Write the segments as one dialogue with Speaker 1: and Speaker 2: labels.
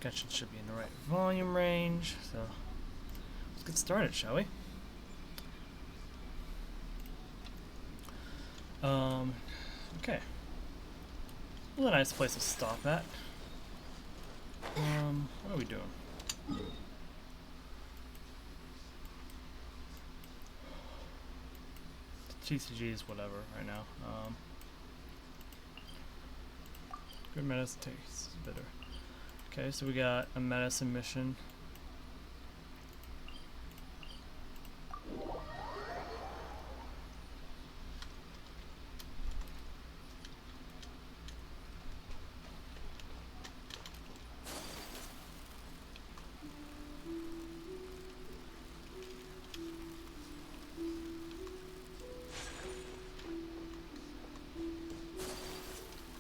Speaker 1: Genshin should be in the right volume range, so let's get started, shall we? Okay. Well, a nice place to stop at. What are we doing? TCG is whatever right now. Good medicine tastes bitter. Okay, so we got a medicine mission.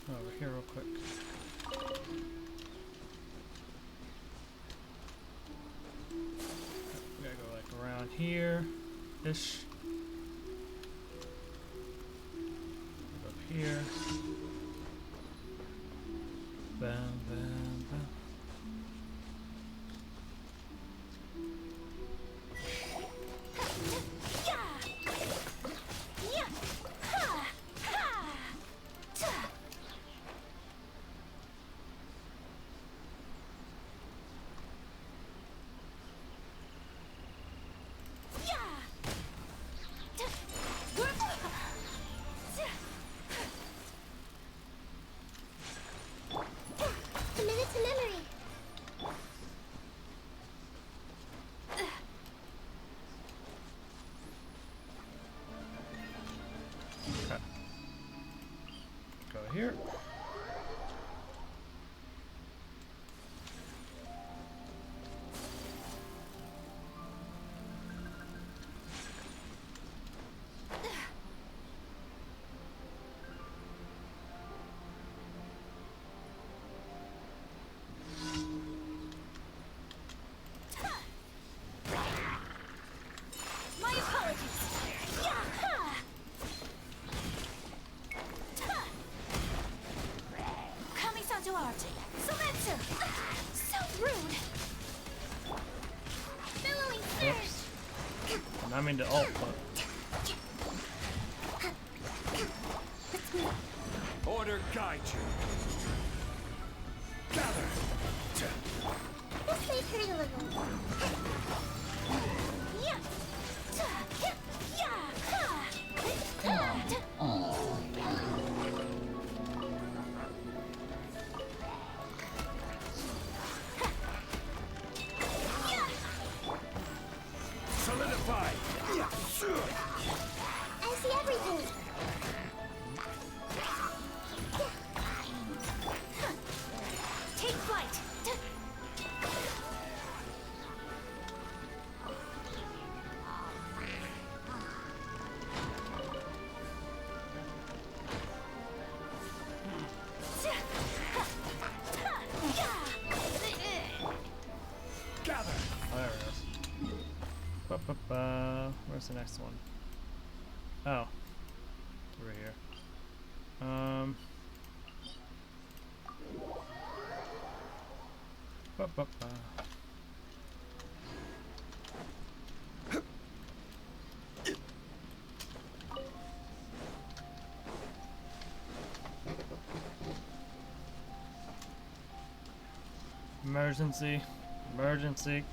Speaker 1: Over here real quick. We gotta go like around here-ish. Up here. Bam, bam, bam. Here.
Speaker 2: My apologies. Sumeru! So rude! Billowing thirst!
Speaker 1: I mean to ult, but
Speaker 3: Order guide you. Gather.
Speaker 2: This may hurt a little. Yeah.
Speaker 3: Solidify.
Speaker 2: I see everything. Take flight.
Speaker 3: Gather.
Speaker 1: oh, there it is. Where's the next one? Oh, over here. Ba, ba, ba. Emergency. Emergency.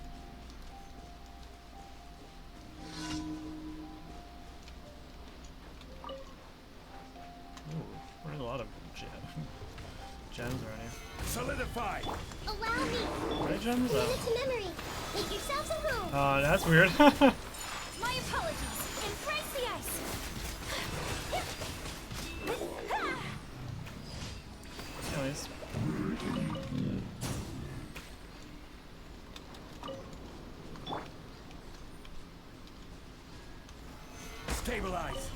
Speaker 1: Ooh, there's a lot of gems around here.
Speaker 3: Solidify.
Speaker 2: Allow me.
Speaker 1: Are they gems?
Speaker 2: Commit
Speaker 1: Oh.
Speaker 2: it to memory. Make yourselves at home.
Speaker 1: Oh, that's weird.
Speaker 2: My apologies. Embrace the ice.
Speaker 1: Anyways.
Speaker 3: Stabilize.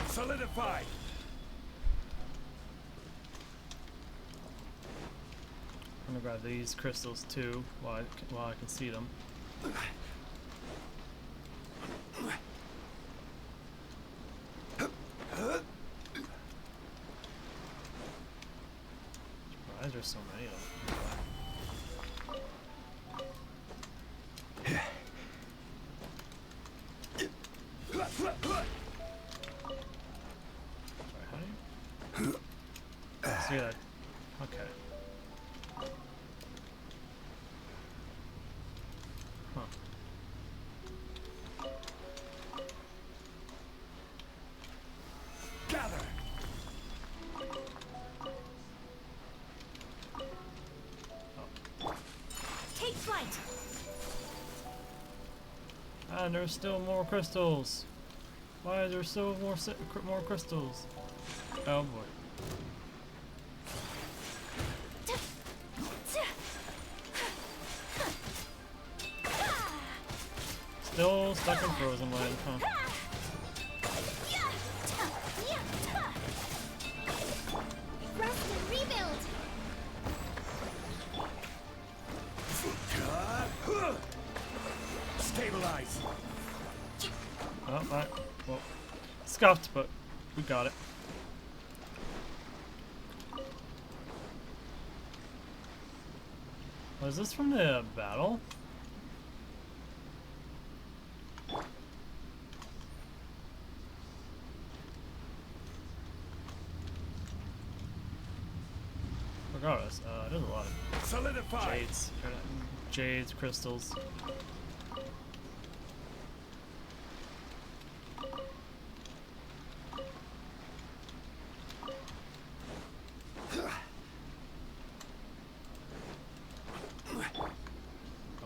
Speaker 3: Solidify.
Speaker 1: I'm gonna grab these crystals too while I can see them. Why is there so many of them? See that? Okay. Huh.
Speaker 3: Gather.
Speaker 2: Take flight.
Speaker 1: And there's still more crystals. Why is there still more crystals? Oh boy. Still stuck in frozen land, huh?
Speaker 2: Rest and rebuild.
Speaker 3: Stabilize.
Speaker 1: Oh, alright. Well, scuffed, but we got it. Was this from the battle? Regardless, there's a lot of
Speaker 3: Solidify.
Speaker 1: jades, crystals. Oh,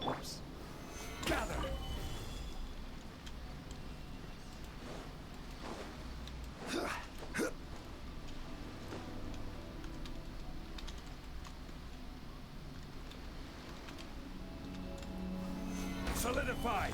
Speaker 1: whoops.
Speaker 3: Gather. Solidify.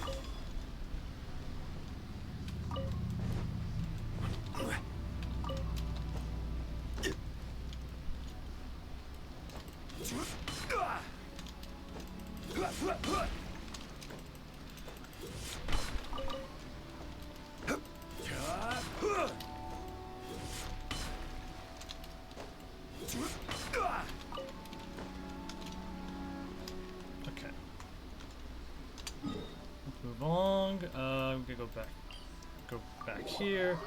Speaker 1: Okay. Let's move along. I'm gonna go back here.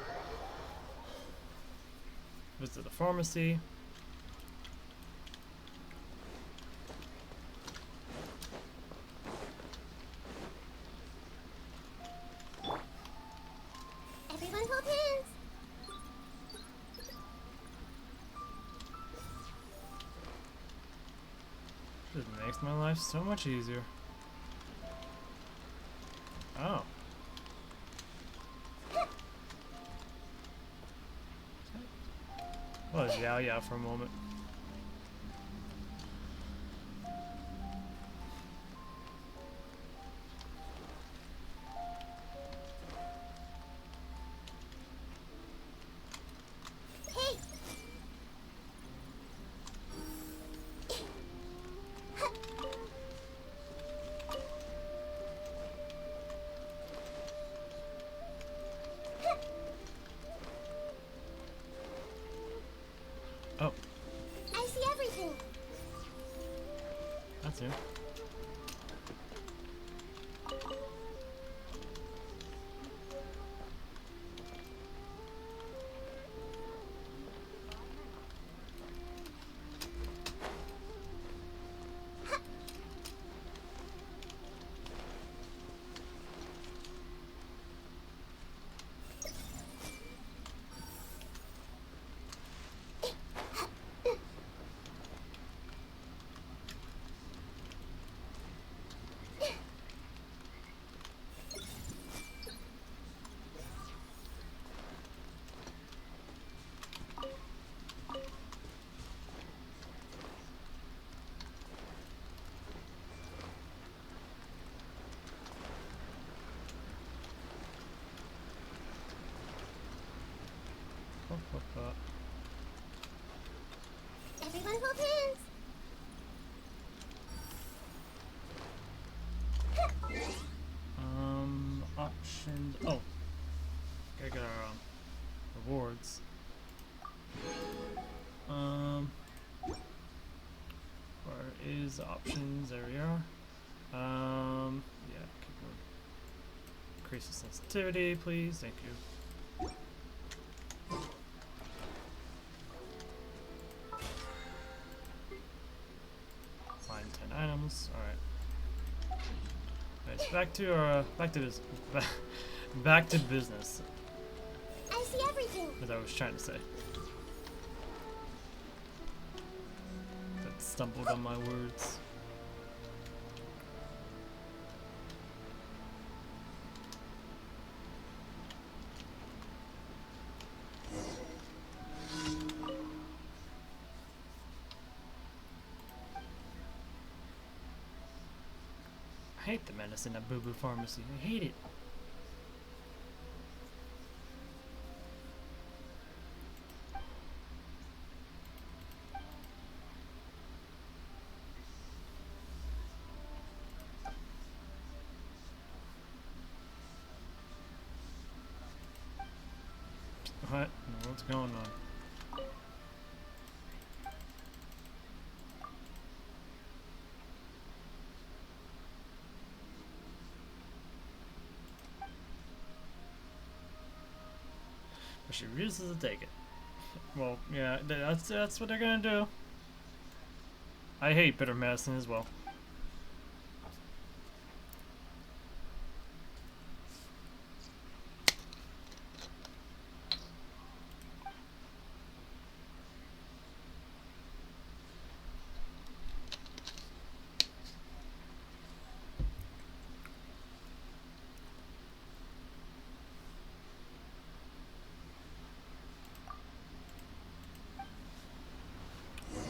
Speaker 1: Visit the pharmacy.
Speaker 2: Everyone hold hands.
Speaker 1: This makes my life so much easier. Oh. Well, it's Yao for a moment.
Speaker 2: Hey.
Speaker 1: Oh,
Speaker 2: I see everything.
Speaker 1: that's new. the options. There we are. Yeah, increase the sensitivity, please. Thank you. Find 10 items. All right. Nice. Back to our back to business.
Speaker 2: I see everything.
Speaker 1: As I was trying to say. That stumbled on my words. I hate the medicine at Boo Boo Pharmacy. I hate it. What? What's going on? But she refuses to take it. Well, yeah, that's what they're gonna do. I hate bitter medicine as well.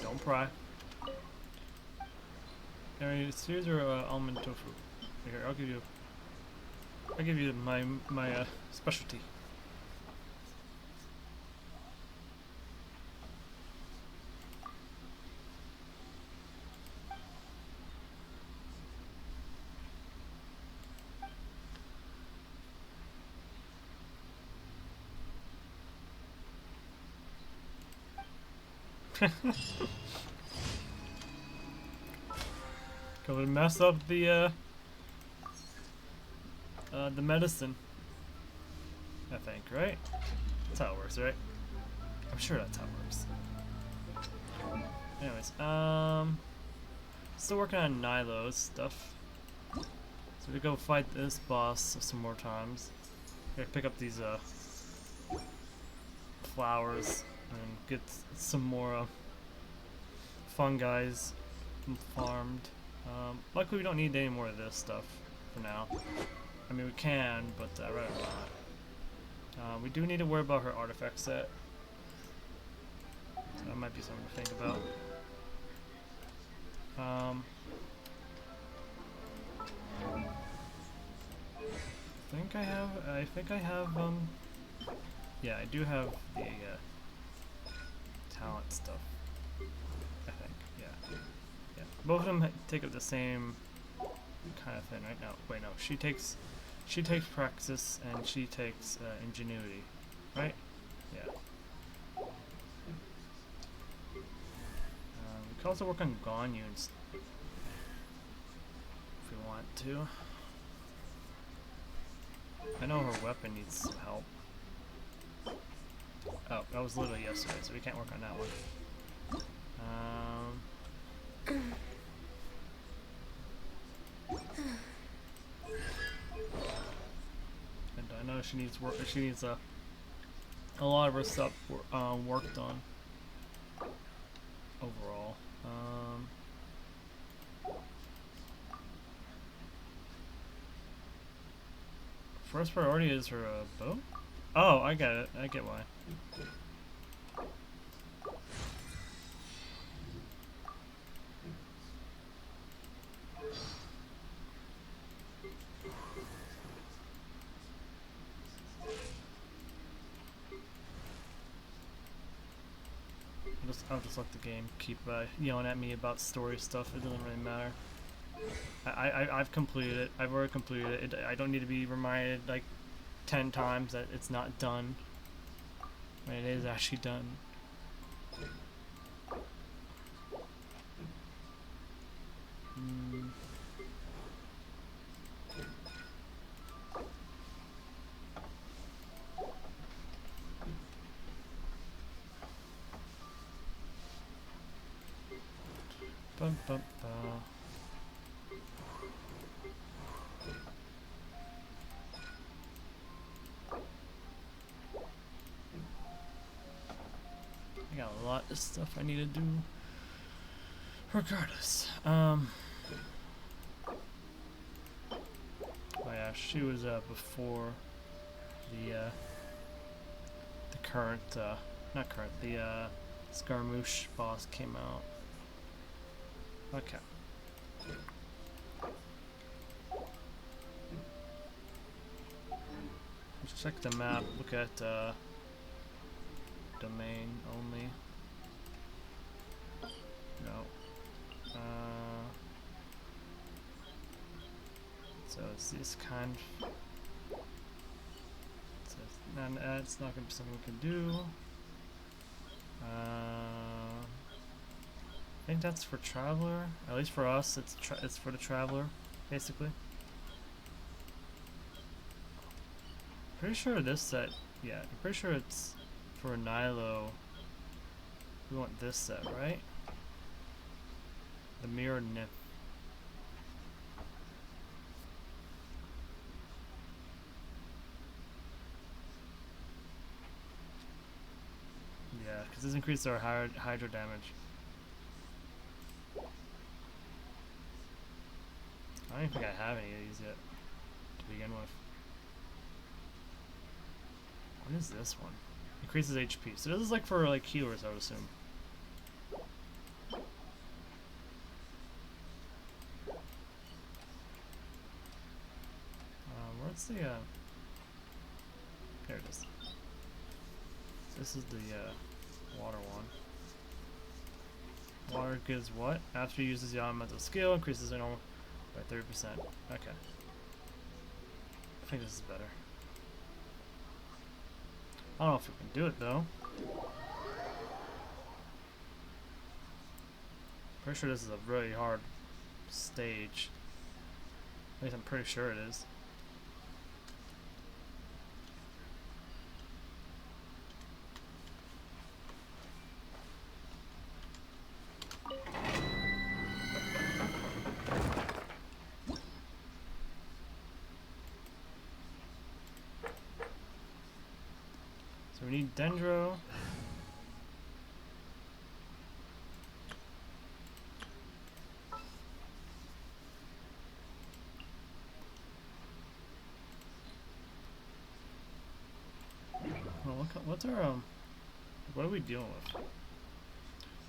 Speaker 1: Don't pry. Anyways, here's your almond tofu. Here, I'll give you my specialty. Go and mess up the medicine. I think, right? That's how it works, right? I'm sure that's how it works. Anyways, still working on Nilo's stuff. So we go fight this boss some more times. Gotta pick up these flowers and get some more fungi farmed. Luckily we don't need any more of this stuff for now. I mean we can, but I'd rather not. We do need to worry about her artifact set. So that might be something to think about. I think I have yeah, I do have the talent stuff. I think, yeah. Yeah. Both of them take up the same kind of thing, right? No, wait, no. She takes praxis and she takes ingenuity, right? Yeah. We can also work on Ganyuns if we want to. I know her weapon needs some help. Oh, that was literally yesterday, so we can't work on that one. And I know she needs work. She needs a lot of her stuff worked on overall. First priority is her bow. Oh, I get it. I get why. I'll just let the game keep yelling at me about story stuff. It doesn't really matter. I've completed it. I've already completed it. I don't need to be reminded like 10 times that it's not done when it is actually done. Bum, bum, bum. I got a lot of stuff I need to do. Regardless, oh yeah, she was before the current, not current, the Scaramouche boss came out. Okay. Let's check the map. Look at domain only. No. So it's this kind. So it's not gonna be something we can do. I think that's for Traveler. At least for us, it's for the Traveler, basically. Pretty sure this set, yeah, I'm pretty sure it's for Nilo. We want this set, right? The Mirror Nymph. Yeah, because this increases our Hydro damage. I don't even think I have any of these yet, to begin with. What is this one? Increases HP. So this is like for like healers, I would assume. Where's the there it is. This is the water one. Water gives what? After uses the elemental skill, increases it normal by 30%. Okay. I think this is better. I don't know if we can do it though. Pretty sure this is a really hard stage. At least I'm pretty sure it is. So we need Dendro. Well, what's our what are we dealing with?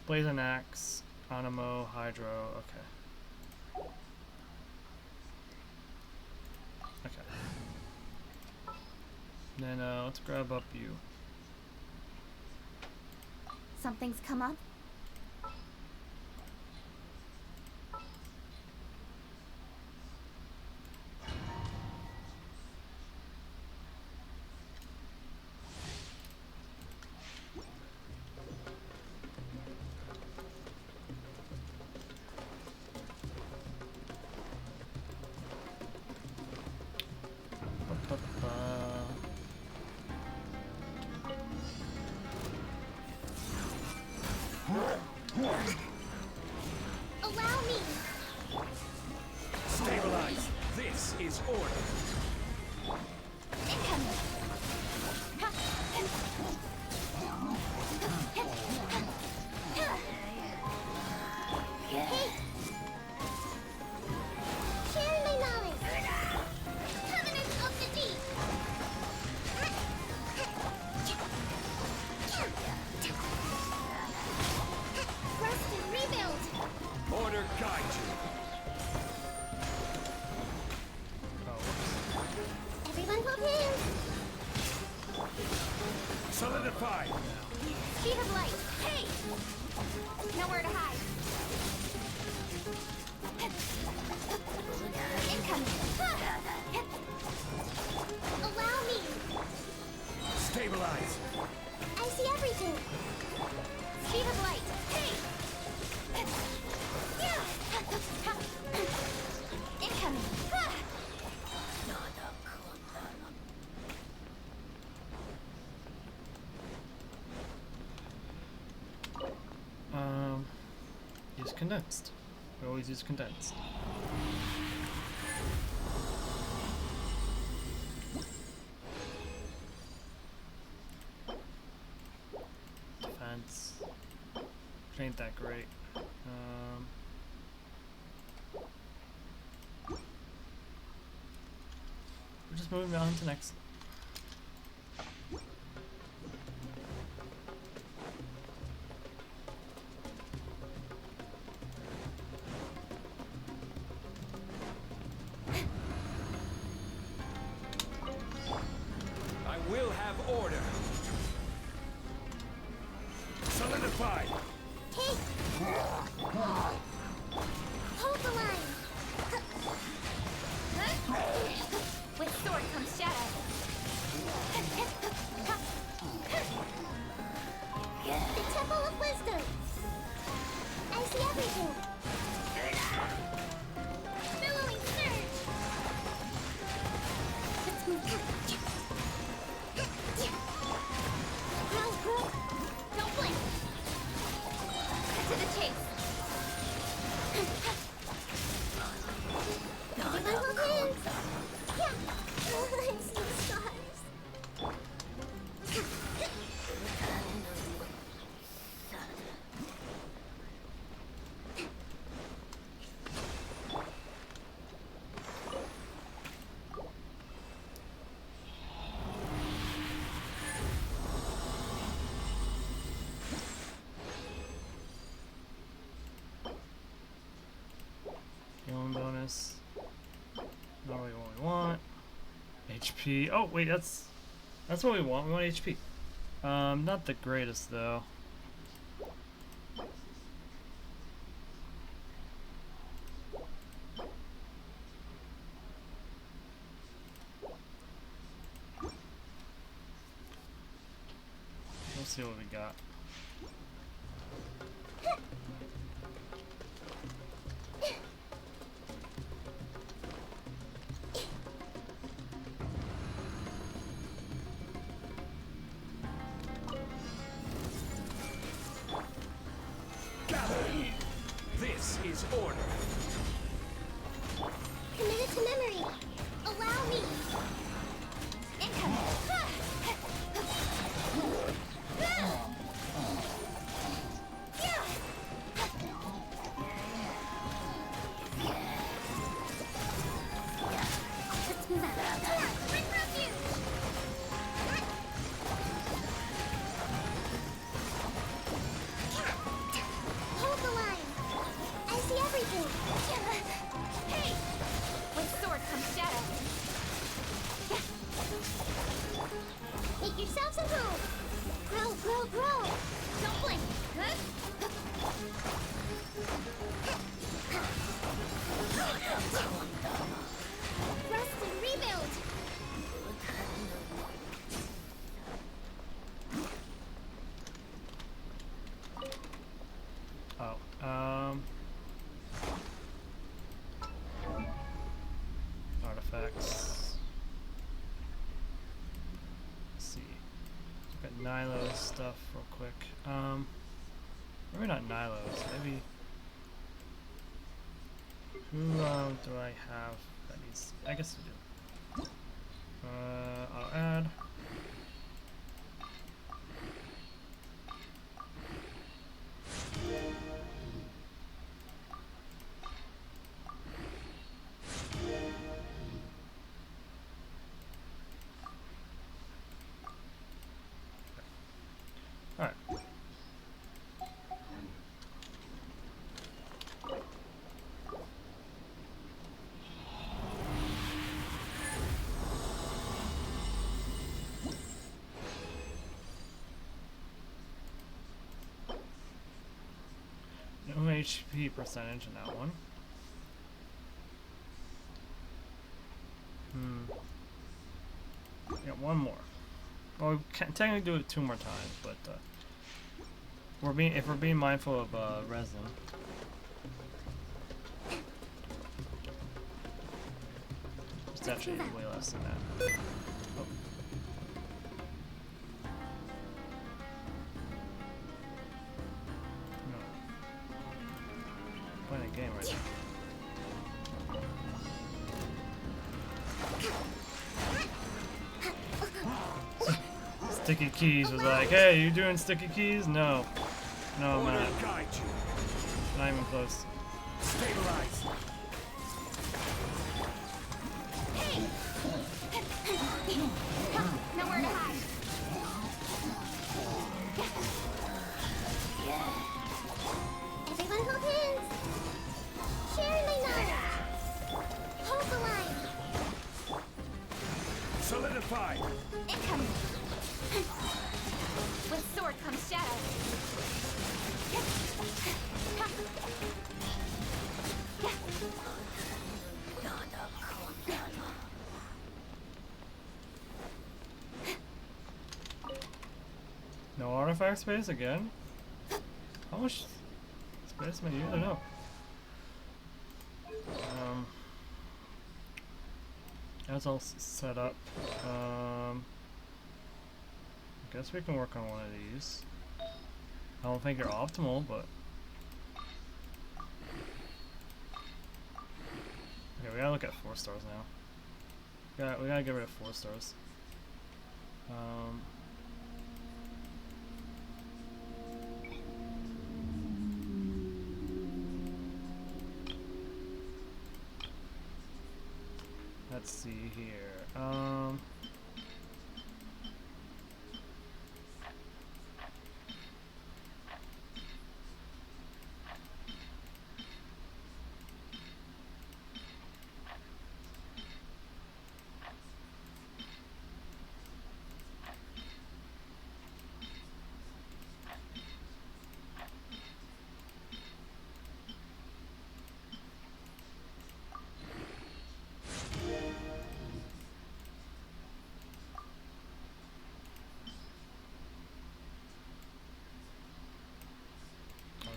Speaker 1: Blazing Axe, Animo, Hydro, okay. Okay. Then let's grab up you.
Speaker 2: Something's come up? Allow me!
Speaker 3: Stabilize. This is order.
Speaker 2: Incoming! Hey! Share my knowledge! Covenant of the Deep! Rest and rebuild!
Speaker 3: Order guide you.
Speaker 2: Everyone hold hands!
Speaker 3: Solidify.
Speaker 2: Speed of light! Hey! Nowhere to hide! Incoming! Allow me!
Speaker 3: Stabilize.
Speaker 2: I see everything! Speed of light! Hey!
Speaker 1: condensed. We always use condensed. Defense. Which ain't that great. We're just moving on to next.
Speaker 3: I will have order. Solidified.
Speaker 2: Hey! Hold the line! With sword comes shadow. The Temple of Wisdom! I see everything! Billowing surge! Let's move. Girl, girl! Don't blink! Cut to the chase! My little hands! Yeah! I see stars!
Speaker 1: Healing bonus. Not really what we want. HP. Oh wait, that's what we want. We want HP. Not the greatest though. We'll see what we got.
Speaker 3: Gather. This is order.
Speaker 2: Committed to memory! Allow me! Income! Let's move out. Bring refuge! Hold the line! I see everything! Hey! With sword comes shadow. Make yourselves at home! Grow, grow, grow! Don't blink! Rest and rebuild!
Speaker 1: Oh, artifacts. Let's see. Look at Nilo's stuff real quick. Maybe not Nilo's. Maybe. Who do I have that needs? I guess we do. I'll add. Alright. No HP percentage in that one. Got one more. Well, we can technically do it 2 more times, but if we're being mindful of resin. It's actually way less than that. Oh. No. Sticky Keys was like, hey, you doing Sticky Keys? No. No, I'm
Speaker 3: Order
Speaker 1: not.
Speaker 3: guide you.
Speaker 1: Not even close.
Speaker 3: Stabilize.
Speaker 2: Nowhere to hide. Everyone hold hands. Share my knowledge. Hold the line.
Speaker 3: Solidify.
Speaker 2: Incoming. With sword comes shadow.
Speaker 1: No artifact space again? How much space am I using? I don't know. That's all set up. I guess we can work on one of these. I don't think they're optimal, but okay, we gotta look at 4 stars now. We gotta get rid of 4 stars. Let's see here.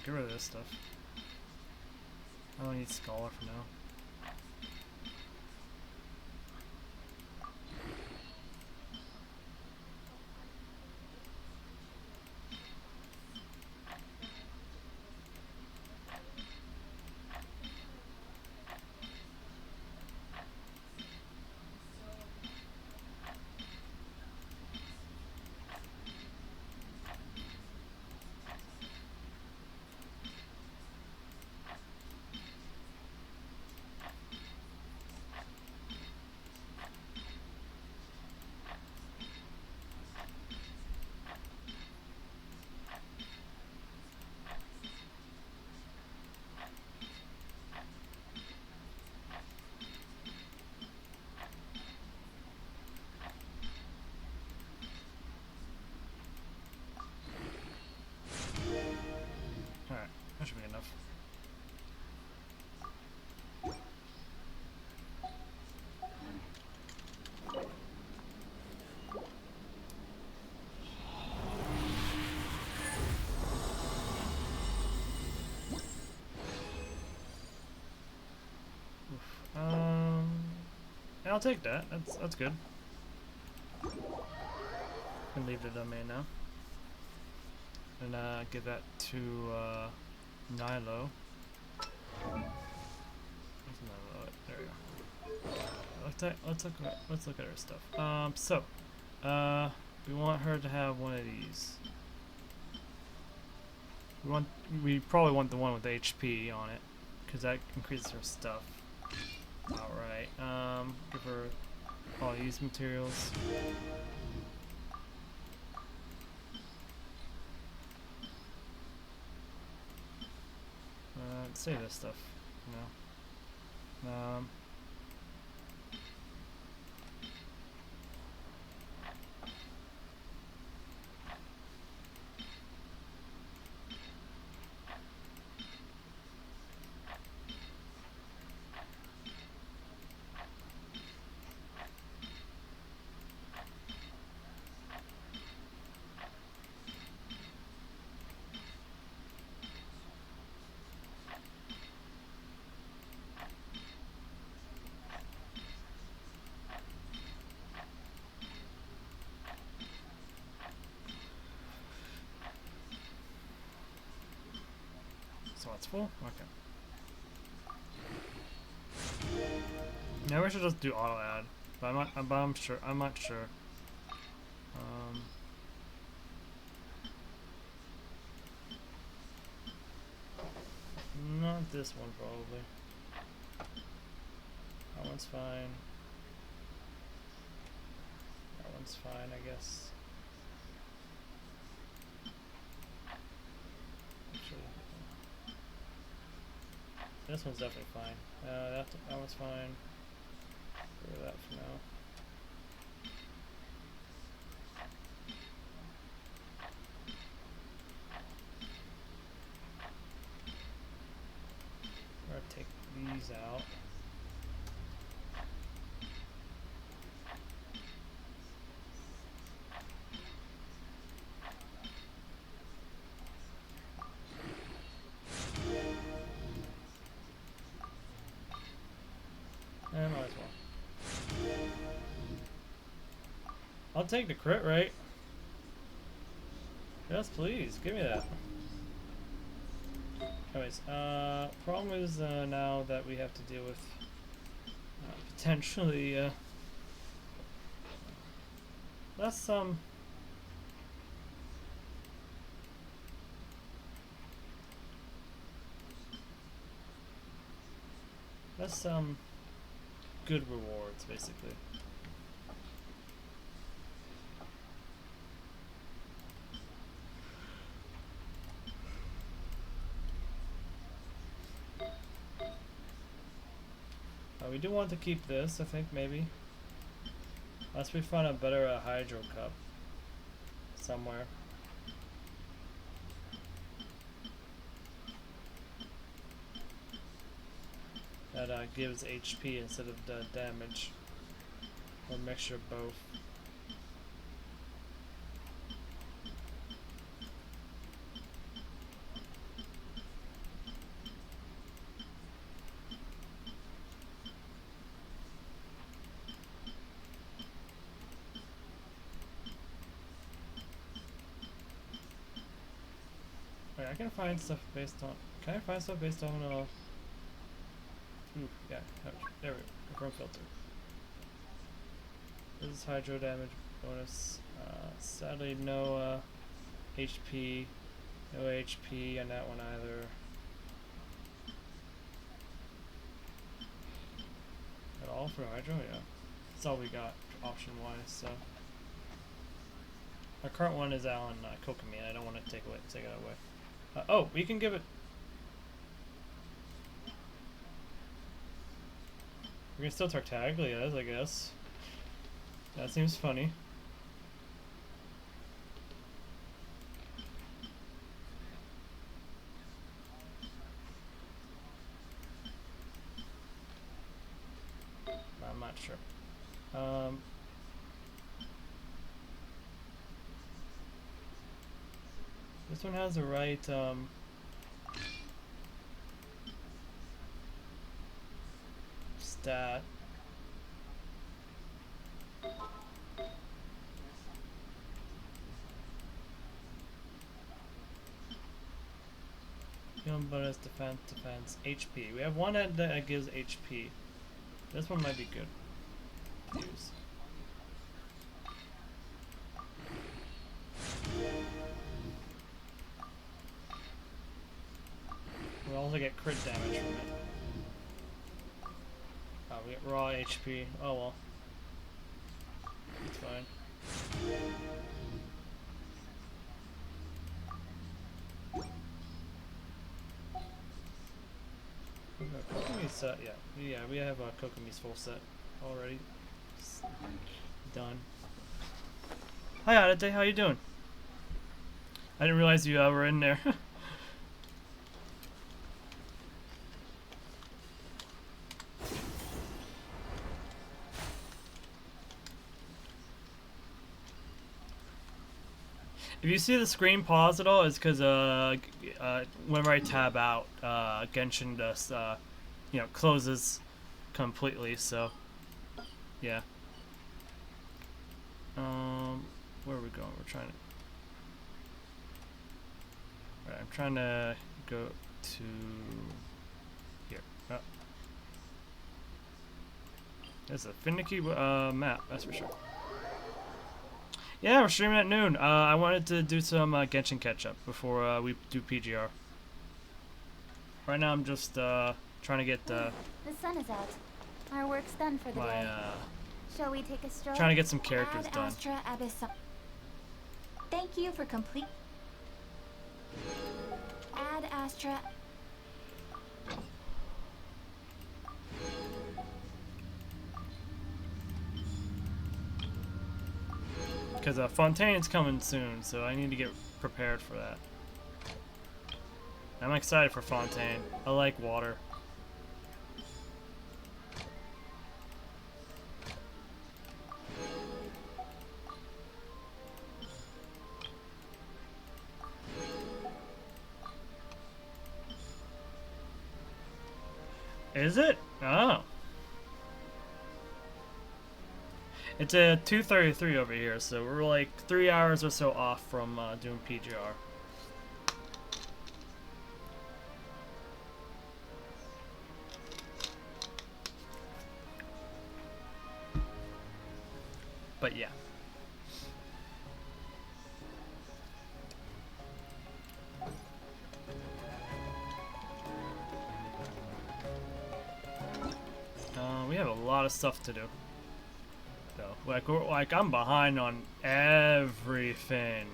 Speaker 1: Get rid of this stuff. I don't need Scholar for now. Alright, that should be enough. Yeah, I'll take that. That's good. Can leave the domain now. And give that to Nilo. Where's Nilo? There we go. Let's look at her stuff. We want her to have one of these. We probably want the one with HP on it, because that increases her stuff. Alright, give her all these materials. Save this stuff, you know. So it's full? Okay. Yeah, we should just do auto add. But I'm not sure. Not this one, probably. That one's fine. That one's fine, I guess. Actually, this one's definitely fine. That one's fine. Get rid of that for now. I'm gonna take these out. And might as well. I'll take the crit rate. Yes, please. Give me that. Anyways, problem is now that we have to deal with potentially less good rewards, basically. We do want to keep this, I think, maybe. Unless we find a better hydro cup somewhere. That gives HP instead of the damage. Or a mixture of both. Wait, I can find stuff based on. Can I find stuff based on? Ooh, yeah. There we go. Confirm filter. This is hydro damage bonus. Sadly, no HP. No HP on that one either. At all for hydro? Yeah. That's all we got option wise. So. Our current one is Alan Kokomi, and I don't want to take it away. Oh, we can give it. We can still Tartaglia, I guess. That seems funny. I'm not sure. This one has the right stat. Healing bonus, defense, HP. We have one that gives HP. This one might be good to use. We also get crit damage from it. Oh, we get raw HP. Oh well. It's fine. Kokomi's set, yeah, we have Kokomi's full set already. It's done. Hi Adite, how you doing? I didn't realize you were in there. If you see the screen pause at all, it's because whenever I tab out, Genshin just closes completely. So yeah. Where are we going? We're trying to. Right, I'm trying to go to here. Oh. It's a finicky map, that's for sure. Yeah, we're streaming at noon. I wanted to do some Genshin catch-up before we do PGR. Right now I'm just trying to get
Speaker 2: The sun is out. Our work's done for the
Speaker 1: my
Speaker 2: day. Shall we take a stroll?
Speaker 1: trying to get some characters
Speaker 2: Ad
Speaker 1: done.
Speaker 2: Astra Abyssal. Thank you for complete. Ad Astra.
Speaker 1: Because Fontaine's coming soon, so I need to get prepared for that. I'm excited for Fontaine. I like water. Is it? Oh. It's a 2:33 over here, so we're like 3 hours or so off from doing PGR. But yeah. We have a lot of stuff to do. So, like I'm behind on everything.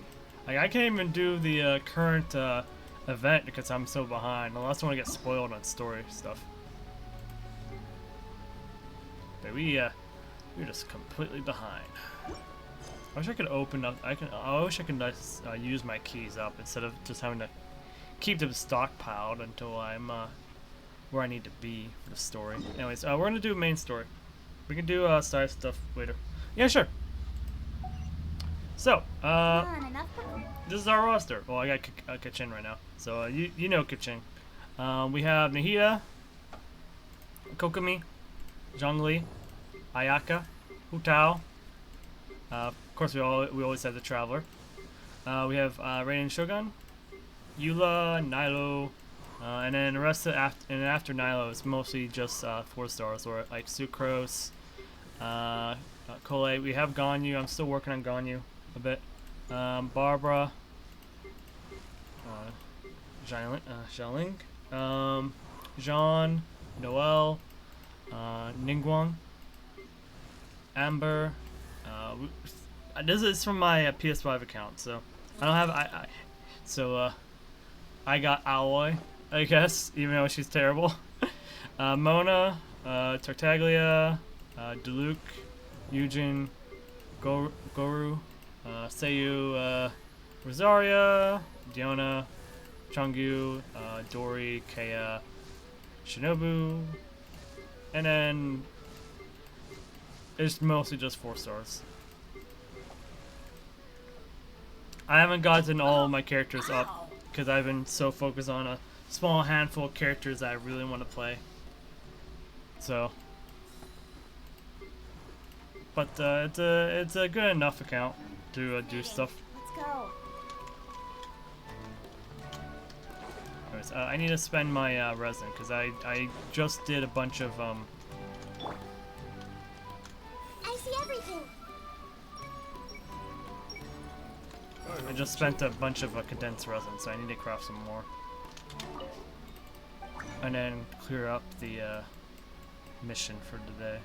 Speaker 1: Like I can't even do the current event because I'm so behind. Unless I want to get spoiled on story stuff. But we're just completely behind. I wish I could open up. I wish I could use my keys up instead of just having to keep them stockpiled until I'm where I need to be for the story. Anyways, we're gonna do main story. We can do side stuff later. Yeah, sure. So, this is our roster. Well, I got Kachin right now, so you know Kachin. We have Nahida, Kokomi, Zhongli, Ayaka, Hutao. Of course, we always have the Traveler. We have Raiden Shogun, Eula, Nilo, and then the rest of after Nilo, it's mostly just 4 stars, or like Sucrose, Kole. We have Ganyu. I'm still working on Ganyu a bit. Barbara, Xiaoling, Jean, Noel, Ningguang, Amber. This is from my PS5 account, so I don't have I got Alloy, I guess, even though she's terrible. Mona, Tartaglia, Diluc, Yujin, Goru, Seiyu, Rosaria, Diona, Changyu, Dori, Kea, Shinobu, and then it's mostly just 4 stars. I haven't gotten all my characters up because I've been so focused on a small handful of characters that I really want to play. So, but it's a good enough account to do stuff.
Speaker 2: Let's go.
Speaker 1: Anyways, I need to spend my resin because I just did a bunch of
Speaker 2: I see everything.
Speaker 1: I just spent a bunch of condensed resin, so I need to craft some more. And then clear up the mission for today.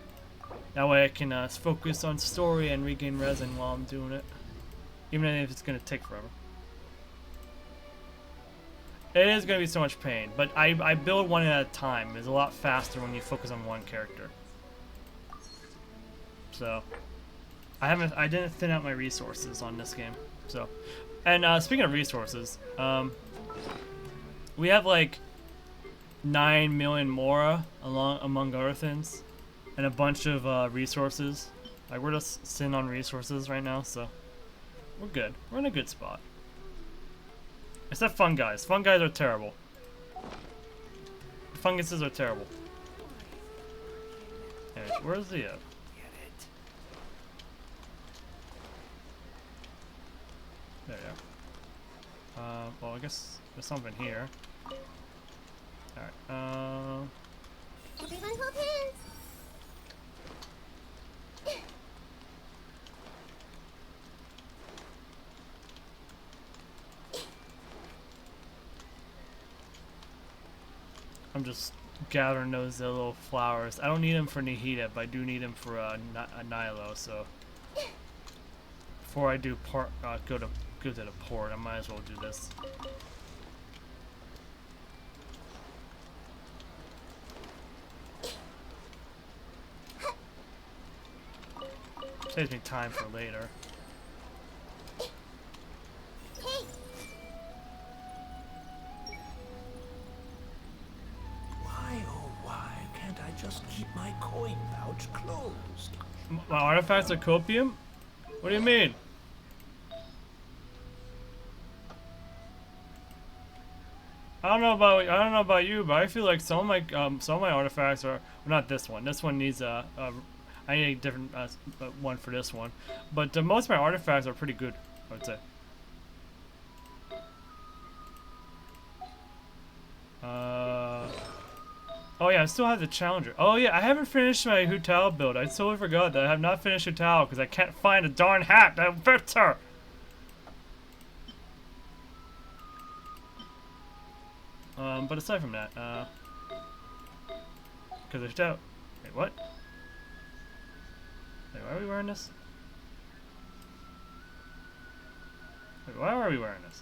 Speaker 1: That way I can focus on story and regain resin while I'm doing it. Even if it's going to take forever. It is going to be so much pain, but I build one at a time. It's a lot faster when you focus on one character. So, I didn't thin out my resources on this game. So, and speaking of resources, we have like 9 million mora among other things, and a bunch of resources. Like we're just sitting on resources right now, so we're good. We're in a good spot. Except fun guys. Fun guys are terrible. Funguses are terrible. Anyways, where's the There you are. Well, I guess there's something here. Alright,
Speaker 2: Everyone hold hands.
Speaker 1: I'm just gathering those little flowers. I don't need them for Nihita, but I do need them for a Nilo. So before I do go to the port, I might as well do this. Saves me time for later.
Speaker 2: Hey,
Speaker 3: Why, oh why, can't I just keep my coin pouch closed?
Speaker 1: My artifacts are copium? What do you mean? I don't know about you, but I feel like some of my artifacts are, well, not this one. This one needs I need a different one for this one. But most of my artifacts are pretty good, I would say. Oh yeah, I still have the challenger. Oh yeah, I haven't finished my Hu Tao build. I totally forgot that I have not finished Hu Tao because I can't find a darn hat that fits her. But aside from that, because there's Tao. Wait, what? Wait, why are we wearing this? Wait, why are we wearing this?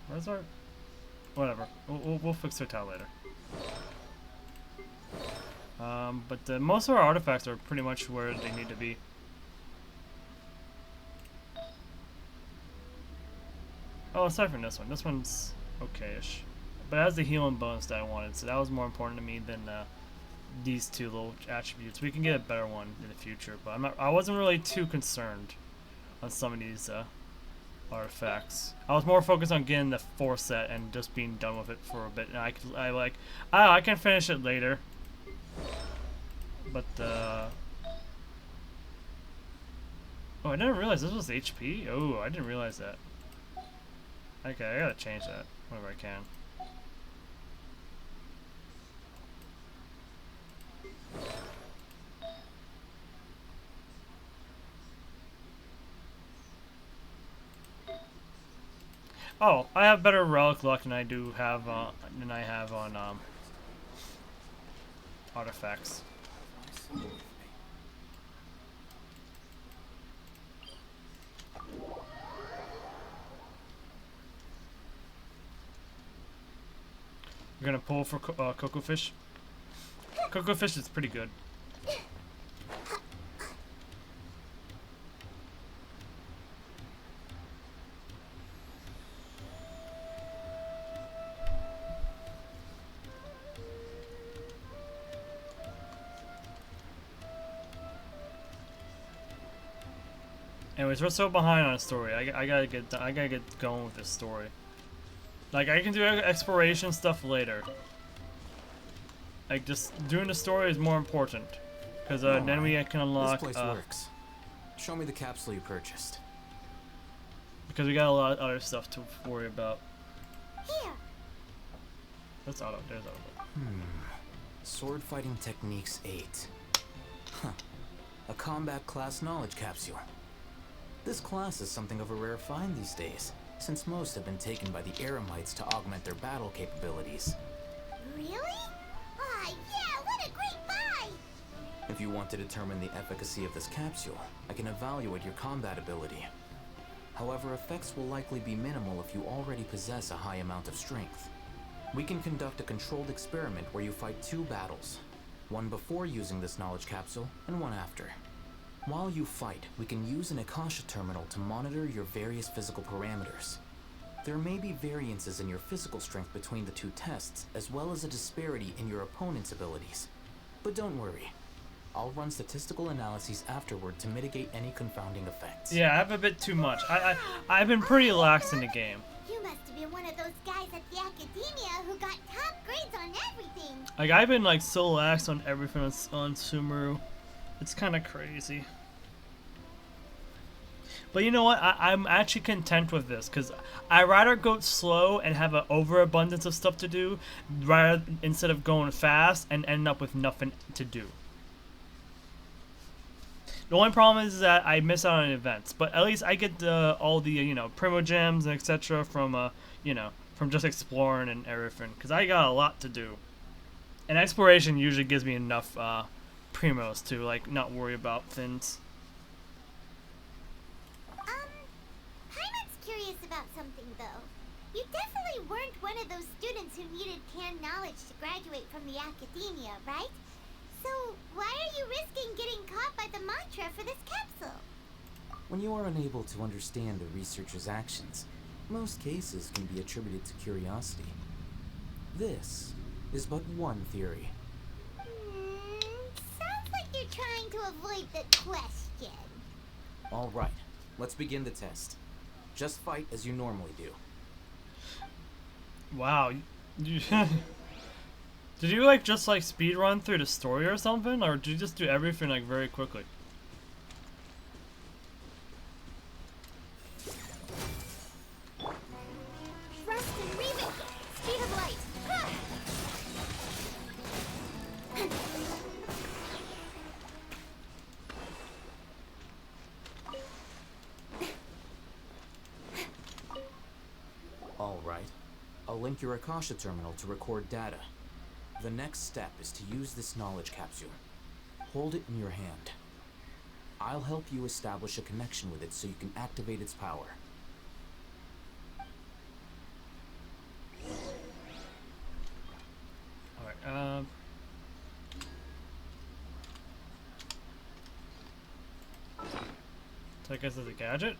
Speaker 1: Where's our... Whatever. We'll fix our towel later. But most of our artifacts are pretty much where they need to be. Oh, aside from this one. This one's okay-ish. But it has the healing bonus that I wanted, so that was more important to me than these two little attributes. We can get a better one in the future, but I wasn't really too concerned on some of these artifacts. I was more focused on getting the 4 set and just being done with it for a bit. And I can finish it later. But oh, I didn't realize this was HP. Oh, I didn't realize that. Okay, I gotta change that whenever I can. Oh, I have better relic luck than I do have than I have on artifacts. You're gonna pull for cocoa fish. Cocoa fish is pretty good. Anyways, we're so behind on a story. I gotta get going with this story. Like, I can do exploration stuff later. Like, just doing the story is more important, because then we can unlock.
Speaker 4: This place works. Show me the capsule you purchased.
Speaker 1: Because we got a lot of other stuff to worry about.
Speaker 2: here.
Speaker 1: That's auto. There's auto.
Speaker 4: Sword Fighting Techniques 8. Huh. A combat class knowledge capsule. This class is something of a rare find these days, since most have been taken by the Eremites to augment their battle capabilities.
Speaker 2: Really? Ah, yeah, what a great buy!
Speaker 4: If you want to determine the efficacy of this capsule, I can evaluate your combat ability. However, effects will likely be minimal if you already possess a high amount of strength. We can conduct a controlled experiment where you fight 2 battles, one before using this knowledge capsule and one after. While you fight, we can use an Akasha terminal to monitor your various physical parameters. There may be variances in your physical strength between the 2 tests, as well as a disparity in your opponent's abilities. But don't worry. I'll run statistical analyses afterward to mitigate any confounding effects.
Speaker 1: Yeah, I have a bit too much. I've been pretty lax in the game.
Speaker 2: You must have been one of those guys at the academia who got top grades on everything.
Speaker 1: Like, I've been like so lax on everything on Sumeru. It's kind of crazy. But you know what? I'm actually content with this, because I'd rather go slow and have an overabundance of stuff to do, rather instead of going fast and end up with nothing to do. The only problem is that I miss out on events, but at least I get all the primo gems and etc. from from just exploring and everything. Cause I got a lot to do, and exploration usually gives me enough primos to like not worry about things.
Speaker 2: Paimon's curious about something though. You definitely weren't one of those students who needed canned knowledge to graduate from the academia, right? So, why are you risking getting caught by the mantra for this capsule?
Speaker 4: When you are unable to understand the researcher's actions, most cases can be attributed to curiosity. This is but one theory.
Speaker 2: Sounds like you're trying to avoid the question.
Speaker 4: Alright, let's begin the test. Just fight as you normally do.
Speaker 1: Wow, you did you like just like speed run through the story or something, or did you just do everything like very quickly?
Speaker 2: Thrust and remit. Speed of light.
Speaker 4: Alright, I'll link your Akasha terminal to record data. The next step is to use this knowledge capsule. Hold it in your hand. I'll help you establish a connection with it so you can activate its power.
Speaker 1: Alright, so I guess it's a gadget?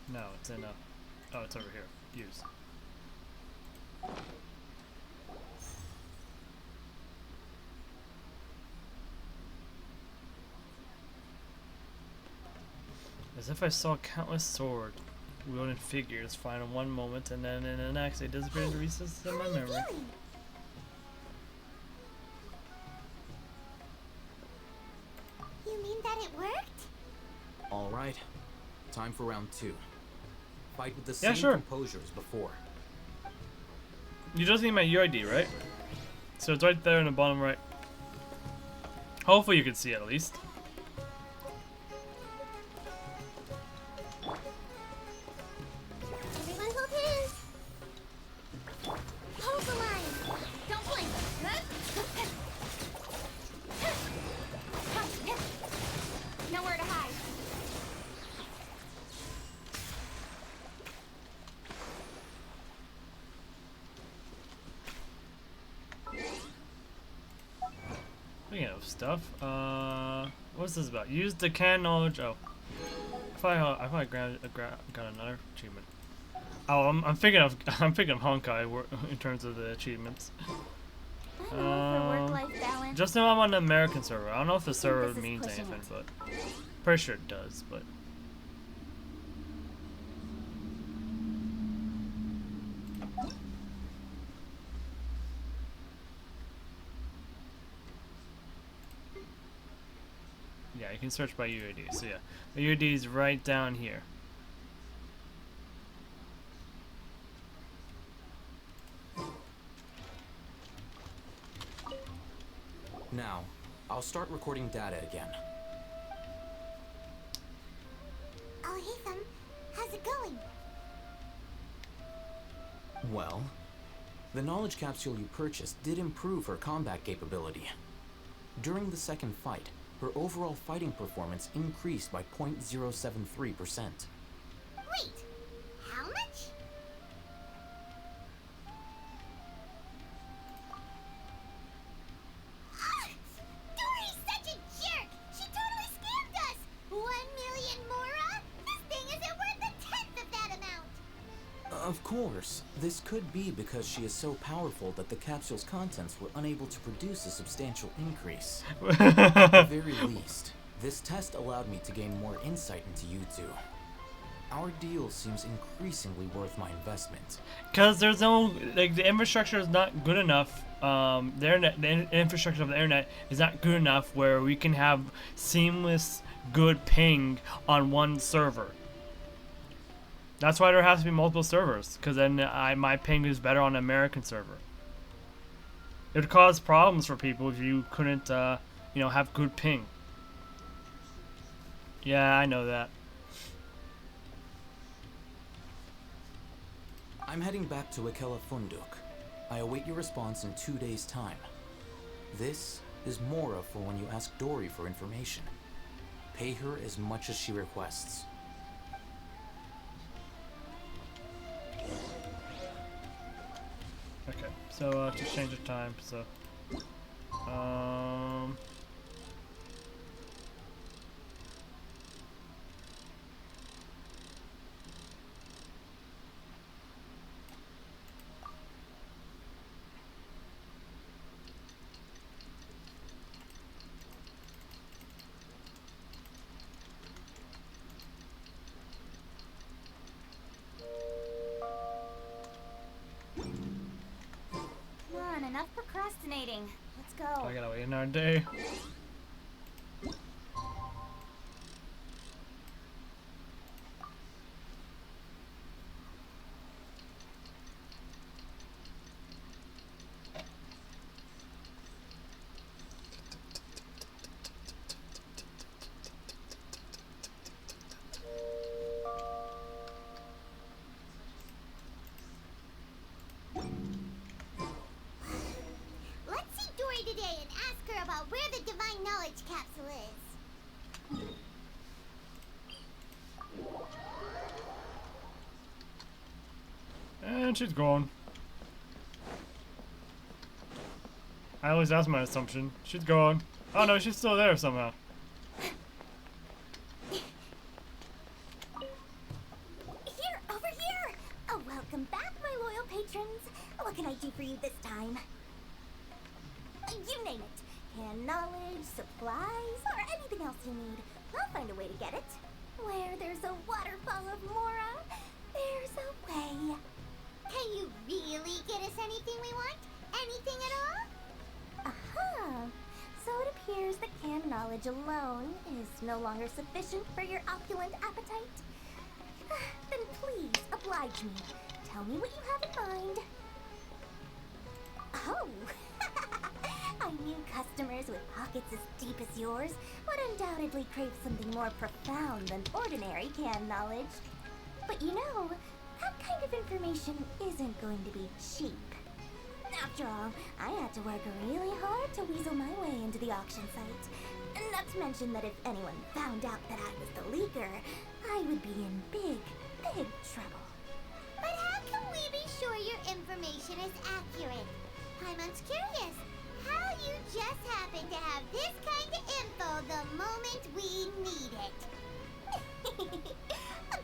Speaker 1: No, it's in oh, it's over here. Use. As if I saw countless sword wielding figures find in one moment and then in the next they disappear into recesses of my memory.
Speaker 2: Feeling? You mean that it worked?
Speaker 4: Alright, time for round 2. Fight with the
Speaker 1: Yeah,
Speaker 4: same
Speaker 1: sure.
Speaker 4: composure as before.
Speaker 1: You just need my UID, right? So it's right there in the bottom right. Hopefully you can see it at least.
Speaker 2: Everyone hold hands. Hold the line. Don't blink. Nowhere to hide.
Speaker 1: Speaking of stuff, what's this about? Use the can knowledge. Oh, I thought I got another achievement. Oh, I'm thinking of Honkai in terms of the achievements.
Speaker 2: I don't know for work-life balance.
Speaker 1: Just know I'm on the American server. I don't know if the server
Speaker 2: this is
Speaker 1: means
Speaker 2: pushing
Speaker 1: anything,
Speaker 2: it.
Speaker 1: but pretty sure it does. But yeah, you can search by UID. So yeah, the UID is right down here.
Speaker 4: Now, I'll start recording data again.
Speaker 2: Oh, hey, how's it going?
Speaker 4: Well, the knowledge capsule you purchased did improve her combat capability. During the second fight, her overall fighting performance increased by 0.073%.
Speaker 2: Wait, how much? Dory's such a jerk! She totally scammed us! 1 million mora? This thing isn't worth a tenth of that amount!
Speaker 4: Of course, this could be because she is so powerful that the capsule's contents were unable to produce a substantial increase. At the very least, this test allowed me to gain more insight into you two. Our deal seems increasingly worth my investment.
Speaker 1: Because there's no, like, the infrastructure is not good enough. The infrastructure of the internet is not good enough where we can have seamless, good ping on one server. That's why there has to be multiple servers. Because then my ping is better on the American server. It would cause problems for people if you couldn't, have good ping. Yeah, I know that.
Speaker 4: I'm heading back to Ikela Funduk. I await your response in 2 days' time. This is Mora for when you ask Dory for information. Pay her as much as she requests.
Speaker 1: Okay, so to change the time, so
Speaker 2: Come on, enough procrastinating. Let's go.
Speaker 1: I gotta wait another day.
Speaker 2: Let's see Dory today and ask her about where the Divine Knowledge Capsule is.
Speaker 1: And she's gone. I always ask my assumption. She's gone. Oh no, she's still there somehow.
Speaker 2: Here, over here! Oh, welcome back, my loyal patrons. What can I do for you this time? You name it. Canned knowledge, supplies, or anything else you need. I'll find a way to get it. Where there's a waterfall of Mora, there's a way. Can you really get us anything we want? Anything at all? Aha! So it appears that canned knowledge alone is no longer sufficient for your opulent appetite. Then please, oblige me. Tell me what you have in mind. Oh! I knew customers with pockets as deep as yours would undoubtedly crave something more profound than ordinary canned knowledge. But you know, that kind of information isn't going to be cheap. After all, I had to work really hard to weasel my way into the auction site. Not to mention that if anyone found out that I was the leaker, I would be in big, big trouble. But how can we be sure your information is accurate? Paimon's curious. How you just happen to have this kind of info the moment we need it?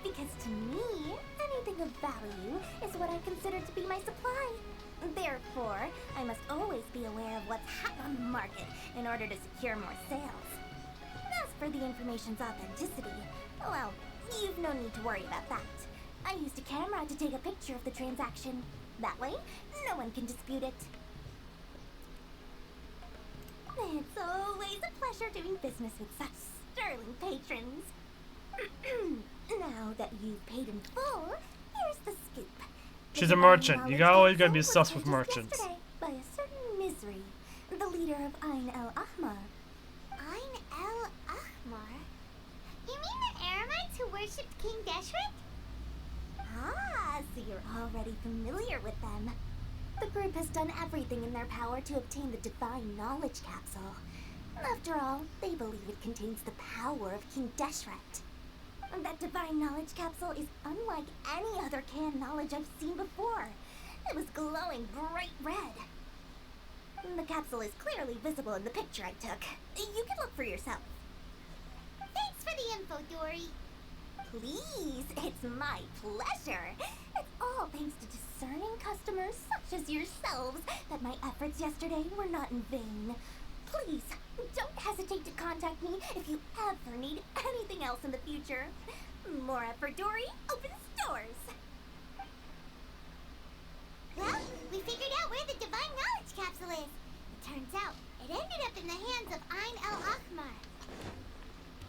Speaker 2: Because to me, anything of value is what I consider to be my supply. Therefore, I must always be aware of what's hot on the market in order to secure more sales. As for the information's authenticity, well, you've no need to worry about that. I used a camera to take a picture of the transaction. That way, no one can dispute it. It's always a pleasure doing business with such sterling patrons. Now that you've paid in full, here's the scoop.
Speaker 1: She's a merchant. You always gotta be sus with merchants.
Speaker 2: By a certain Misery, the leader of Ain el Ahmar. Ain el Ahmar? You mean the Aramites who worshipped King Deshret? Ah, so you're already familiar with them. The group has done everything in their power to obtain the Divine Knowledge Capsule. After all, they believe it contains the power of King Deshret. That Divine Knowledge Capsule is unlike any other canned knowledge I've seen before. It was glowing bright red. The capsule is clearly visible in the picture I took. You can look for yourself. Thanks for the info, Dory. Please, it's my pleasure. It's all thanks to discerning customers such as yourselves that my efforts yesterday were not in vain. Please, don't hesitate to contact me if you ever need anything else in the future. More effort, Dory. Opens doors. Well, we figured out where the Divine Knowledge Capsule is. It turns out it ended up in the hands of Ain el Ahmar.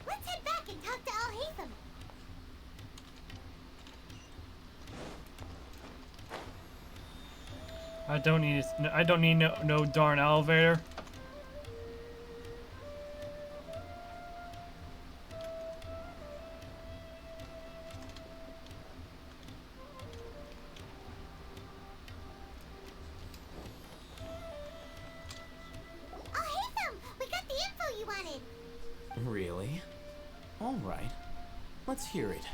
Speaker 2: Let's head back and talk to Al Haytham.
Speaker 1: I don't need no darn elevator.
Speaker 4: Really? Alright. Let's hear it.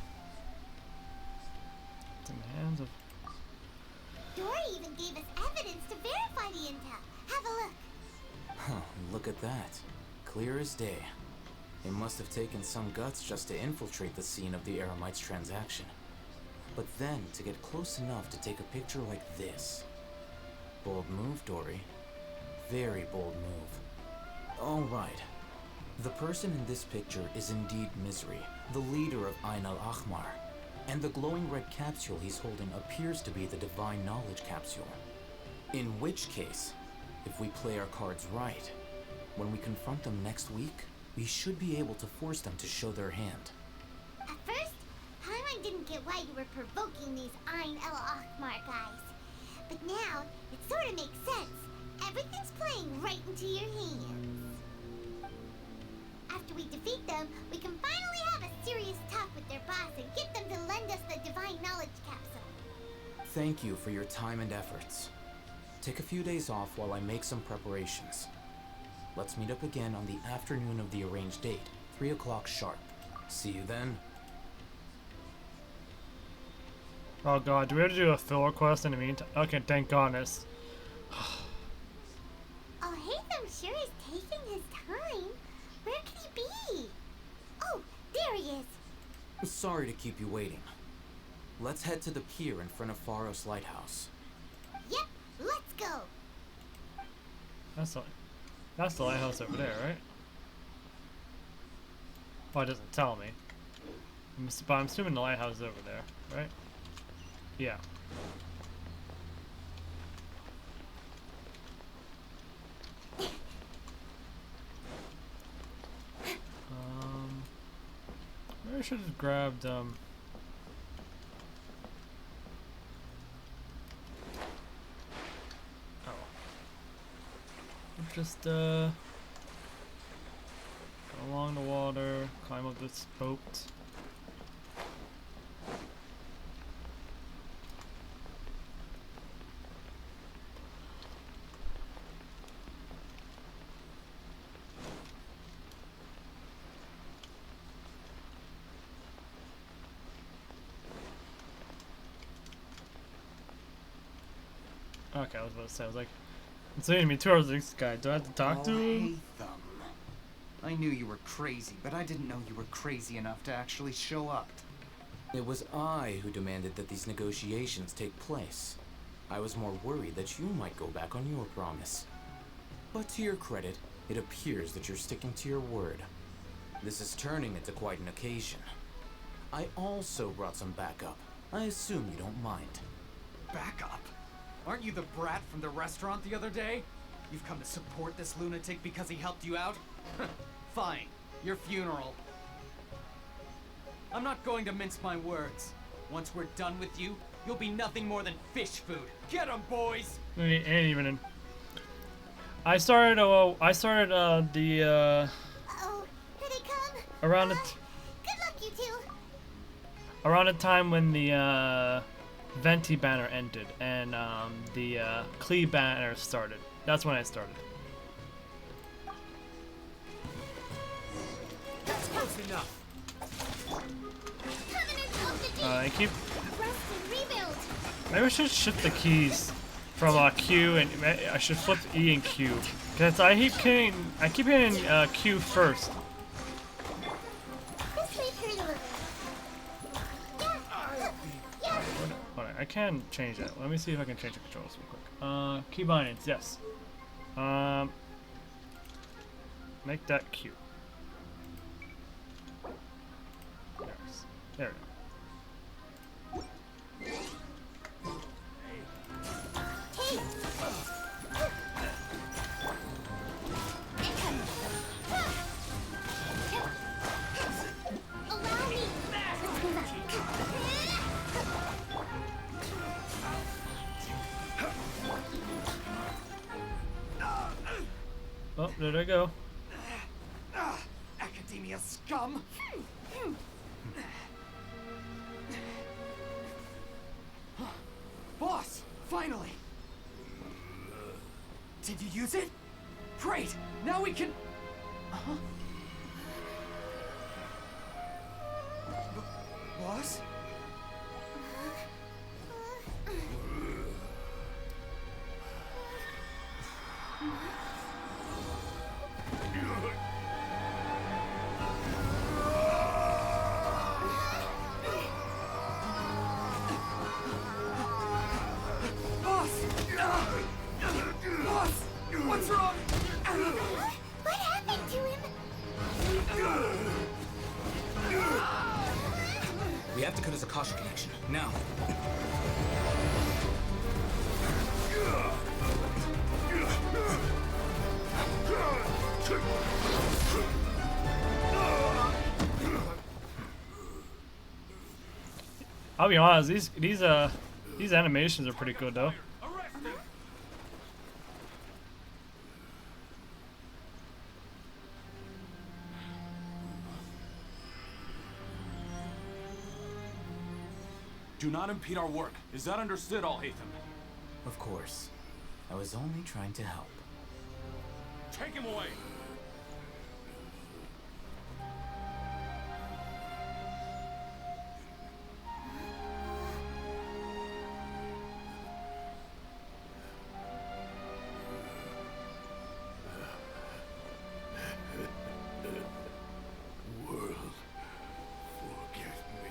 Speaker 1: It's in the hands of...
Speaker 2: Dory even gave us evidence to verify the intel. Have a look.
Speaker 4: Huh, look at that. Clear as day. It must have taken some guts just to infiltrate the scene of the Eremites transaction. But then, to get close enough to take a picture like this. Bold move, Dory. Very bold move. Alright. The person in this picture is indeed Misery, the leader of Ain al-Ahmar. And the glowing red capsule he's holding appears to be the Divine Knowledge capsule. In which case, if we play our cards right, when we confront them next week, we should be able to force them to show their hand.
Speaker 2: At first, Paimon didn't get why you were provoking these Ain el-Ahmar guys. But now, it sort of makes sense. Everything's playing right into your hands. After we defeat them, we can finally have a serious talk with their boss and get them to lend us the Divine Knowledge capsule.
Speaker 4: Thank you for your time and efforts. Take a few days off while I make some preparations. Let's meet up again on the afternoon of the arranged date, 3 o'clock sharp. See you then.
Speaker 1: Oh god, do we have to do a filler quest in the meantime? Okay, thank goodness.
Speaker 2: Oh, Hatham sure is taking his time. Where could he be? Oh, there he is.
Speaker 4: Sorry to keep you waiting. Let's head to the pier in front of Pharos Lighthouse.
Speaker 2: Yep, let's go.
Speaker 1: That's the lighthouse over there, right? Well, it doesn't tell me. But I'm assuming the lighthouse is over there, right? Yeah. Maybe I should have grabbed, oh. Just, go along the water, climb up this boat. Okay, I was about to say, I was like, it's leading me towards this guy. Do I have to talk to him?
Speaker 5: Hatham. I knew you were crazy, but I didn't know you were crazy enough to actually show up.
Speaker 4: It was I who demanded that these negotiations take place. I was more worried that you might go back on your promise. But to your credit, it appears that you're sticking to your word. This is turning into quite an occasion. I also brought some backup. I assume you don't mind.
Speaker 5: Backup? Aren't you the brat from the restaurant the other day? You've come to support this lunatic because he helped you out? Fine. Your funeral. I'm not going to mince my words. Once we're done with you, you'll be nothing more than fish food. Get 'em, boys!
Speaker 1: Ain't even in. I started the,
Speaker 2: Oh, here they come.
Speaker 1: around the,
Speaker 2: Good luck, you two.
Speaker 1: around the time when the, Venti banner ended and, the, Klee banner started. That's when I started.
Speaker 3: That's close enough.
Speaker 2: Covenant of the Deep.
Speaker 1: I keep.
Speaker 2: Rest and rebuild.
Speaker 1: Maybe I should shift the keys from Q and I should flip E and Q because I keep hitting Q first.
Speaker 2: This way, Kurt. Yeah.
Speaker 1: Hold on, I can change that. Let me see if I can change the controls real quick. Key bindings, yes. Make that Q. There we go.
Speaker 2: Hey. Allow me. Let's move up.
Speaker 1: Oh, there they go.
Speaker 5: Academia scum! Boss! Finally! Did you use it? Great! Now we can... Boss? Boss! What's wrong?
Speaker 2: What happened to him?
Speaker 4: We have to cut his Akasha connection, now.
Speaker 1: I'll be honest, these animations are pretty good though.
Speaker 6: Do not impede our work. Is that understood, Alhaitham?
Speaker 4: Of course. I was only trying to help.
Speaker 6: Take him away!
Speaker 3: World, forget me.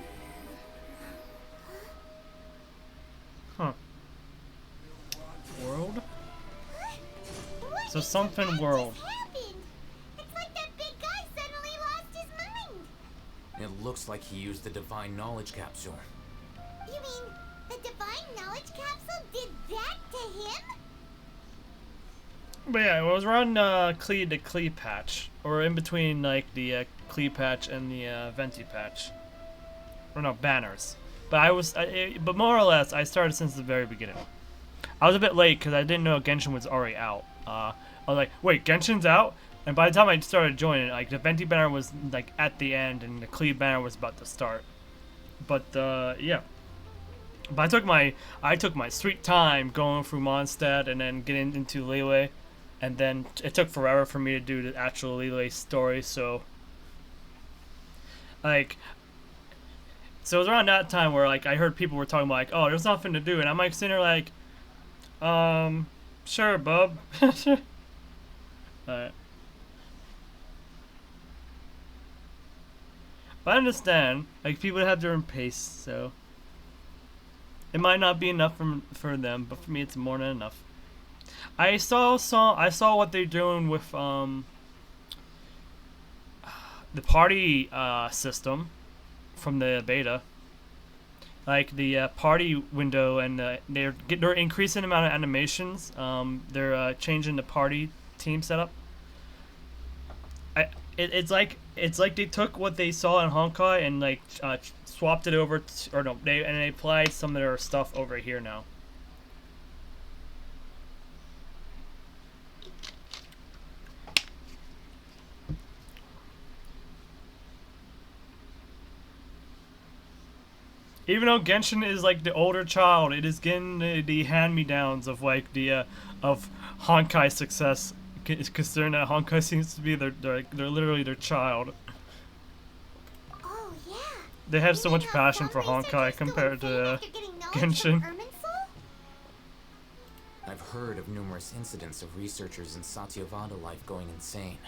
Speaker 1: Huh. World?
Speaker 2: What
Speaker 1: So
Speaker 2: is
Speaker 1: something
Speaker 2: it that
Speaker 1: world.
Speaker 2: just happened? It's like that big guy suddenly lost his mind.
Speaker 4: It looks like he used the divine knowledge capsule.
Speaker 2: You mean the divine knowledge capsule did that to him?
Speaker 1: But yeah, it was around Klee to Klee patch, or in between like the Klee patch and the Venti patch, or no, banners. But but more or less, I started since the very beginning. I was a bit late because I didn't know Genshin was already out. I was like, wait, Genshin's out? And by the time I started joining, like the Venti banner was like at the end, and the Klee banner was about to start. But yeah. But I took my sweet time going through Mondstadt and then getting into Liyue. And then it took forever for me to do the actual Liyue story, so like, so it was around that time where like I heard people were talking about like, oh, there's nothing to do, and I'm like sitting there like, sure, bub. Alright. But I understand, like people have their own pace, so it might not be enough for them, but for me it's more than enough. I saw what they're doing with the party system from the beta, like the party window, and they're increasing the amount of animations. They're changing the party team setup. It's like they took what they saw in Honkai and like swapped it over, they applied some of their stuff over here now. Even though Genshin is like the older child, it is getting the hand-me-downs of like the of Honkai success, considering that Honkai seems to be they're literally their child.
Speaker 2: Oh yeah.
Speaker 1: They have
Speaker 2: You
Speaker 1: so
Speaker 2: mean
Speaker 1: much
Speaker 2: how
Speaker 1: passion for
Speaker 2: some researchers
Speaker 1: Honkai
Speaker 2: still
Speaker 1: compared
Speaker 2: insane
Speaker 1: to
Speaker 2: after getting knowledge
Speaker 1: Genshin.
Speaker 2: from Irminsul?
Speaker 4: I've heard of numerous incidents of researchers in Satyavada life going insane.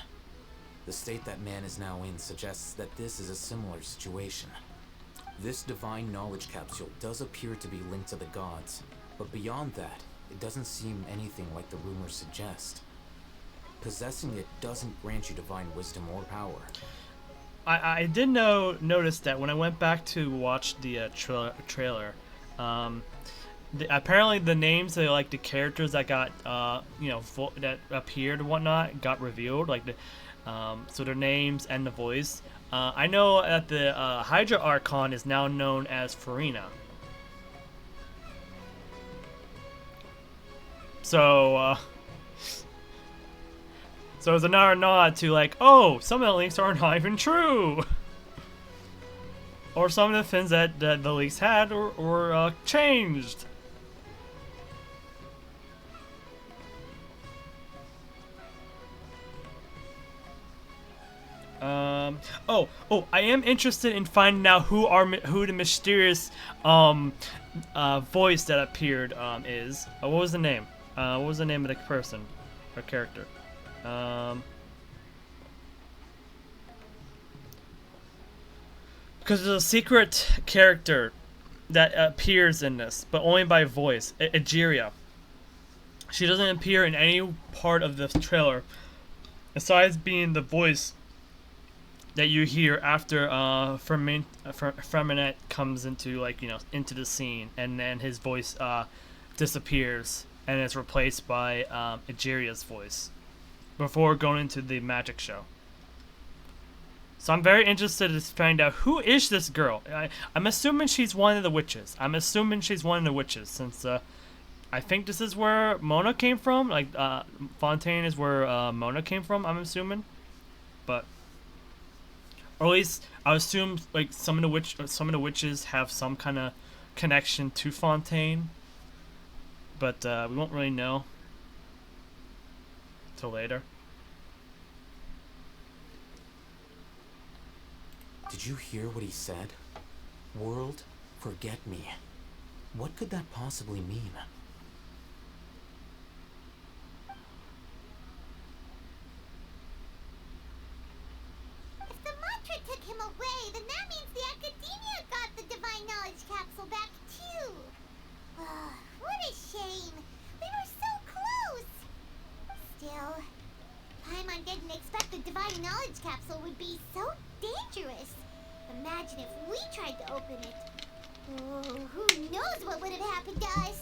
Speaker 4: The state that man is now in suggests that this is a similar situation. This divine knowledge capsule does appear to be linked to the gods, but beyond that, it doesn't seem anything like the rumors suggest. Possessing it doesn't grant you divine wisdom or power.
Speaker 1: I did notice that when I went back to watch the trailer, apparently the names of like the characters that got that appeared and whatnot got revealed, like so their names and the voice. I know that the Hydra Archon is now known as Farina. So so it's another nod to like, oh, some of the links are not even true. Or some of the things that the leaks had or changed. I am interested in finding out who the mysterious voice that appeared is. What was the name? What was the name of the person or character? Because there's a secret character that appears in this, but only by voice. Egeria. She doesn't appear in any part of the trailer, besides being the voice that you hear after Ferminet comes into, like, you know, into the scene, and then his voice disappears and is replaced by Egeria's voice before going into the magic show. So I'm very interested to find out who is this girl. I'm assuming she's one of the witches. Since I think this is where Mona came from. Like, Fontaine is where Mona came from, I'm assuming. But, or at least I assume like some of the witches have some kind of connection to Fontaine. But we won't really know till later.
Speaker 4: Did you hear what he said? World, forget me. What could that possibly mean?
Speaker 2: If the mantra took him away, then that means the Academia got the Divine Knowledge Capsule back too. What a shame. We were so close. Still, Paimon didn't expect the Divine Knowledge Capsule would be so dangerous. Imagine if we tried to open it. Oh, who knows what would have happened to us?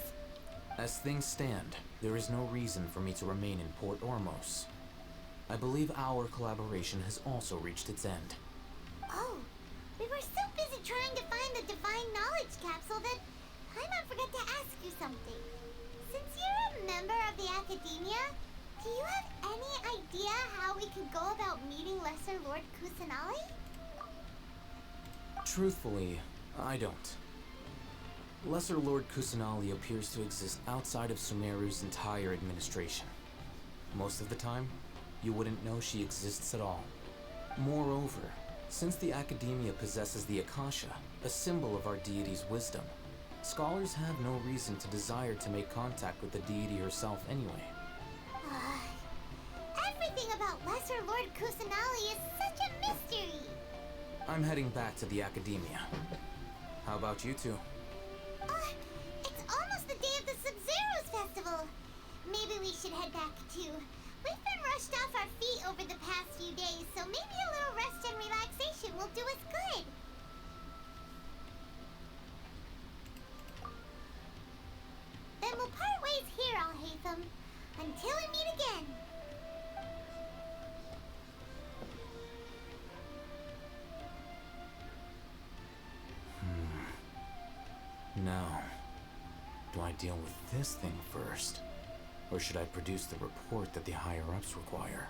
Speaker 4: As things stand, there is no reason for me to remain in Port Ormos. I believe our collaboration has also reached its end.
Speaker 2: Oh, we were so busy trying to find the Divine Knowledge Capsule that Paimon forgot to ask you something. Since you're a member of the Academia, do you have any idea how we could go about meeting Lesser Lord Kusanali?
Speaker 4: Truthfully, I don't. Lesser Lord Kusanali appears to exist outside of Sumeru's entire administration. Most of the time, you wouldn't know she exists at all. Moreover, since the Academia possesses the Akasha, a symbol of our deity's wisdom, scholars have no reason to desire to make contact with the deity herself anyway.
Speaker 2: Everything about Lesser Lord Kusanali is such a mystery!
Speaker 4: I'm heading back to the Academia. How about you two?
Speaker 2: It's almost the day of the Sub-Zero's festival. Maybe we should head back too. We've been rushed off our feet over the past few days, so maybe a little rest and relaxation will do us good. Then we'll part ways here, Alhaitham. Until we meet again.
Speaker 4: Now, do I deal with this thing first? Or should I produce the report that the higher-ups require?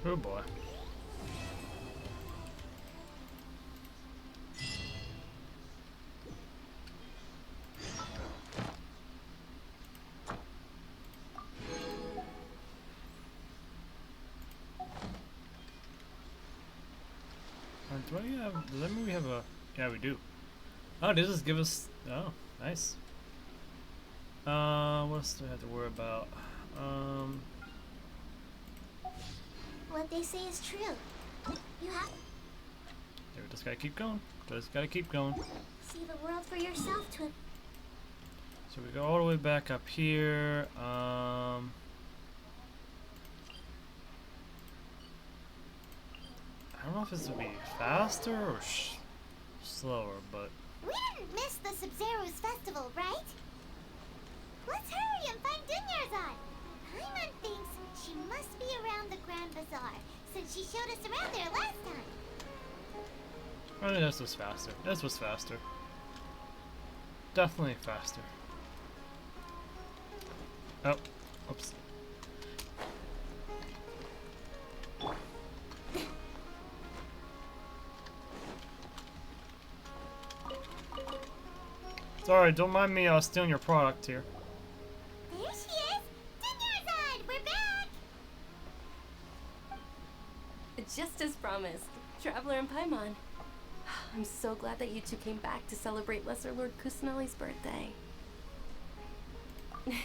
Speaker 1: Oh boy. Do I have? Does that mean we have a? Yeah, we do. Oh, does this give us? Oh, nice. What else do I have to worry about?
Speaker 2: What they say is true. You have
Speaker 1: Yeah, we just gotta keep going. Just gotta keep going.
Speaker 2: to see the world for yourself, Twin.
Speaker 1: So we go all the way back up here. I don't know if this would be faster or slower, but
Speaker 2: We didn't miss the Sub-Zero's festival, right? Let's hurry and find Dunyarzad. Paimon thinks she must be around the Grand Bazaar, since she showed us around there last time.
Speaker 1: I think this was faster. This was faster. Definitely faster. Oh, oops. Sorry, don't mind me stealing your product here.
Speaker 2: There she is! Dunyarzad, we're back!
Speaker 7: Just as promised, Traveler and Paimon. I'm so glad that you two came back to celebrate Lesser Lord Kusanali's birthday.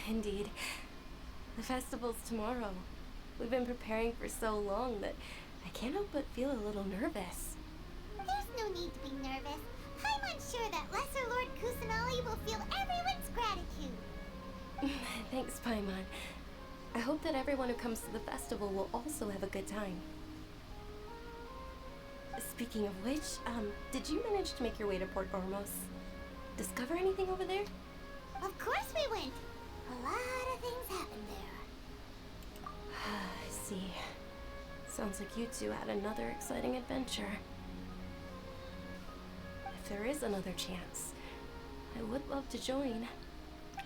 Speaker 7: Indeed. The festival's tomorrow. We've been preparing for so long that I can't help but feel a little nervous.
Speaker 2: There's no need to be nervous. Paimon's sure that Lesser Lord Kusanali will feel everyone's gratitude.
Speaker 7: Thanks, Paimon. I hope that everyone who comes to the festival will also have a good time. Speaking of which, did you manage to make your way to Port Ormos? Discover anything over there?
Speaker 2: Of course we went. A lot of things happened there.
Speaker 7: I see. Sounds like you two had another exciting adventure. If there is another chance, I would love to join.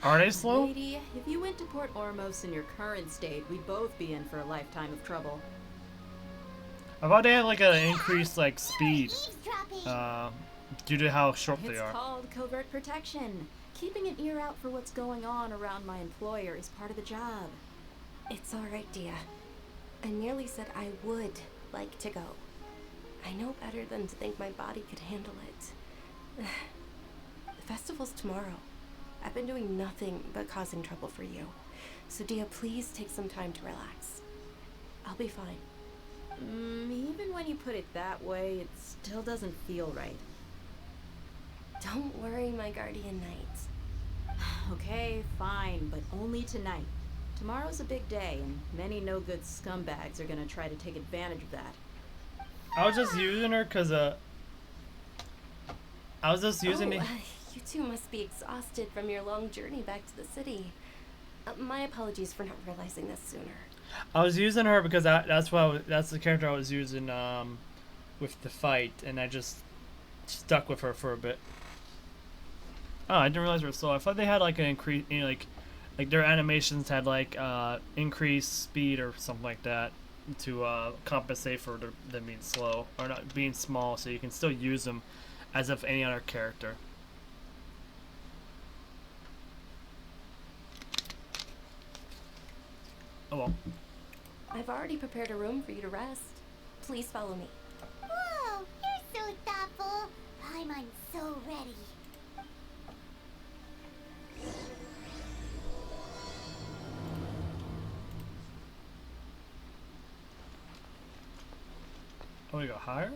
Speaker 1: Are they slow?
Speaker 8: Lady, if you went to Port Ormos in your current state, we'd both be in for a lifetime of trouble.
Speaker 1: I thought they had like an increased like speed,
Speaker 2: Eavesdropping.
Speaker 1: due to how short they
Speaker 8: It's
Speaker 1: are.
Speaker 8: called covert protection. Keeping an ear out for what's going on around my employer is part of the job.
Speaker 7: It's alright, Dia. I merely said I would like to go. I know better than to think my body could handle it. The festival's tomorrow. I've been doing nothing but causing trouble for you. So Dia, please take some time to relax. I'll be fine.
Speaker 8: Even when you put it that way, it still doesn't feel right.
Speaker 7: Don't worry, my guardian knight.
Speaker 8: Okay, fine, but only tonight. Tomorrow's a big day, and many no-good scumbags are gonna try to take advantage of that.
Speaker 1: I was just using her because I was just using it.
Speaker 7: You two must be exhausted from your long journey back to the city. My apologies for not realizing this sooner.
Speaker 1: I was using her because that's the character I was using with the fight, and I just stuck with her for a bit. Oh, I didn't realize they were slow. I thought they had like an increase, like their animations had like increased speed or something like that to compensate for them being slow or not being small, so you can still use them as if any other character. Oh well.
Speaker 7: I've already prepared a room for you to rest. Please follow me.
Speaker 2: Whoa, you're so thoughtful. Paimon's so ready.
Speaker 1: Oh, we go higher?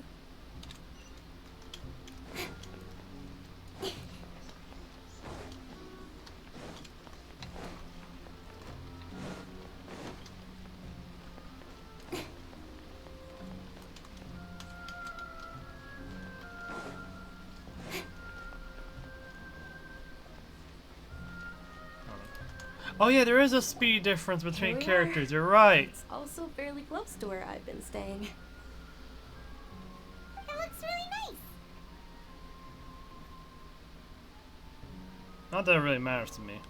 Speaker 1: Oh yeah, there is a speed difference between
Speaker 7: Here we
Speaker 1: characters.
Speaker 7: are.
Speaker 1: You're right.
Speaker 7: It's also fairly close to where I've been staying.
Speaker 2: It looks really nice.
Speaker 1: Not that it really matters to me.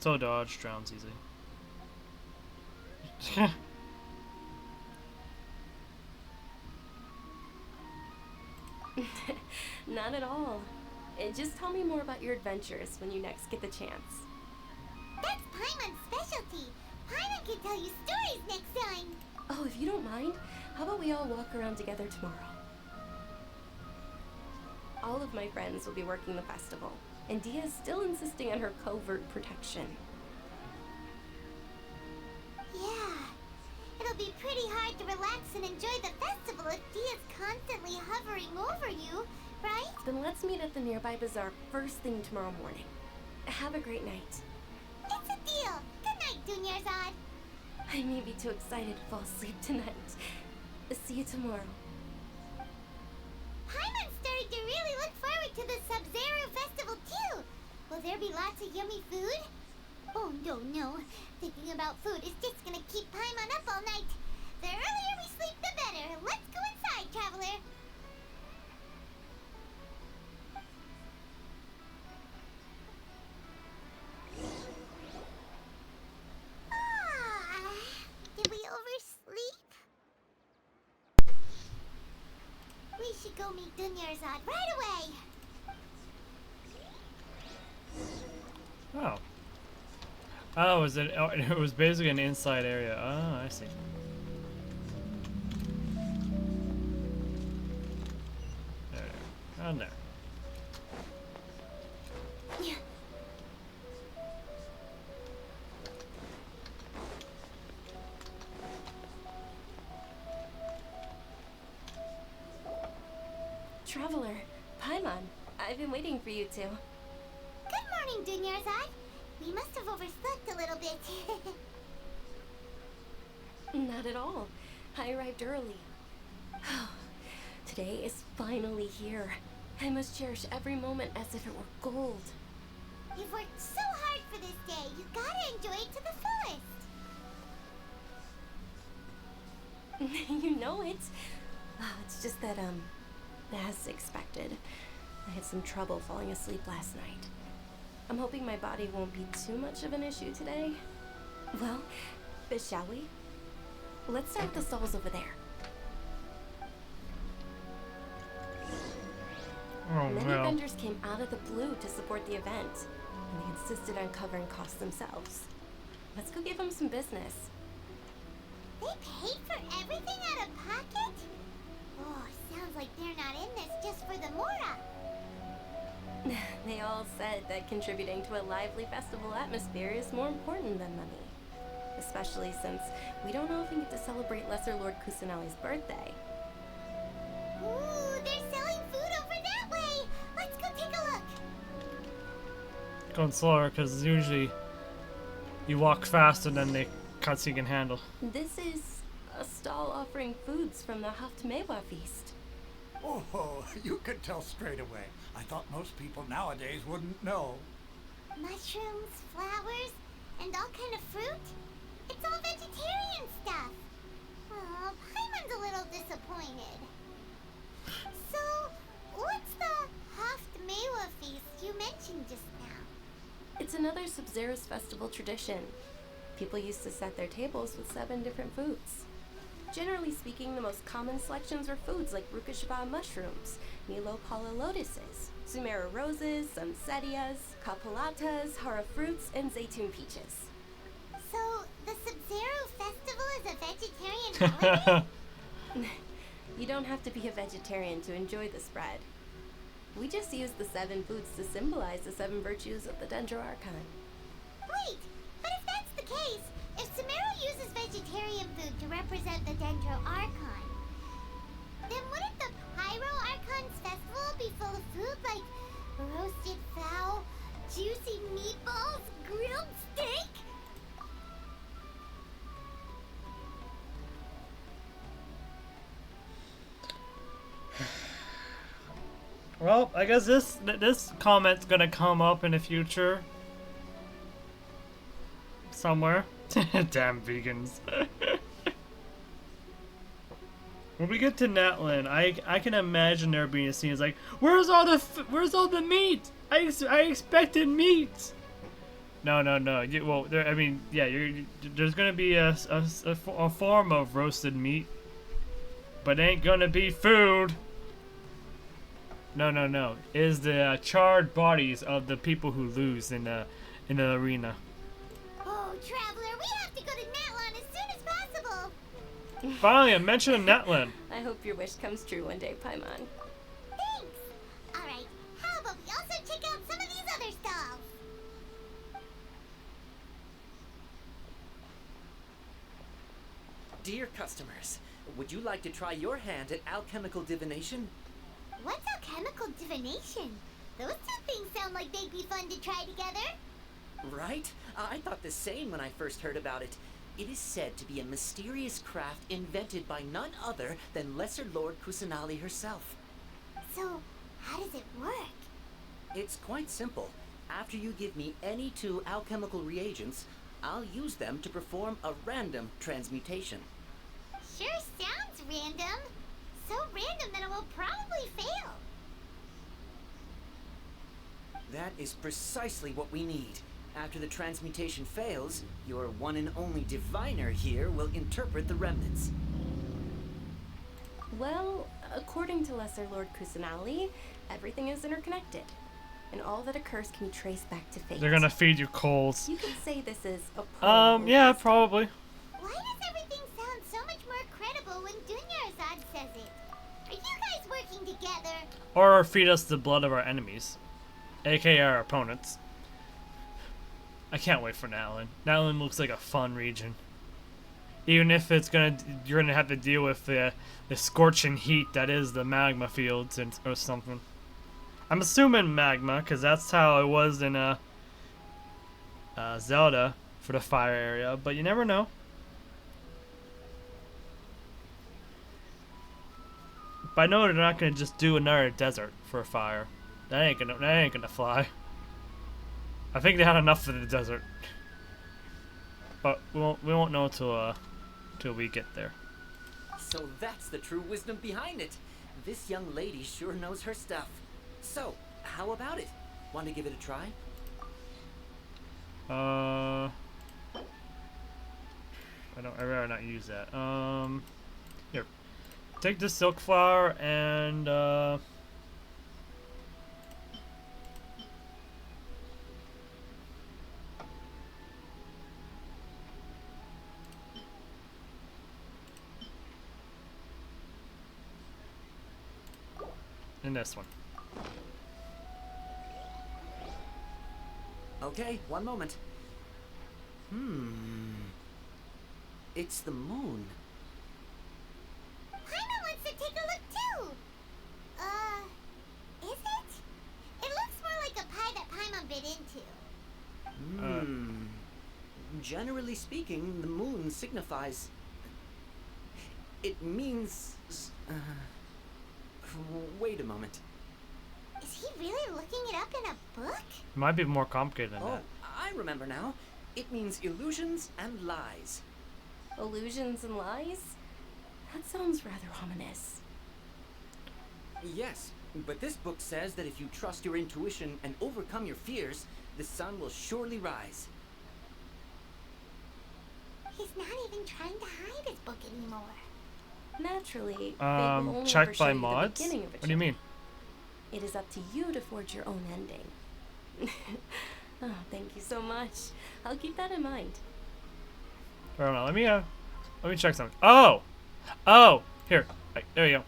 Speaker 1: So dodge drowns easy.
Speaker 7: Not at all. Just tell me more about your adventures when you next get the chance.
Speaker 2: That's Paimon's specialty. Paimon can tell you stories next time.
Speaker 7: Oh, if you don't mind, how about we all walk around together tomorrow? All of my friends will be working the festival, and Dia is still insisting on her covert protection.
Speaker 2: Yeah. It'll be pretty hard to relax and enjoy the festival if Dia's constantly hovering over you, right?
Speaker 7: Then let's meet at the nearby bazaar first thing tomorrow morning. Have a great night.
Speaker 2: It's a deal. Good night, Dunyarzad.
Speaker 7: I may be too excited to fall asleep tonight. See you tomorrow.
Speaker 2: Paimon's starting to really look forward to the Sub-Zero festival too. Will there be lots of yummy food? Oh no. Thinking about food is just gonna keep Paimon up all night. The earlier we sleep, the better. Let's go inside, traveler. Did we oversleep? We should go meet Dunyarzad right away.
Speaker 1: Oh. Oh, it was basically an inside area. Oh, I see.
Speaker 7: Traveler, Paimon, I've been waiting for you two.
Speaker 2: Good morning, Dunyarzad. We must have overslept a little bit.
Speaker 7: Not at all. I arrived early. Today is finally here. I must cherish every moment as if it were gold.
Speaker 2: You've worked so hard for this day. You gotta enjoy it to the fullest.
Speaker 7: You know it. It's just that, as expected, I had some trouble falling asleep last night. I'm hoping my body won't be too much of an issue today. Well, shall we? Let's start with the stalls over there.
Speaker 1: Oh,
Speaker 7: Many
Speaker 1: no.
Speaker 7: vendors came out of the blue to support the event, and they insisted on covering costs themselves. Let's go give them some business.
Speaker 2: They paid for everything out of pocket? Oh, sounds like they're not in this just for the Mora.
Speaker 7: They all said that contributing to a lively festival atmosphere is more important than money. Especially since we don't often get to celebrate Lesser Lord Kusanali's birthday.
Speaker 2: Ooh, they're selling food over that way. Let's go take a look.
Speaker 1: Going slower because usually you walk faster than the cutscene can handle.
Speaker 7: This is a stall offering foods from the Haftmewa feast.
Speaker 3: Oh, you could tell straight away. I thought most people nowadays wouldn't know.
Speaker 2: Mushrooms, flowers, and all kind of fruit? It's all vegetarian stuff. Oh, Paimon's a little disappointed. So, what's the Haftmewa feast you mentioned just now?
Speaker 7: It's another Sub-Zero's festival tradition. People used to set their tables with 7 different foods. Generally speaking, the most common selections were foods like Rukashaba mushrooms, Nilopala lotuses, Sumeru roses, Sunsettias, Kapalatas, Hara fruits, and Zaytun peaches.
Speaker 2: So, the Sub-Zero festival is a vegetarian holiday?
Speaker 7: You don't have to be a vegetarian to enjoy the spread. We just use the 7 foods to symbolize the 7 virtues of the Dendro Archon.
Speaker 2: Wait, but if that's the case, if Sumeru uses vegetarian food to represent the Dendro Archon, then wouldn't the Pyro Archon's festival be full of food like roasted fowl, juicy meatballs, grilled steak?
Speaker 1: Well, I guess this comment's gonna come up in the future. Somewhere. Damn vegans. When we get to Natlan, I can imagine there being a scene. It's like, where's all the meat? I expected meat. No. Well, I mean, yeah, there's gonna be a form of roasted meat, but it ain't gonna be food. No. It is the charred bodies of the people who lose in the arena.
Speaker 2: Oh, Traveler, we have to go to Natlan as soon as possible.
Speaker 1: Finally, a mention of Natlan.
Speaker 7: I hope your wish comes true one day, Paimon.
Speaker 2: Thanks. All right, how about we also check out some of these other stalls?
Speaker 9: Dear customers, would you like to try your hand at alchemical divination?
Speaker 2: What's alchemical divination? Those two things sound like they'd be fun to try together.
Speaker 9: Right? I thought the same when I first heard about it. It is said to be a mysterious craft invented by none other than Lesser Lord Kusanali herself.
Speaker 2: So, how does it work?
Speaker 9: It's quite simple. After you give me any 2 alchemical reagents, I'll use them to perform a random transmutation.
Speaker 2: Sure sounds random. So random that it will probably fail.
Speaker 9: That is precisely what we need. After the transmutation fails, your one and only diviner here will interpret the remnants.
Speaker 7: Well, according to Lesser Lord Kusanali, everything is interconnected, and all that occurs can be traced back to fate.
Speaker 1: They're gonna feed you coals.
Speaker 7: You could say this is a
Speaker 1: Yeah, probably.
Speaker 2: Why does everything sound so much more credible when Dunyarzad says it? Are you guys working together?
Speaker 1: Or feed us the blood of our enemies, aka our opponents. I can't wait for Natlan. Natlan looks like a fun region. Even if you're gonna have to deal with the scorching heat that is the magma fields or something. I'm assuming magma, because that's how it was in Zelda for the fire area, but you never know. But I know they're not gonna just do another desert for a fire. That ain't gonna fly. I think they had enough of the desert. But we won't know till we get there.
Speaker 9: So that's the true wisdom behind it. This young lady sure knows her stuff. So, how about it? Want to give it a try?
Speaker 1: I'd rather not use that. Here. Take the silk flower and and this one.
Speaker 9: Okay, one moment. It's the moon.
Speaker 2: Paimon wants to take a look too. Is it? It looks more like a pie that Paimon bit into.
Speaker 9: Generally speaking, the moon signifies... It means... Wait a moment.
Speaker 2: Is he really looking it up in a book?
Speaker 1: It might be more complicated than
Speaker 9: Oh,
Speaker 1: that.
Speaker 9: I remember now. It means illusions and lies.
Speaker 7: Illusions and lies? That sounds rather ominous.
Speaker 9: Yes, but this book says that if you trust your intuition and overcome your fears, the sun will surely rise.
Speaker 2: He's not even trying to hide his book anymore.
Speaker 7: Naturally, they will only
Speaker 1: Checked
Speaker 7: ever show
Speaker 1: by
Speaker 7: you the
Speaker 1: mods?
Speaker 7: beginning of a
Speaker 1: What do you mean?
Speaker 7: It is up to you to forge your own ending. Oh, thank you so much. I'll keep that in mind.
Speaker 1: I don't know. Let me check something. Oh, here. Right, there you go.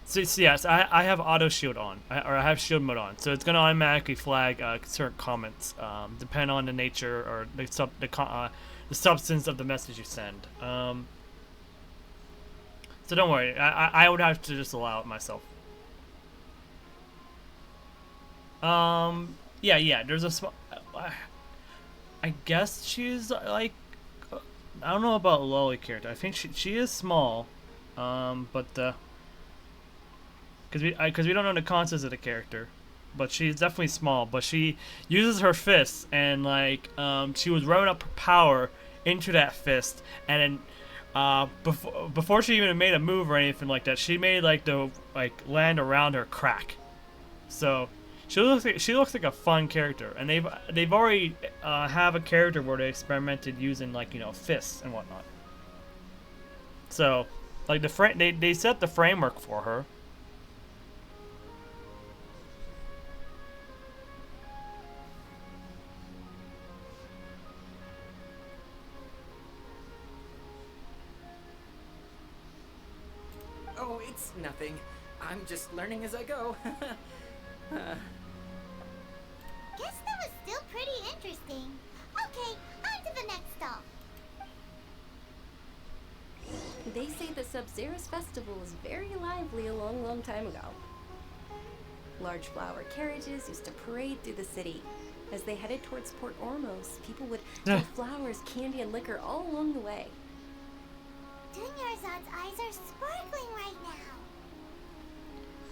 Speaker 1: So yes, I have auto shield on, or I have shield mode on, so it's gonna automatically flag certain comments, depending on the nature or the substance of the message you send. So don't worry. I would have to just allow it myself. Yeah. There's a small. I guess she's like. I don't know about Lolly character. I think she is small, but because we don't know the concepts of the character, but she's definitely small. But she uses her fists and like she was revving up her power into that fist, and then before she even made a move or anything like that, she made like the land around her crack. So she looks like a fun character, and they've already have a character where they experimented using like fists and whatnot. So like they set the framework for her.
Speaker 9: Oh, it's nothing. I'm just learning as I go.
Speaker 2: Guess that was still pretty interesting. Okay, on to the next stop.
Speaker 7: They say the Sub-Zero's festival was very lively a long, long time ago. Large flower carriages used to parade through the city. As they headed towards Port Ormos, people would throw flowers, candy, and liquor all along the way.
Speaker 2: Dunyarzad's eyes are sparkling right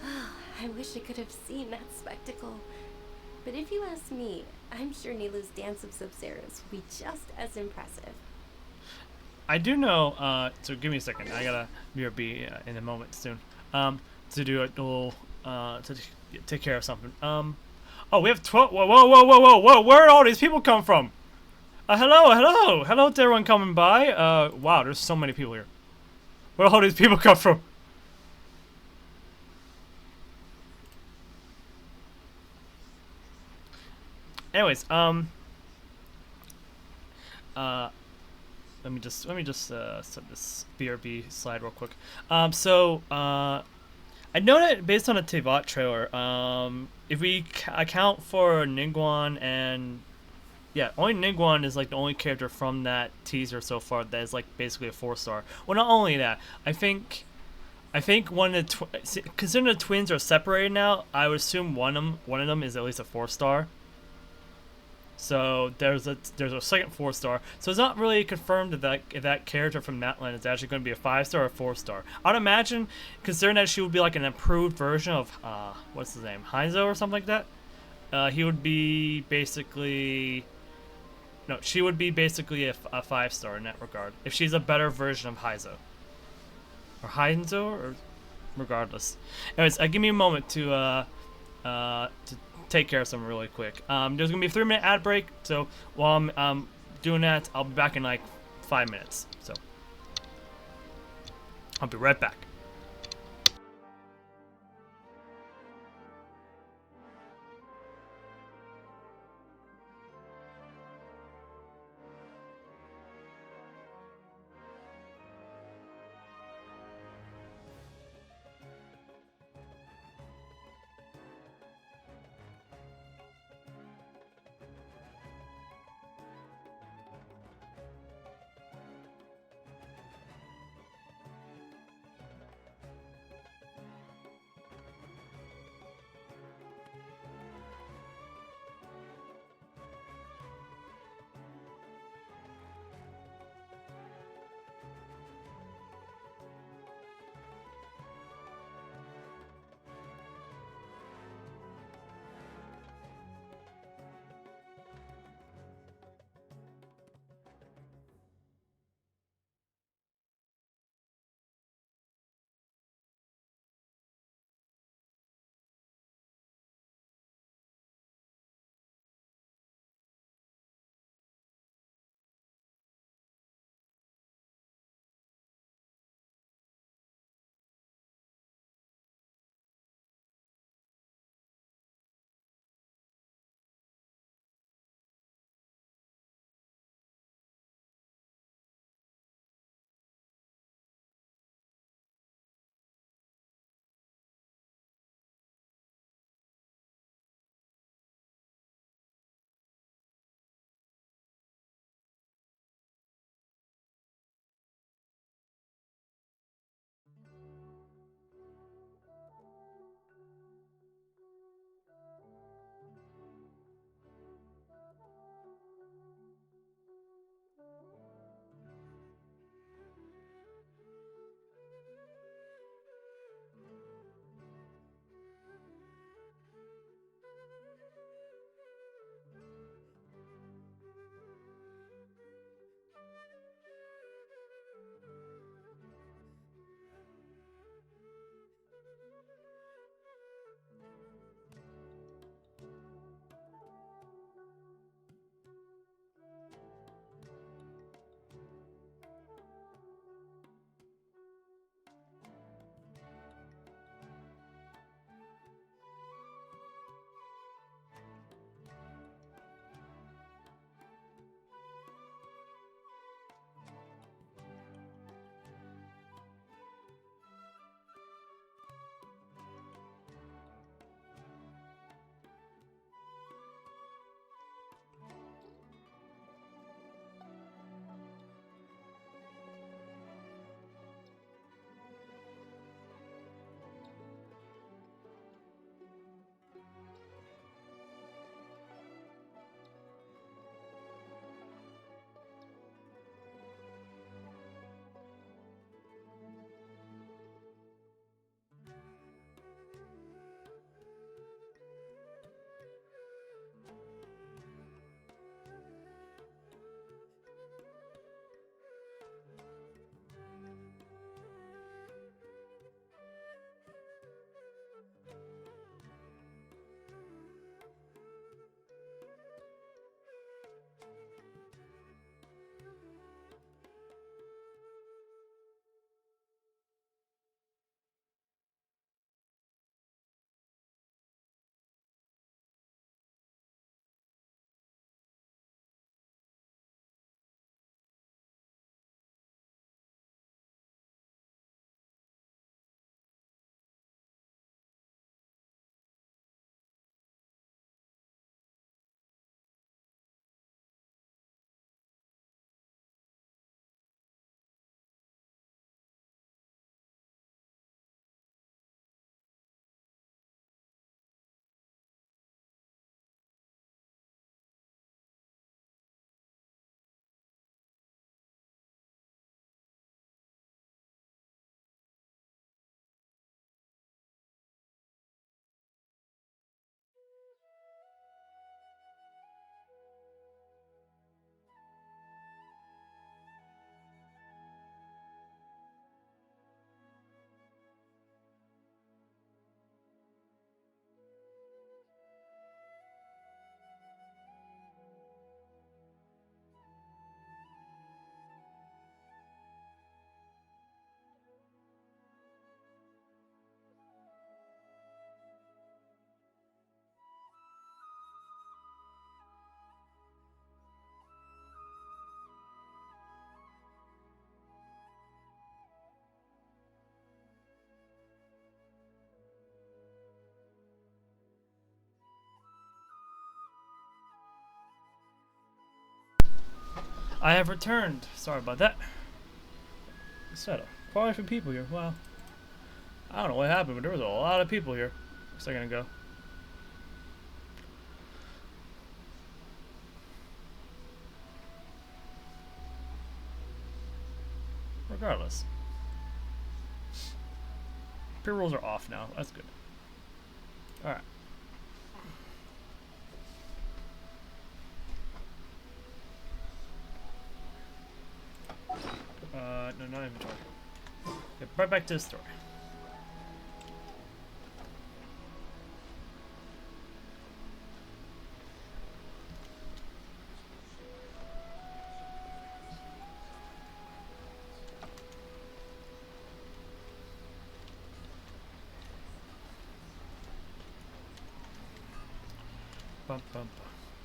Speaker 2: now.
Speaker 7: I wish I could have seen that spectacle. But if you ask me, I'm sure Nilu's dance of Sub-Zeros will be just as impressive.
Speaker 1: I do know, so give me a second. I gotta BRB in a moment soon. To do a little, to take care of something. Oh, we have 12. Whoa! Where did all these people come from? Hello to everyone coming by. Wow, there's so many people here. Where did all these people come from? Anyways, let me just set this BRB slide real quick. I know that based on the Tevat trailer, if we account for Ningguang and Yeah, only Niguan is like the only character from that teaser so far that is like basically a 4-star. Well, not only that, I think one of the considering the twins are separated now, I would assume one of them is at least a 4-star. So there's a second 4-star. So it's not really confirmed that if that character from Matland is actually going to be a 5-star or 4-star. I'd imagine, considering that she would be like an improved version of what's his name, Heinzo or something like that. He would be basically. No, she would be basically a 5-star in that regard. If she's a better version of Haizo. Or Heinzo, or regardless. Anyways, give me a moment to take care of something really quick. There's gonna be a 3-minute ad break, so while I'm doing that, I'll be back in like 5 minutes. So I'll be right back. I have returned. Sorry about that. Set up quite a few people here. Wow. I don't know what happened, but there was a lot of people here a second ago. Regardless. Pre-rolls are off now. That's good. Alright. No, not inventory. Get right back to the story. Bum, bum,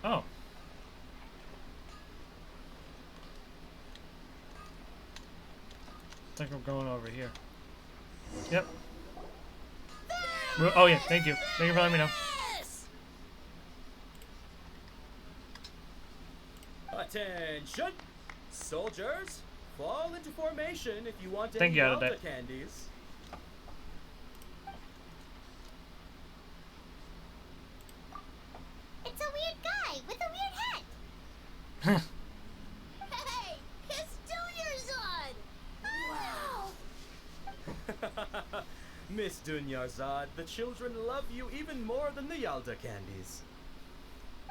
Speaker 1: bum. Oh. I think we're going over here. Yep. Oh yeah, thank you. Thank you for letting me know.
Speaker 10: Attention! Soldiers, fall into formation if you want to
Speaker 1: Thank you,
Speaker 10: eat
Speaker 1: Adelaide.
Speaker 10: the candies.
Speaker 2: It's a weird guy with a weird hat. Hey, it's Dunyarzad! Wow!
Speaker 10: Miss Dunyarzad, the children love you even more than the Yalda candies.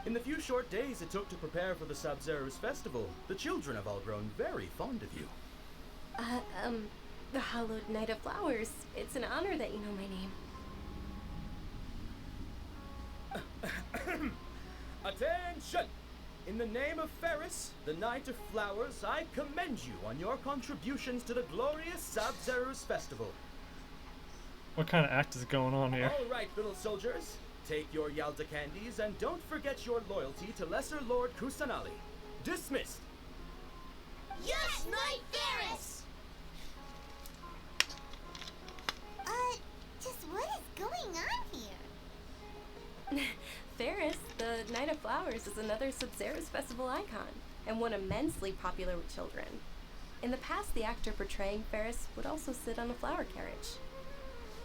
Speaker 10: In the few short days it took to prepare for the Sabzeruz festival, the children have all grown very fond of you.
Speaker 7: The Hallowed Night of Flowers. It's an honor that you know my name.
Speaker 10: Attention! In the name of Ferris, the Knight of Flowers, I commend you on your contributions to the glorious Sabzeruz festival.
Speaker 1: What kind of act is going on here?
Speaker 10: All right, little soldiers. Take your Yalda candies and don't forget your loyalty to Lesser Lord Kusanali. Dismissed.
Speaker 2: Yes, Knight Ferris! Just what is going on here?
Speaker 7: Ferris, the Night of Flowers, is another Sabzeruz festival icon, and one immensely popular with children. In the past, the actor portraying Ferris would also sit on a flower carriage.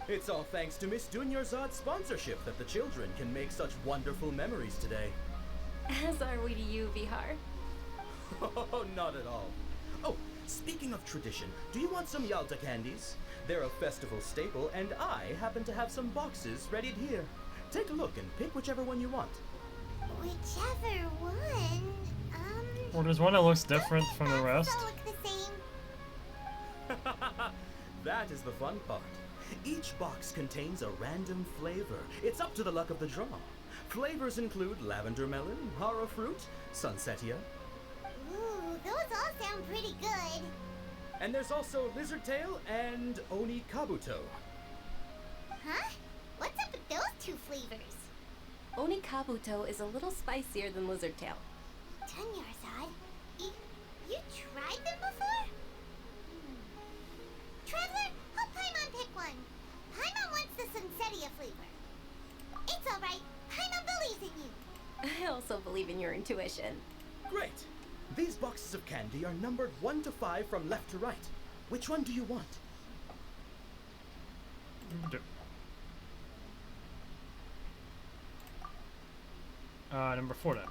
Speaker 10: It's all thanks to Miss Dunyarzad's sponsorship that the children can make such wonderful memories today.
Speaker 7: As are we to you, Vihar.
Speaker 10: Oh, not at all. Oh, speaking of tradition, do you want some Yalda candies? They're a festival staple, and I happen to have some boxes readied here. Take a look and pick whichever one you want.
Speaker 2: Whichever one,
Speaker 1: Well, there's one that looks different
Speaker 2: don't
Speaker 1: from the
Speaker 2: they
Speaker 1: rest.
Speaker 2: all look the same?
Speaker 10: That is the fun part. Each box contains a random flavor. It's up to the luck of the draw. Flavors include lavender melon, hara fruit, sunsetia,
Speaker 2: Ooh, those all sound pretty good.
Speaker 10: and there's also lizard tail and oni kabuto.
Speaker 2: Huh? What's up with those two flavors?
Speaker 7: Oni Kabuto is a little spicier than Lizard Tail.
Speaker 2: Dunyarzad, you tried them before? Traveler, help Paimon pick one. Paimon wants the Sunsetia flavor. It's alright. Paimon believes in you.
Speaker 7: I also believe in your intuition.
Speaker 10: Great! These boxes of candy are numbered 1 to 5 from left to right. Which one do you want?
Speaker 1: Number 4 then.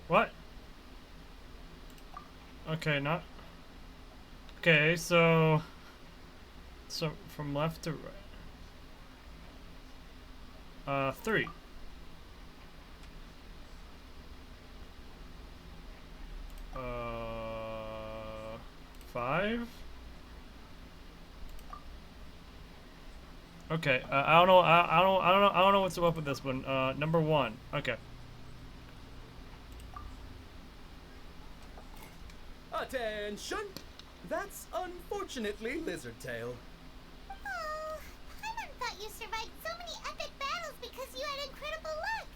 Speaker 1: What? Okay, not. Okay, so from left to right. 3. Uh, 5. Okay, I don't know. I don't know what's up with this one. Number 1. Okay.
Speaker 10: Attention! That's unfortunately Lizard Tail.
Speaker 2: Oh, Paimon thought you survived so many epic battles because you had incredible luck.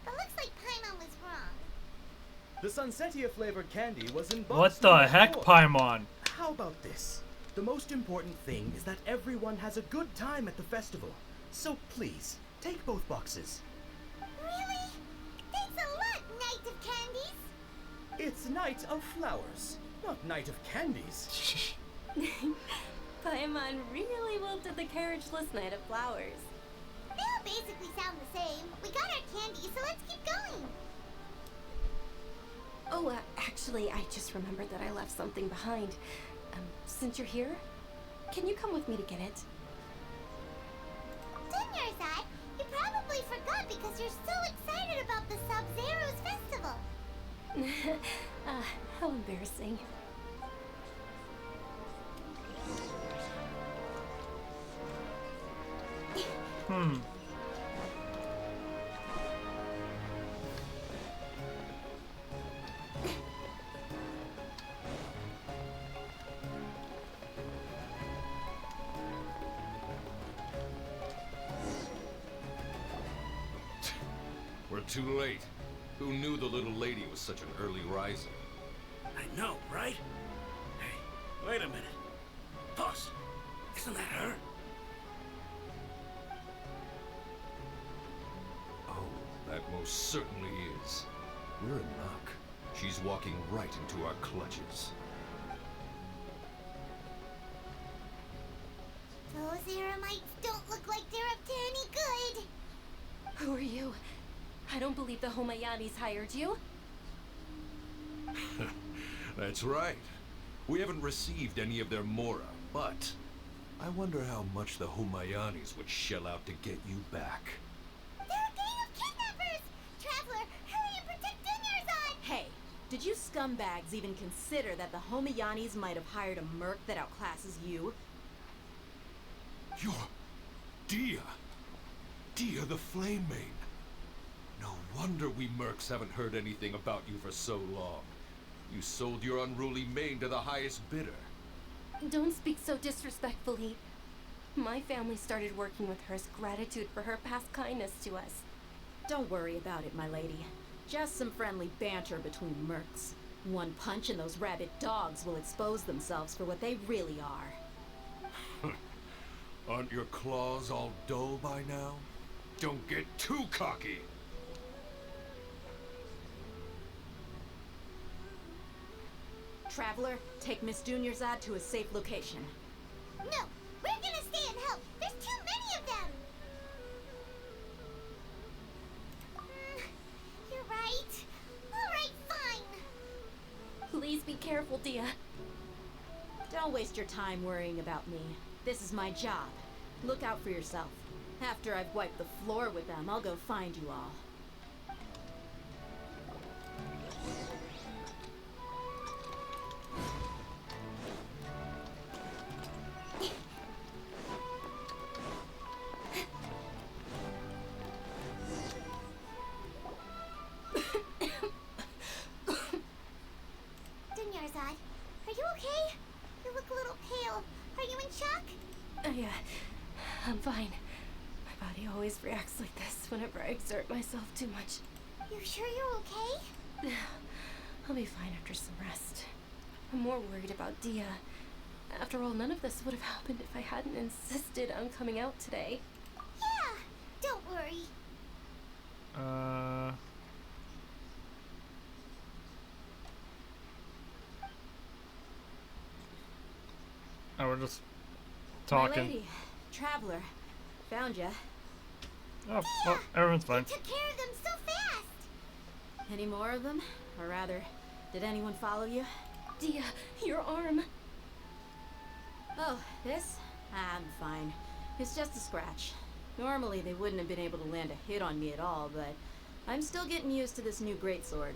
Speaker 2: But looks like Paimon was wrong.
Speaker 10: The Sunsetia flavored candy was in box
Speaker 1: What the
Speaker 10: number
Speaker 1: heck,
Speaker 10: 4.
Speaker 1: Paimon?
Speaker 10: How about this? The most important thing is that everyone has a good time at the festival. So please, take both boxes.
Speaker 2: Really? Thanks a lot, Knight of Candies.
Speaker 10: It's It's Night of Flowers, not Night of Candies.
Speaker 7: Paimon really wilted the carriageless Night of Flowers.
Speaker 2: They all basically sound the same. We got our candy, so let's keep going.
Speaker 7: Oh, actually, I just remembered that I left something behind. Since you're here, can you come with me to get it?
Speaker 2: Dunyarzad, you probably forgot because you're so excited about the Sub-Zero's festival.
Speaker 7: How embarrassing.
Speaker 6: We're too late. Who knew the little lady was such an early riser?
Speaker 3: I know, right? Hey, wait a minute. Boss, isn't that her?
Speaker 6: Oh, that most certainly is. We're in luck. She's walking right into our clutches.
Speaker 2: Those Eremites don't look like they're up to any good.
Speaker 7: Who are you? I don't believe the Homayanis hired you.
Speaker 6: That's right. We haven't received any of their mora, but I wonder how much the Humayanis would shell out to get you back.
Speaker 2: They're a gang of kidnappers! Traveler, hurry and protect Dunyarzad!
Speaker 8: Hey, did you scumbags even consider that the Homayanis might have hired a merc that outclasses you?
Speaker 6: You're Dia. Dia the Flame Maid. No wonder we mercs haven't heard anything about you for so long. You sold your unruly mane to the highest bidder.
Speaker 7: Don't speak so disrespectfully. My family started working with her as gratitude for her past kindness to us.
Speaker 8: Don't worry about it, my lady. Just some friendly banter between mercs. One punch and those rabid dogs will expose themselves for what they really are.
Speaker 6: Aren't your claws all dull by now? Don't get too cocky!
Speaker 8: Traveler, take Miss Dunyarzad to a safe location.
Speaker 2: No, we're gonna stay and help. There's too many of them. You're right. All right, fine.
Speaker 7: Please be careful, Dia.
Speaker 8: Don't waste your time worrying about me. This is my job. Look out for yourself. After I've wiped the floor with them, I'll go find you all.
Speaker 2: Dunyarzad, are you okay? You look a little pale. Are you in shock?
Speaker 7: I'm fine. My body always reacts like this whenever I exert myself too much.
Speaker 2: You sure you're okay?
Speaker 7: I'll be fine after some rest. I'm more worried about Dia. After all, none of this would have happened if I hadn't insisted on coming out today.
Speaker 2: Yeah, don't worry.
Speaker 1: Oh, we're just talking.
Speaker 8: My lady, Traveler, found ya.
Speaker 1: Oh, well, everyone's fine.
Speaker 2: You took care of them so fast.
Speaker 8: Any more of them? Or rather, did anyone follow you?
Speaker 7: Dia, your arm.
Speaker 8: Oh, this? I'm fine. It's just a scratch. Normally they wouldn't have been able to land a hit on me at all, but I'm still getting used to this new greatsword.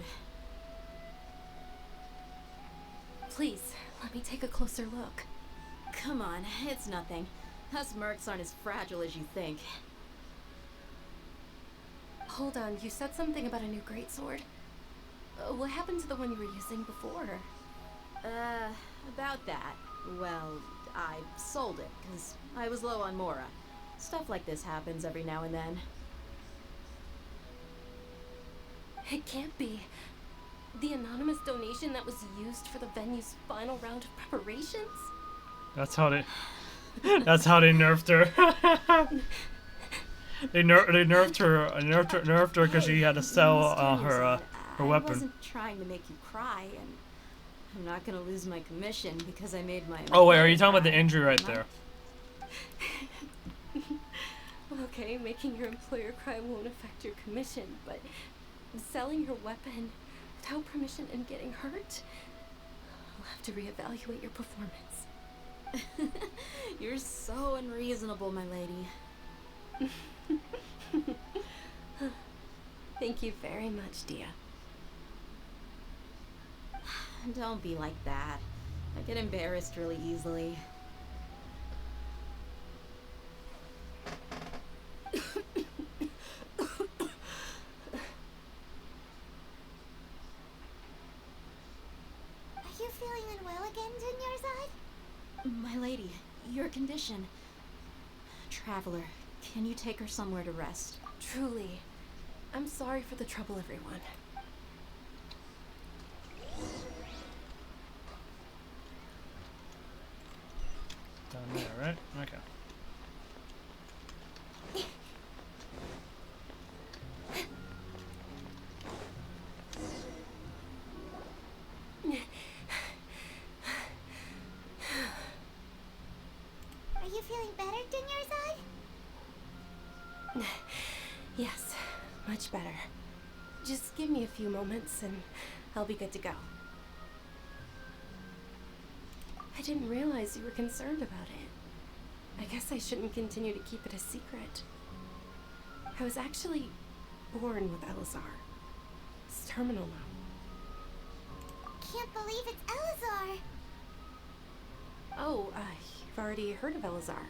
Speaker 7: Please, let me take a closer look.
Speaker 8: Come on, it's nothing. Us mercs aren't as fragile as you think.
Speaker 7: Hold on, you said something about a new greatsword. What happened to the one you were using before?
Speaker 8: About that. Well, I sold it, because I was low on Mora. Stuff like this happens every now and then.
Speaker 7: It can't be. The anonymous donation that was used for the venue's final round of preparations?
Speaker 1: That's how they nerfed her. They nerfed her because she had to sell her Her
Speaker 8: I
Speaker 1: weapon.
Speaker 8: wasn't trying to make you cry, and I'm not gonna lose my commission because I made my.
Speaker 1: Oh wait, are you talking about the
Speaker 8: cry,
Speaker 1: injury right
Speaker 8: am I?
Speaker 1: there?
Speaker 7: Okay, making your employer cry won't affect your commission, but selling your weapon without permission and getting hurt, I'll have to reevaluate your performance.
Speaker 8: You're so unreasonable, my lady.
Speaker 7: Thank you very much, Dia.
Speaker 8: Don't be like that. I get embarrassed really easily.
Speaker 2: Are you feeling unwell again, Dunyarzad?
Speaker 8: My lady, your condition. Traveler, can you take her somewhere to rest?
Speaker 7: Truly, I'm sorry for the trouble, everyone.
Speaker 1: Down there, right? Okay.
Speaker 2: Are you feeling better, Dunyarzad?
Speaker 7: Yes, much better. Just give me a few moments and I'll be good to go. I didn't realize you were concerned about it. I guess I shouldn't continue to keep it a secret. I was actually born with Elazar. It's terminal now.
Speaker 2: Can't believe it's Elazar.
Speaker 7: Oh, you've already heard of Elazar.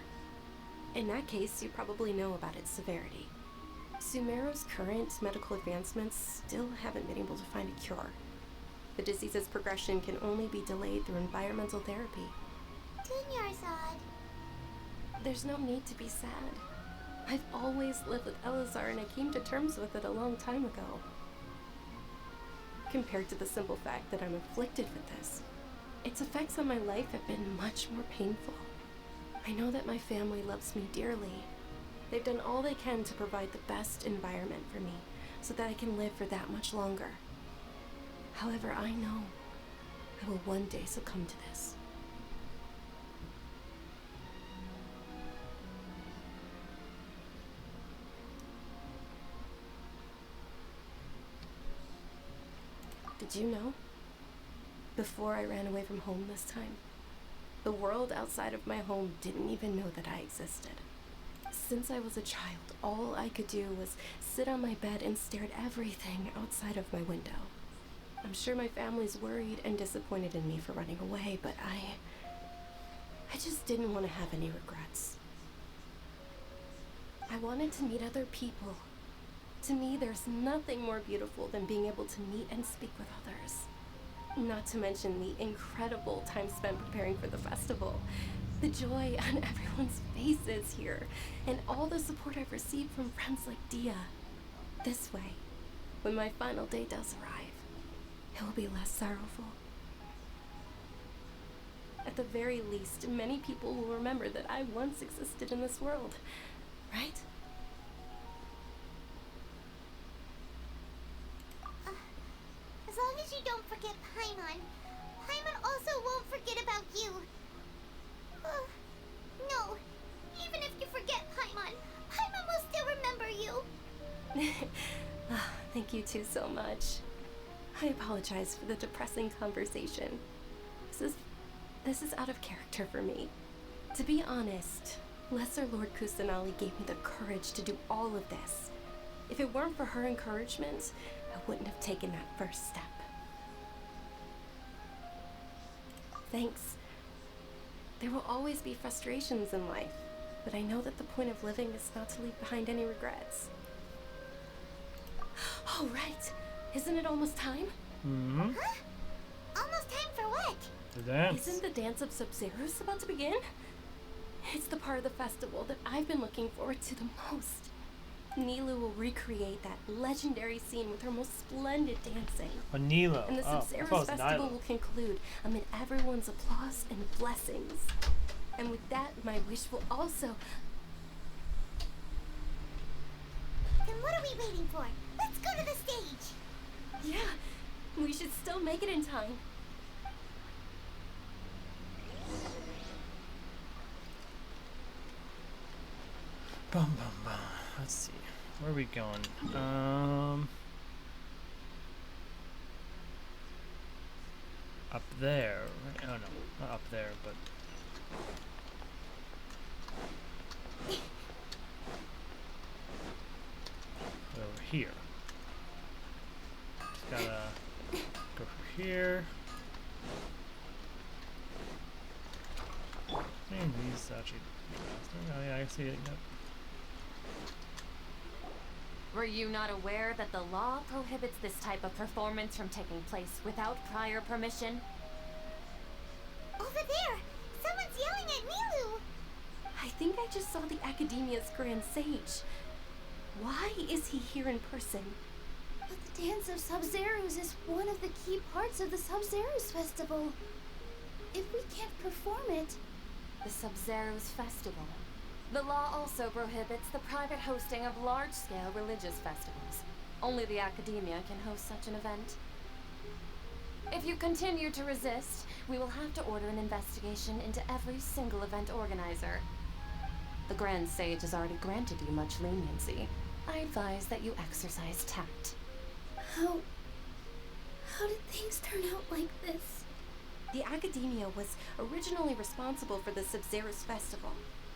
Speaker 7: In that case, you probably know about its severity. Sumeru's current medical advancements still haven't been able to find a cure. The disease's progression can only be delayed through environmental therapy.
Speaker 2: Dunyarzad.
Speaker 7: There's no need to be sad. I've always lived with Elazar and I came to terms with it a long time ago. Compared to the simple fact that I'm afflicted with this, its effects on my life have been much more painful. I know that my family loves me dearly. They've done all they can to provide the best environment for me so that I can live for that much longer. However, I know I will one day succumb to this. Did you know? Before I ran away from home this time, the world outside of my home didn't even know that I existed. Since I was a child, all I could do was sit on my bed and stare at everything outside of my window. I'm sure my family's worried and disappointed in me for running away, but I just didn't want to have any regrets. I wanted to meet other people. To me, there's nothing more beautiful than being able to meet and speak with others. Not to mention the incredible time spent preparing for the festival. The joy on everyone's faces here, and all the support I've received from friends like Dia. This way, when my final day does arrive, it will be less sorrowful. At the very least, many people will remember that I once existed in this world, right?
Speaker 2: As long as you don't forget Paimon, Paimon also won't forget about you. No, even if you forget Paimon, Paimon will still remember you.
Speaker 7: Thank you two so much. I apologize for the depressing conversation. This is out of character for me. To be honest, Lesser Lord Kusanali gave me the courage to do all of this. If it weren't for her encouragement, I wouldn't have taken that first step. Thanks. There will always be frustrations in life, but I know that the point of living is not to leave behind any regrets. Oh, right. Isn't it almost time?
Speaker 1: Mm-hmm.
Speaker 2: Huh? Almost time for what?
Speaker 1: The dance.
Speaker 7: Isn't the dance of Sub-Zero's about to begin? It's the part of the festival that I've been looking forward to the most. Nilu will recreate that legendary scene with her most splendid dancing.
Speaker 1: Oh, Nilo.
Speaker 7: And the
Speaker 1: Oh, I
Speaker 7: Sub-Zero's
Speaker 1: thought it was
Speaker 7: festival
Speaker 1: Nilo.
Speaker 7: will conclude amid everyone's applause and blessings. And with that, my wish will also...
Speaker 2: Then what are we waiting for? Let's go to the stage.
Speaker 7: Yeah, make it in time.
Speaker 1: Bum bum bum. Let's see. Where are we going? Up there. Right? Oh no, not up there, but over here. Just gotta go through here. And these actually. Oh yeah, I see it. Yep.
Speaker 11: Were you not aware that the law prohibits this type of performance from taking place without prior permission?
Speaker 2: Over there! Someone's yelling at Milu!
Speaker 7: I think I just saw the Academia's Grand Sage. Why is he here in person?
Speaker 12: But the Dance of Sub-Zerus is one of the key parts of the Sub-Zerus Festival. If we can't perform it...
Speaker 11: The Sub-Zerus Festival. The law also prohibits the private hosting of large-scale religious festivals. Only the Academia can host such an event. If you continue to resist, we will have to order an investigation into every single event organizer. The Grand Sage has already granted you much leniency. I advise that you exercise tact.
Speaker 12: How did things turn out like this?
Speaker 7: The Academia was originally responsible for the Sub-Zerus Festival,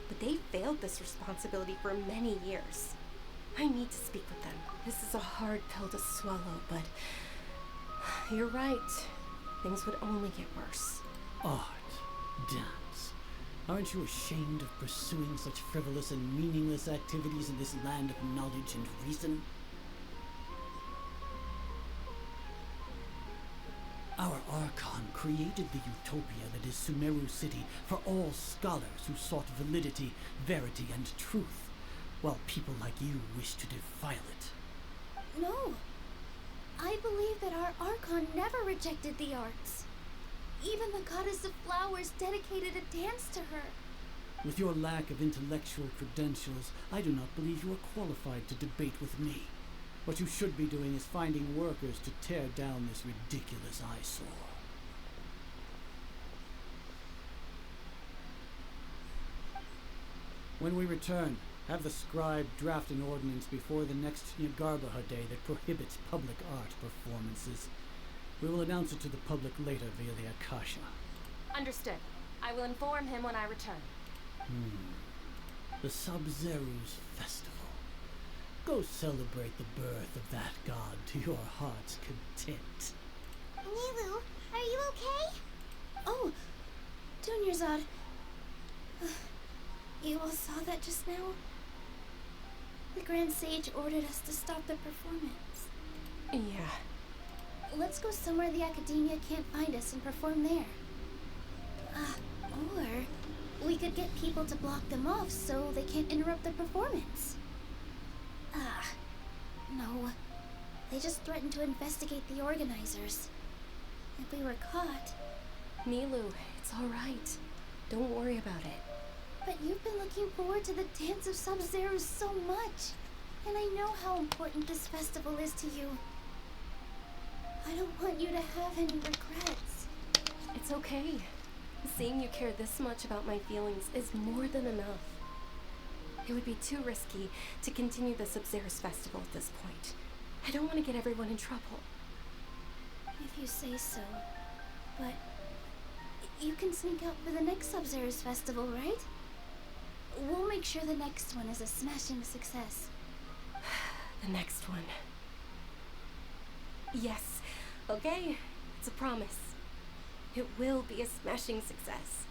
Speaker 7: but they failed this responsibility for many years. I need to speak with them. This is a hard pill to swallow, but you're right. Things would only get worse.
Speaker 3: Art, dance. Aren't you ashamed of pursuing such frivolous and meaningless activities in this land of knowledge and reason? Our Archon created the utopia that is Sumeru City for all scholars who sought validity, verity, and truth, while people like you wish to defile it.
Speaker 12: No. I believe that our Archon never rejected the arts. Even the goddess of flowers dedicated a dance to her.
Speaker 3: With your lack of intellectual credentials, I do not believe you are qualified to debate with me. What you should be doing is finding workers to tear down this ridiculous eyesore. When we return, have the scribe draft an ordinance before the next Nyagarbha Day that prohibits public art performances. We will announce it to the public later via the Akasha.
Speaker 11: Understood. I will inform him when I return.
Speaker 3: The Sub-Zerus Festival. Go celebrate the birth of that god to your heart's content.
Speaker 2: Milu, are you okay?
Speaker 12: Oh, Dunyarzad. You all saw that just now? The Grand Sage ordered us to stop the performance.
Speaker 7: Yeah.
Speaker 12: Let's go somewhere the Academia can't find us and perform there. Or we could get people to block them off so they can't interrupt the performance. No. They just threatened to investigate the organizers. If we were caught...
Speaker 7: Milu, it's alright. Don't worry about it.
Speaker 12: But you've been looking forward to the Dance of Sub-Zerus so much. And I know how important this festival is to you. I don't want you to have any regrets.
Speaker 7: It's okay. Seeing you care this much about my feelings is more than enough. It would be too risky to continue the Sub-Zerus Festival at this point. I don't want to get everyone in trouble.
Speaker 12: If you say so. But you can sneak out for the next Sub-Zerus Festival, right? We'll make sure the next one is a smashing success.
Speaker 7: The next one. Yes. Okay. It's a promise. It will be a smashing success.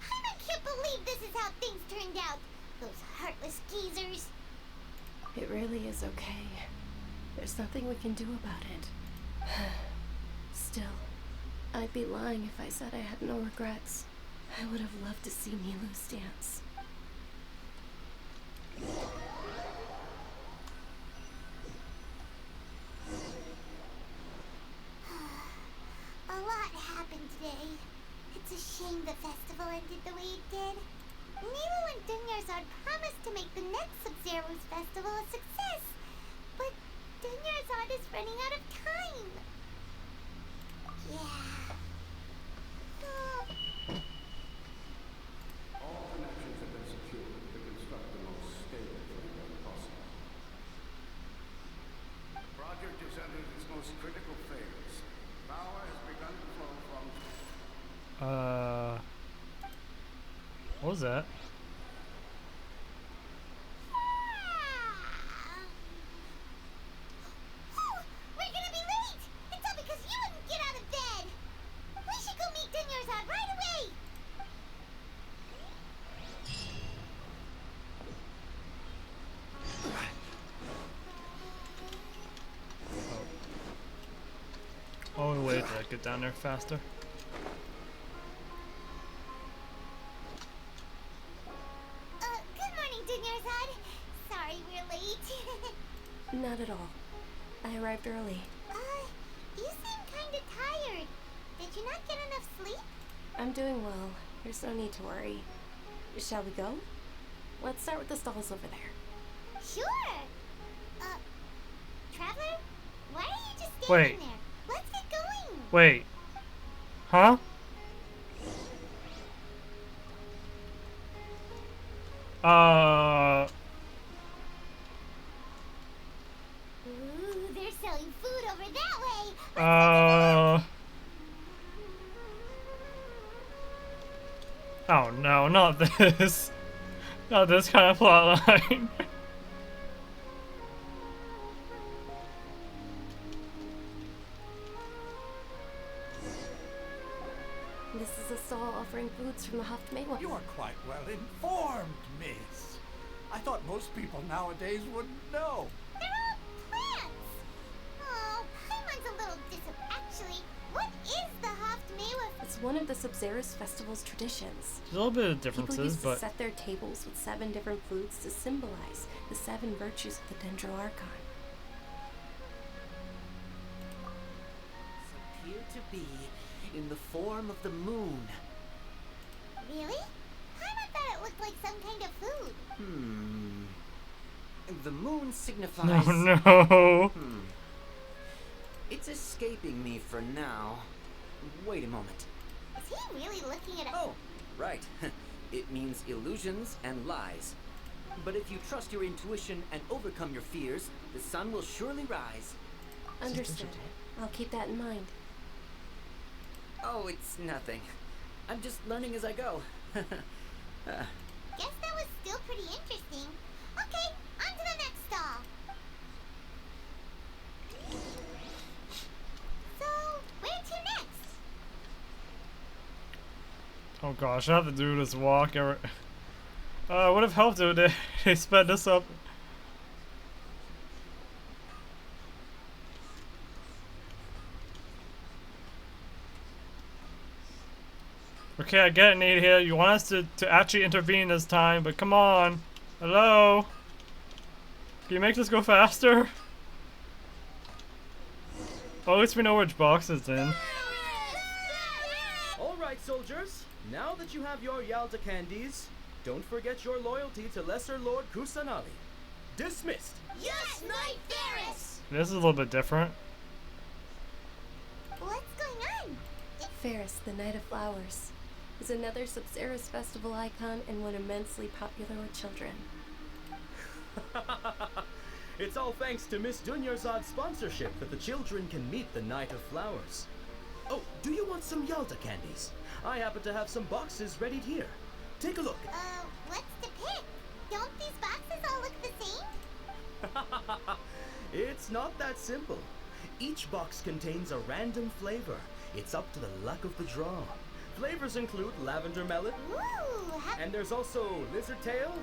Speaker 2: I can't believe this is how things turned out. Those heartless geezers.
Speaker 7: It really is okay. There's nothing we can do about it. Still, I'd be lying if I said I had no regrets. I would have loved to see Milu's dance.
Speaker 2: A lot happened today. It's a shame the festival ended the way it did. Milu and Dunyarzad promised to make the next Sub-Zerus festival a success, but Dunyarzad is running out of time. Yeah.
Speaker 13: All connections have been secured to construct the most stable framework possible. The project has entered its most critical phase. Power has begun to flow from...
Speaker 1: What was that?
Speaker 2: We're gonna be late! It's all because you wouldn't get out of bed! We should go meet Dunyarzad right away!
Speaker 1: Oh, wait, did I get down there faster?
Speaker 2: Good morning, Dunyarzad. Sorry we're late.
Speaker 7: Not at all. I arrived early.
Speaker 2: You seem kinda tired. Did you not get enough sleep?
Speaker 7: I'm doing well. There's no need to worry. Shall we go? Let's start with the stalls over there.
Speaker 2: Sure! Traveler? Why are you just standing
Speaker 1: Wait.
Speaker 2: there? Let's get going!
Speaker 1: Wait. Huh?
Speaker 2: Ooh, they're selling food over that way!
Speaker 1: Oh no, not this. Not this kind of plot line.
Speaker 7: This is a stall offering foods from the Haftmewa.
Speaker 14: You are quite well informed, miss. I thought most people nowadays wouldn't know.
Speaker 2: They're all plants! Oh, Paimon's a little actually, what is the Haftmewa?
Speaker 7: It's one of the Sabzerus festival's traditions.
Speaker 1: There's a little bit of
Speaker 7: People
Speaker 1: differences,
Speaker 7: used to
Speaker 1: but
Speaker 7: set their tables with 7 different foods to symbolize the 7 virtues of the Dendro Archon.
Speaker 9: Appear to be in the form of the moon.
Speaker 2: Really? Paimon thought it looked like some kind of food.
Speaker 9: The moon signifies...
Speaker 1: no, no.
Speaker 9: It's escaping me for now. Wait a moment.
Speaker 2: Is he really looking at a...
Speaker 9: Oh, right. It means illusions and lies. But if you trust your intuition and overcome your fears, the sun will surely rise.
Speaker 7: Understood. I'll keep that in mind.
Speaker 9: Oh, it's nothing. I'm just learning as I go.
Speaker 2: Guess that was still pretty interesting. Okay, on to the next stall. So, where to next?
Speaker 1: Oh gosh, I have to do this walk. Would have helped if they sped this up. Okay, I get it, Nate here. You want us to actually intervene this time, but come on. Hello? Can you make this go faster? Oh, at least we know which box it's in.
Speaker 10: Alright, soldiers. Now that you have your Yalda candies, don't forget your loyalty to Lesser Lord Kusanali. Dismissed!
Speaker 2: Yes, Knight Ferris!
Speaker 1: This is a little bit different.
Speaker 2: What's going on?
Speaker 7: Ferris, the Knight of Flowers, is another Sabzerus festival icon and one immensely popular with children.
Speaker 10: It's all thanks to Miss Dunyarzad's sponsorship that the children can meet the Knight of Flowers. Oh, do you want some Yalda candies? I happen to have some boxes ready here. Take a look.
Speaker 2: What's to pick? Don't these boxes all look the same?
Speaker 10: It's not that simple. Each box contains a random flavor. It's up to the luck of the draw. Flavors include lavender melon.
Speaker 2: Ooh,
Speaker 10: And there's also lizard tail.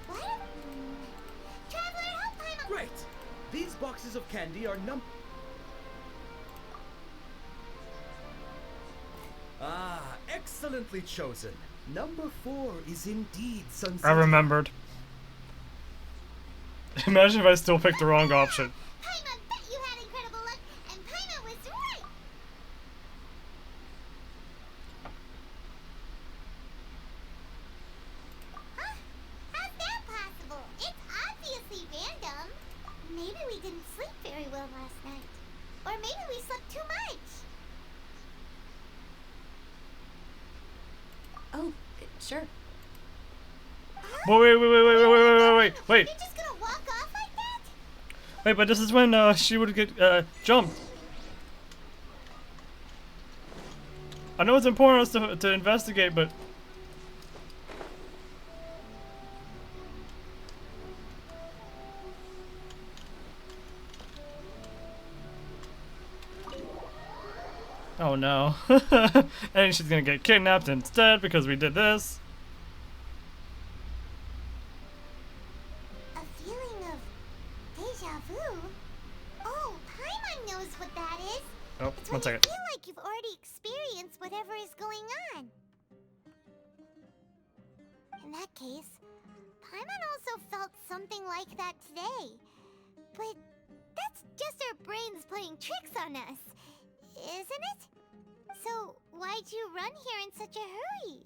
Speaker 2: What? Traveler, help Paimon!
Speaker 10: Great! These boxes of candy are excellently chosen. Number 4 is indeed Sunset.
Speaker 1: I remembered. Imagine if I still picked the wrong option.
Speaker 2: Paimon bet you had incredible luck, and Paimon was right! Huh? How's that possible? It's obviously random. Maybe we didn't last night. Or maybe we slept too much.
Speaker 7: Oh, sure.
Speaker 1: Wait.
Speaker 2: You're just gonna walk off like that?
Speaker 1: Wait, but this is when she would get jumped. I know it's important to investigate, but oh no. And she's gonna get kidnapped instead because we did this.
Speaker 2: A feeling of deja vu? Oh, Paimon knows what that is.
Speaker 1: Oh,
Speaker 2: It's
Speaker 1: one
Speaker 2: when you
Speaker 1: second.
Speaker 2: feel like you've already experienced whatever is going on. In that case, Paimon also felt something like that today. But that's just our brains playing tricks on us, isn't it? So why'd you run here in such a hurry?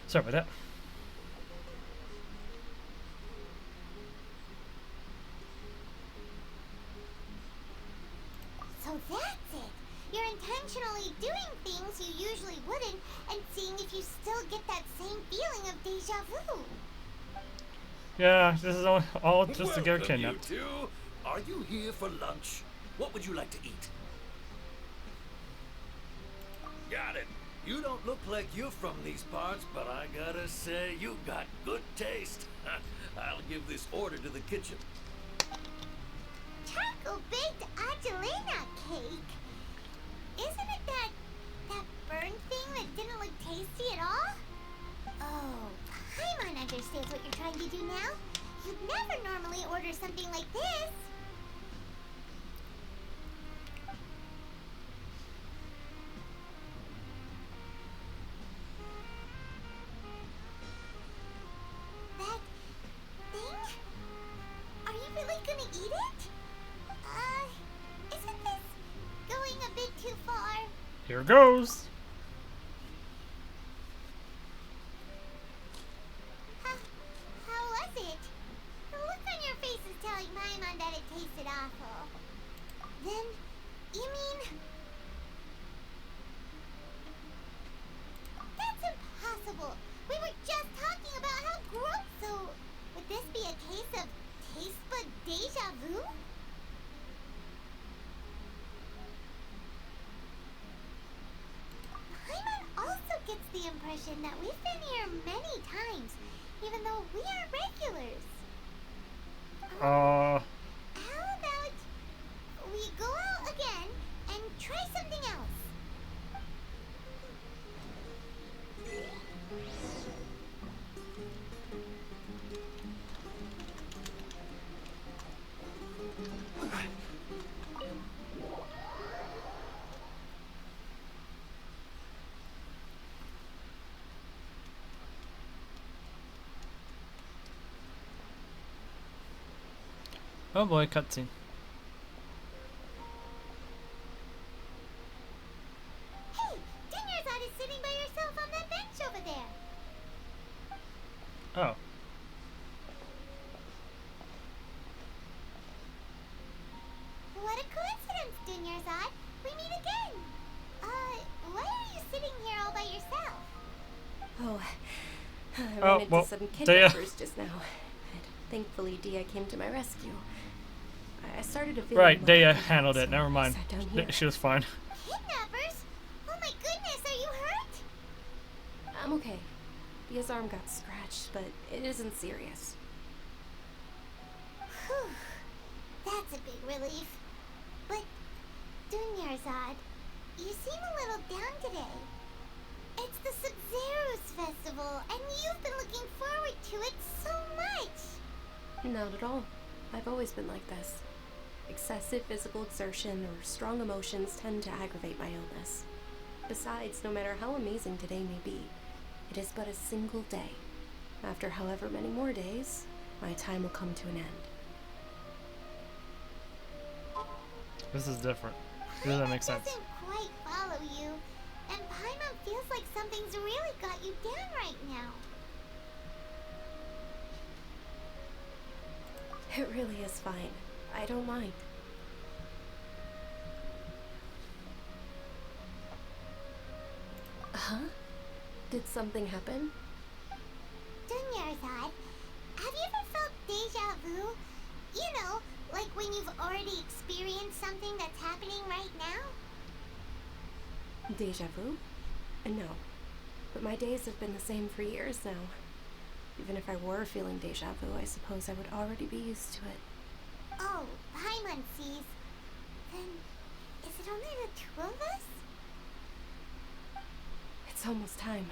Speaker 1: Sorry about that.
Speaker 2: So that's it. You're intentionally doing things you usually wouldn't and seeing if you still get that same feeling of deja vu.
Speaker 1: Yeah, this is all just to get her
Speaker 6: Welcome,
Speaker 1: kidnapped.
Speaker 15: You two. Are you here for lunch? What would you like to eat? Got it. You don't look like you're from these parts, but I gotta say, you got good taste. I'll give this order to the kitchen.
Speaker 2: Choco-baked Angelina cake? Isn't it that burn thing that didn't look tasty at all? Oh, Paimon understands what you're trying to do now. You'd never normally order something like this. That thing? Are you really gonna eat it? Isn't this going a bit too far?
Speaker 1: Here goes.
Speaker 2: How was it? The look on your face is telling Paimon that it tasted awful. Then, you mean... That's impossible! We were just talking about how gross, so... Would this be a case of taste bud deja vu? Paimon also gets the impression that we've been here many times, even though we are regulars. How about we go out again and try something else?
Speaker 1: Oh boy, cutscene.
Speaker 2: Hey, Dinyarzad is sitting by yourself on that bench over there.
Speaker 1: Oh.
Speaker 2: What a coincidence, Dinyarzad. We meet again. Why are you sitting here all by yourself?
Speaker 7: Oh, I
Speaker 1: Oh,
Speaker 7: ran
Speaker 1: well,
Speaker 7: into some
Speaker 1: Dea.
Speaker 7: kidnappers just now. And thankfully, Dia came to my rescue. I started to feel
Speaker 1: Right,
Speaker 7: like
Speaker 1: Dea
Speaker 7: I
Speaker 1: handled it.
Speaker 7: so
Speaker 1: Never
Speaker 7: I
Speaker 1: mind.
Speaker 7: sat down here.
Speaker 1: She was fine.
Speaker 2: Kidnappers? Oh my goodness, are you hurt?
Speaker 7: I'm okay. Dia's arm got scratched, but it isn't serious.
Speaker 2: Whew. That's a big relief. But, Dunyarzad, you seem a little down today. It's the Sub-Zero's festival, and you've been looking forward to it so much.
Speaker 7: Not at all. I've always been like this. Excessive physical exertion or strong emotions tend to aggravate my illness. Besides, no matter how amazing today may be, it is but a single day. After however many more days, my time will come to an end.
Speaker 1: This is different. Does that make sense?
Speaker 2: Doesn't quite follow you, and Paimon feels like something's really got you down right now.
Speaker 7: It really is fine. I don't mind. Huh? Did something happen?
Speaker 2: Dunyarzad, have you ever felt deja vu? You know, like when you've already experienced something that's happening right now?
Speaker 7: Deja vu? No. But my days have been the same for years now. Even if I were feeling deja vu, I suppose I would already be used to it.
Speaker 2: Oh, Paimon sees. Then, is it only the two of us?
Speaker 7: It's almost time.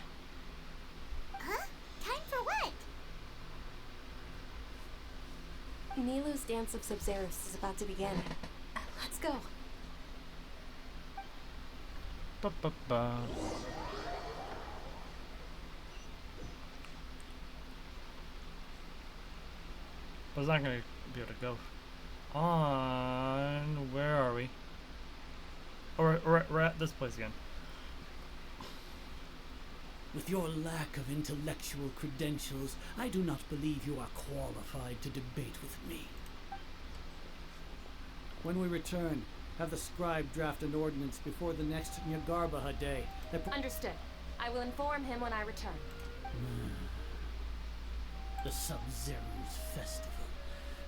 Speaker 2: Huh? Time for what?
Speaker 7: Nilou's Dance of Sub-Zeros is about to begin. Let's go.
Speaker 1: Ba-ba-ba. I was not gonna be able to go. On where are we? Or we're at this place again.
Speaker 3: With your lack of intellectual credentials, I do not believe you are qualified to debate with me. When we return, have the scribe draft an ordinance before the next Nyagarbha day.
Speaker 11: Understood. I will inform him when I return.
Speaker 3: The Sub-Zero's festival.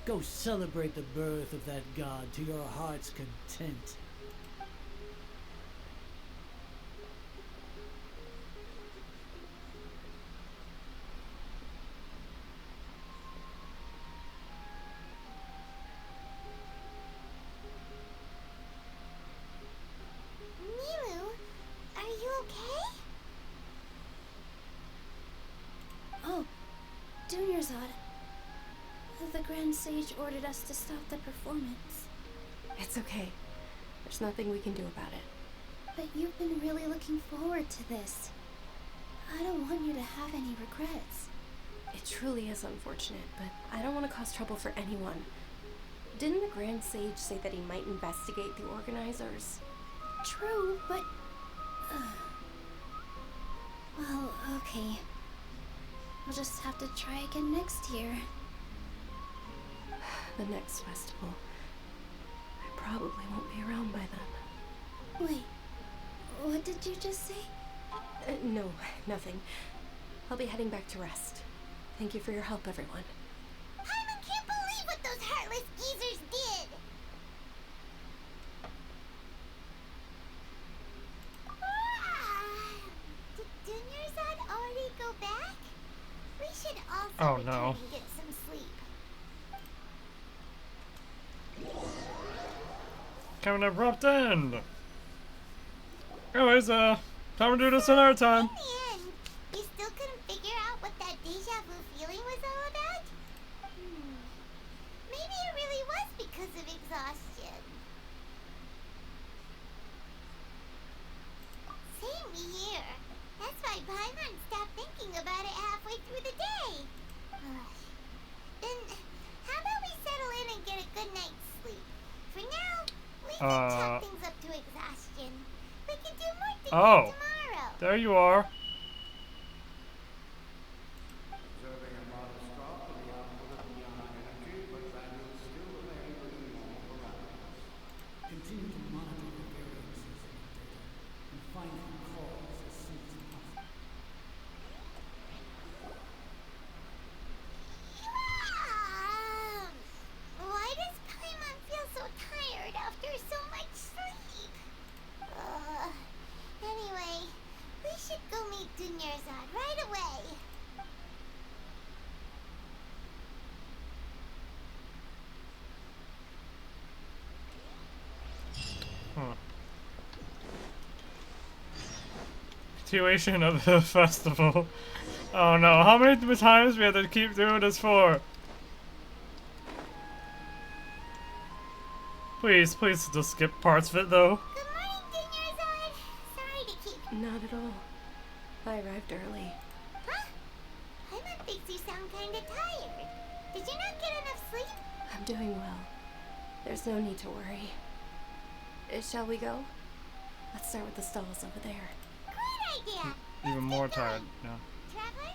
Speaker 3: Go celebrate the birth of that god to your heart's content.
Speaker 2: Nilou, are you okay?
Speaker 12: Oh, Dunyarzad. The Grand Sage ordered us to stop the performance.
Speaker 7: It's okay. There's nothing we can do about it.
Speaker 12: But you've been really looking forward to this. I don't want you to have any regrets.
Speaker 7: It truly is unfortunate, but I don't want to cause trouble for anyone. Didn't the Grand Sage say that he might investigate the organizers?
Speaker 12: True, but... well, okay. I'll just have to try again next year.
Speaker 7: The next festival. I probably won't be around by then.
Speaker 12: Wait, what did you just say?
Speaker 7: No, nothing. I'll be heading back to rest. Thank you for your help, everyone.
Speaker 2: Paimon can't believe what those heartless geezers did! Did Dunyarzad already go back? We should also return and get some sleep.
Speaker 1: Coming abrupt end. Anyways, time to do this another time.
Speaker 2: In the end, you still couldn't figure out what that deja vu feeling was all about? Maybe it really was because of exhaustion. Same here. That's why Paimon stopped thinking about it halfway through the day. Then, how about we settle in and get a good night's sleep? For now, we can chalk things up to exhaustion. We can do more things tomorrow.
Speaker 1: There you are.
Speaker 13: Observing a modest drop in the output of neon energy, but values still remain within normal parameters.
Speaker 3: Continue to monitor the variances in the data and find the cause as soon as possible.
Speaker 2: Why does Paimon feel so tired after so much sleep? Anyway, we should go meet Dunyarzad right away.
Speaker 1: Continuation of the festival. Oh no, how many times we have to keep doing this for? Please, please just skip parts of it though.
Speaker 2: Good morning, Dunyarzad. Sorry to keep...
Speaker 7: Not at all. I arrived early.
Speaker 2: Huh? Paimon thinks you sound kinda tired. Did you not get enough sleep?
Speaker 7: I'm doing well. There's no need to worry. Shall we go? Let's start with the stalls over there.
Speaker 2: Great idea!
Speaker 1: Even more tired now.
Speaker 2: Traveler?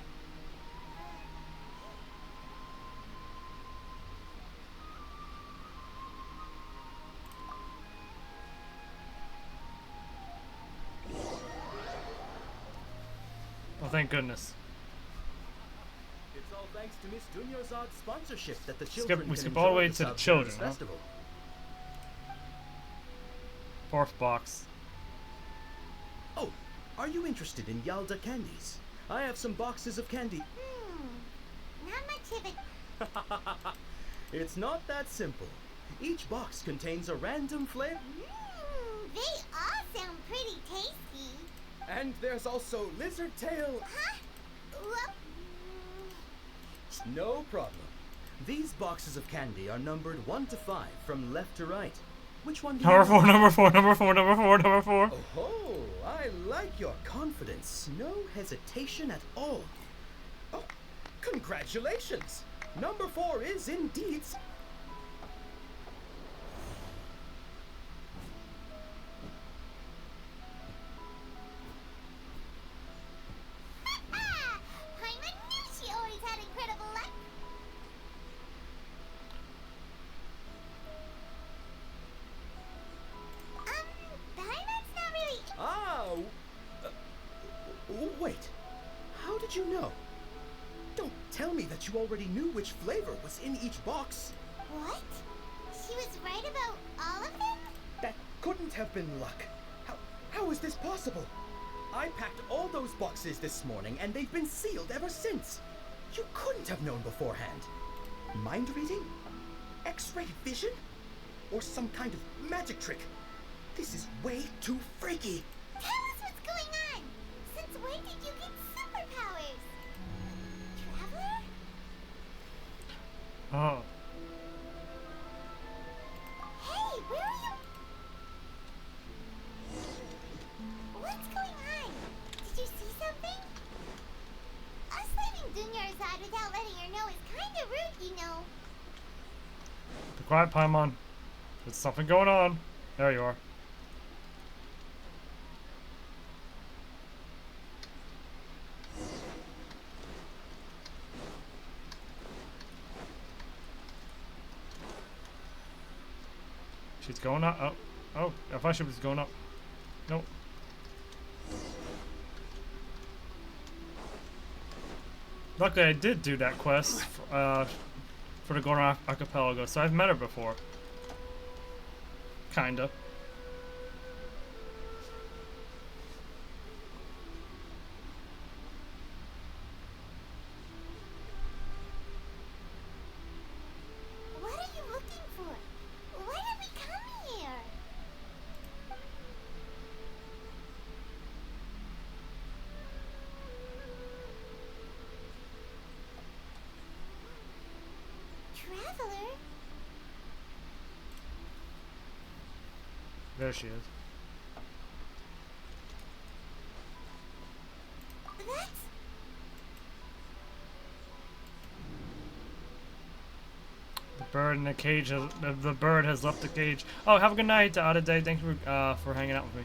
Speaker 1: Oh, thank goodness.
Speaker 10: It's all thanks to Miss Dunyarzad's sponsorship that the
Speaker 1: We
Speaker 10: children
Speaker 1: skip
Speaker 10: can
Speaker 1: all the
Speaker 10: enjoy
Speaker 1: way
Speaker 10: the
Speaker 1: to the
Speaker 10: Sub-Zero's
Speaker 1: children, huh?
Speaker 10: festival.
Speaker 1: Fourth box.
Speaker 10: Oh, are you interested in Yalda candies? I have some boxes of candy.
Speaker 2: Not much of it.
Speaker 10: It's not that simple. Each box contains a random flavor.
Speaker 2: They all sound pretty tasty.
Speaker 10: And there's also lizard tail.
Speaker 2: Huh? Well,
Speaker 10: No problem. These boxes of candy are numbered 1 to 5 from left to right. Which one do you
Speaker 1: Number
Speaker 10: want?
Speaker 1: 4, number 4, number 4, number 4, number 4.
Speaker 10: Oh, I like your confidence. No hesitation at all. Oh, congratulations! Number 4 is indeed.
Speaker 2: Paimon knew she always had incredible luck. Paimon's not really.
Speaker 10: Oh, wait. How did you know? Don't tell me that you already knew which flavor was in each box.
Speaker 2: What? She was right about all of them?
Speaker 10: That couldn't have been luck. How is this possible? I packed all those boxes this morning and they've been sealed ever since. You couldn't have known beforehand. Mind reading? X-ray vision? Or some kind of magic trick? This is way too freaky.
Speaker 2: Tell us what's going on. Since when did you get superpowers? Traveler?
Speaker 1: Oh.
Speaker 2: Hey, where are you? What's going on? Did you see something? Us leaving Dunyarzad without letting her know is kind of rude, you know.
Speaker 1: Be quiet, Paimon. There's something going on. There you are. She's going up. Oh, oh! I thought she was going up. Nope. Luckily, I did do that quest for the Goron Archipelago, so I've met her before. Kinda.
Speaker 2: What are you looking for? Why did we come here? Traveler?
Speaker 1: There she is.
Speaker 2: That's...
Speaker 1: The bird in the cage has, the bird has left the cage. Oh, have a good night, Day. Thanks for hanging out with me.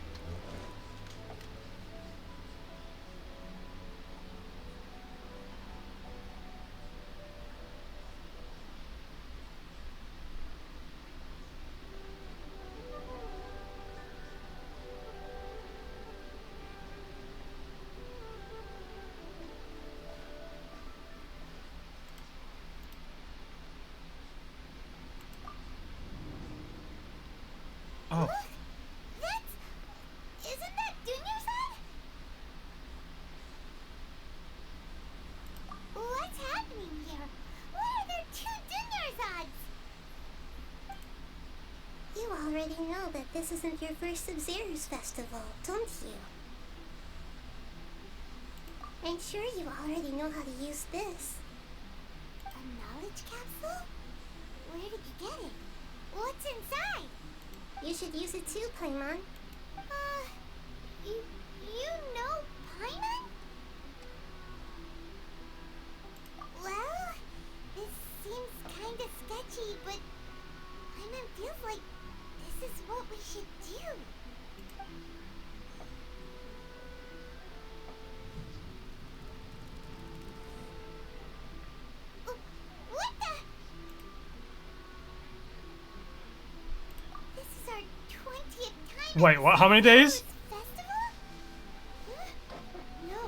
Speaker 1: Oh.
Speaker 2: Isn't that Dunyarzad? What's happening here? Why are there 2 Dunyarzads? You already know that this isn't your first Sub-Zero's festival, don't you? I'm sure you already know how to use this. A knowledge capsule? Where did you get it? What's inside? You should use it too, Paimon. You know Paimon? Well, this seems kinda sketchy, but Paimon feels like this is what we should do.
Speaker 1: Wait, what? How many days?
Speaker 2: Festival? No.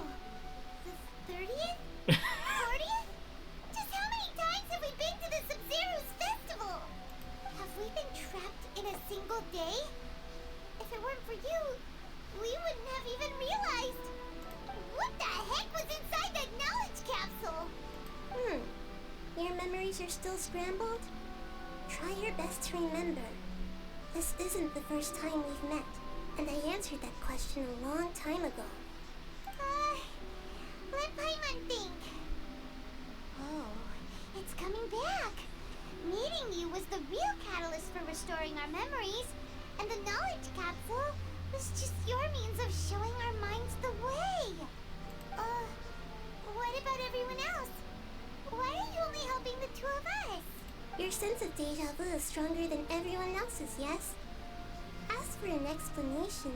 Speaker 2: The 30th? 40th? Just how many times have we been to the Sub-Zero's festival? Have we been trapped in a single day? If it weren't for you, we wouldn't have even realized. What the heck was inside that knowledge capsule?
Speaker 12: Your memories are still scrambled? Try your best to remember. This isn't the first time we've met, and I answered that question a long time ago.
Speaker 2: Let Paimon think. Oh, it's coming back. Meeting you was the real catalyst for restoring our memories, and the knowledge capsule was just your means of showing our minds the way. What about everyone else? Why are you only helping the two of us?
Speaker 12: Your sense of deja vu is stronger than everyone else's, yes? As for an explanation,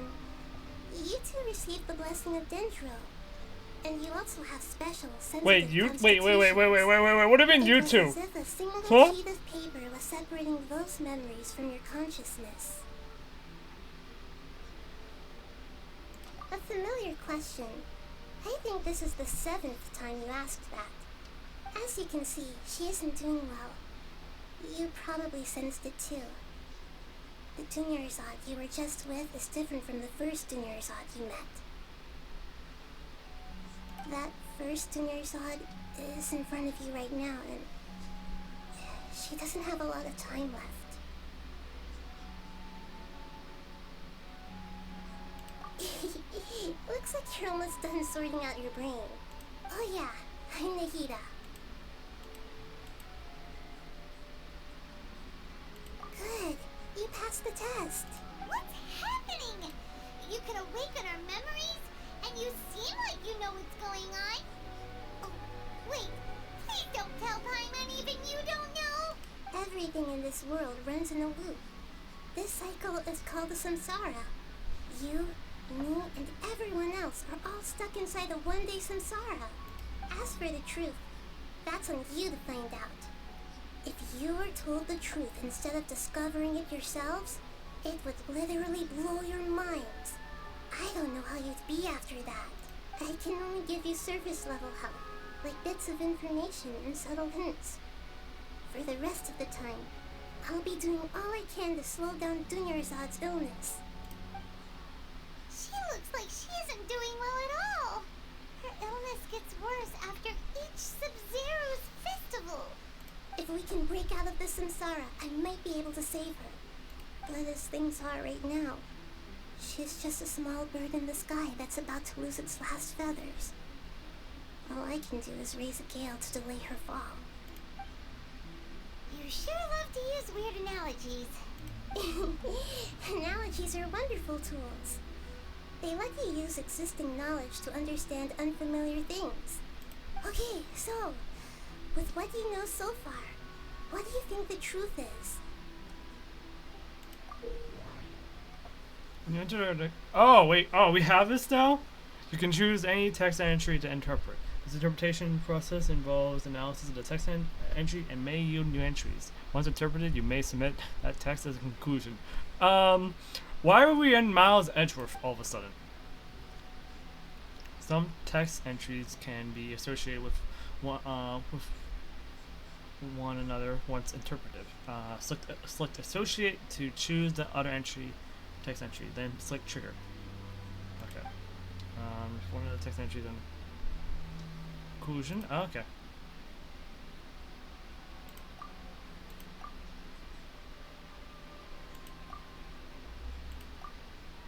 Speaker 12: you two received the blessing of Dendro. And you also have special sensitive
Speaker 1: Wait, wait. What do you mean you two?
Speaker 12: As if a single
Speaker 1: Huh?
Speaker 12: sheet of paper was separating those memories from your consciousness. A familiar question. I think this is the 7th time you asked that. As you can see, she isn't doing well. You probably sensed it too. The Dunyarzad you were just with is different from the first Dunyarzad you met. That first Dunyarzad is in front of you right now, and she doesn't have a lot of time left. Looks like you're almost done sorting out your brain. Oh yeah, I'm Nahida. Good, you passed the test.
Speaker 2: What's happening? You can awaken our memories, and you seem like you know what's going on. Oh, wait, please don't tell Paimon even you don't know.
Speaker 12: Everything in this world runs in a loop. This cycle is called the samsara. You, me, and everyone else are all stuck inside the one-day samsara. As for the truth, that's on you to find out. If you were told the truth instead of discovering it yourselves, it would literally blow your minds. I don't know how you'd be after that. I can only give you surface-level help, like bits of information and subtle hints. For the rest of the time, I'll be doing all I can to slow down Dunyarzad's illness.
Speaker 2: She looks like she isn't doing well at all. Her illness gets worse after each Sub-Zero's festival.
Speaker 12: If we can break out of the samsara, I might be able to save her. But as things are right now, she's just a small bird in the sky that's about to lose its last feathers. All I can do is raise a gale to delay her fall.
Speaker 2: You sure love to use weird analogies.
Speaker 12: Analogies are wonderful tools. They let you use existing knowledge to understand unfamiliar things. Okay, so, with what you know so far, what do you think the truth is?
Speaker 1: Oh, wait. Oh, we have this now? You can choose any text entry to interpret. This interpretation process involves analysis of the text entry and may yield new entries. Once interpreted, you may submit that text as a conclusion. Why are we in Miles Edgeworth all of a sudden? Some text entries can be associated with one another once interpreted. Select associate to choose the other entry, text entry, then select trigger. Okay. One of the text entries and conclusion. Oh, okay.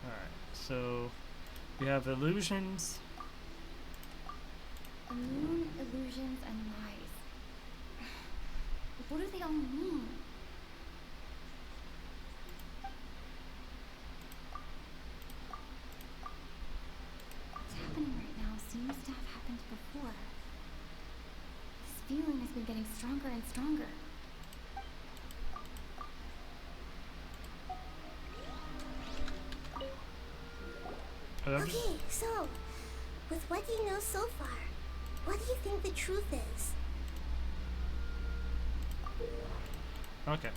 Speaker 1: Alright, so we have illusions.
Speaker 11: A moon, illusions, and lies. What do they all mean? What's happening right now seems to have happened before. This feeling has been getting stronger and stronger.
Speaker 12: Okay, so, with what you know so far, what do you think the truth is?
Speaker 1: Okay.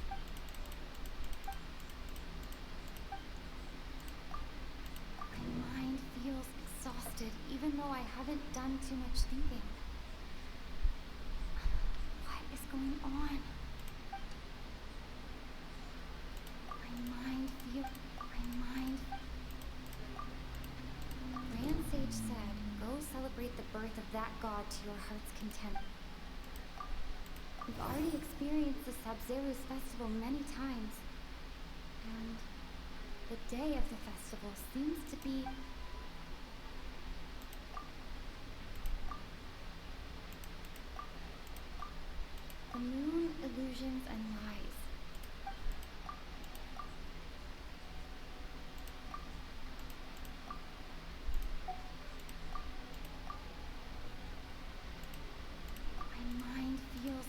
Speaker 12: haven't done too much thinking. What is going on? My mind. Grand Sage said, go celebrate the birth of that god to your heart's content. We've already experienced the Sub-Zero's festival many times. And the day of the festival seems to be the moon, illusions, and lies. My mind feels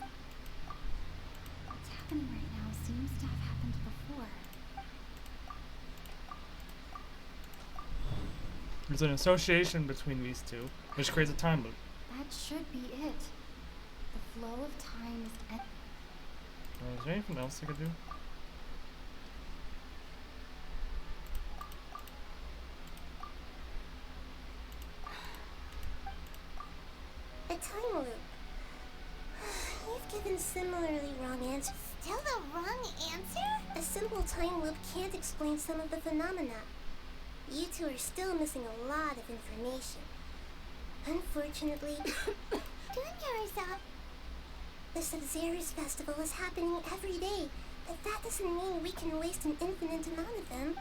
Speaker 12: what's happening right now seems to have happened before.
Speaker 1: There's an association between these two, which creates a time loop.
Speaker 12: That should be it. The flow of time is
Speaker 1: Is there anything else I could do?
Speaker 2: A time loop. You've given similarly wrong answers. Still the wrong answer? A simple time loop can't explain some of the phenomena. You two are still missing a lot of information. Unfortunately, the Sub-Zero's festival is happening every day, but that doesn't mean we can waste an infinite amount of them.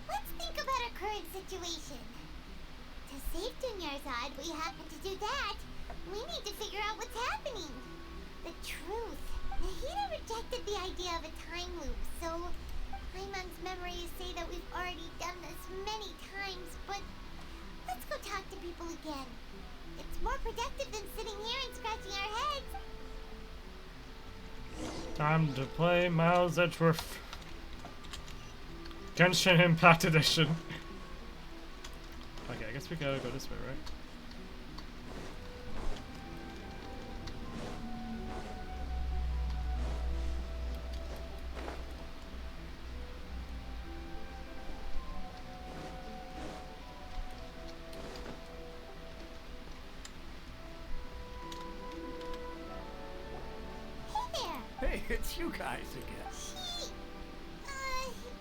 Speaker 2: Let's think about our current situation. To save Dunyarzad, we happen to do that. We need to figure out what's happening. The truth. Nahida rejected the idea of a time loop, so Paimon's memories say that we've already done this many times, but let's go talk to people again. It's more productive than sitting here and scratching our heads.
Speaker 1: Time to play Miles Edgeworth. Genshin Impact Edition. Okay, I guess we gotta go this way, right?
Speaker 14: Hey, it's you guys again.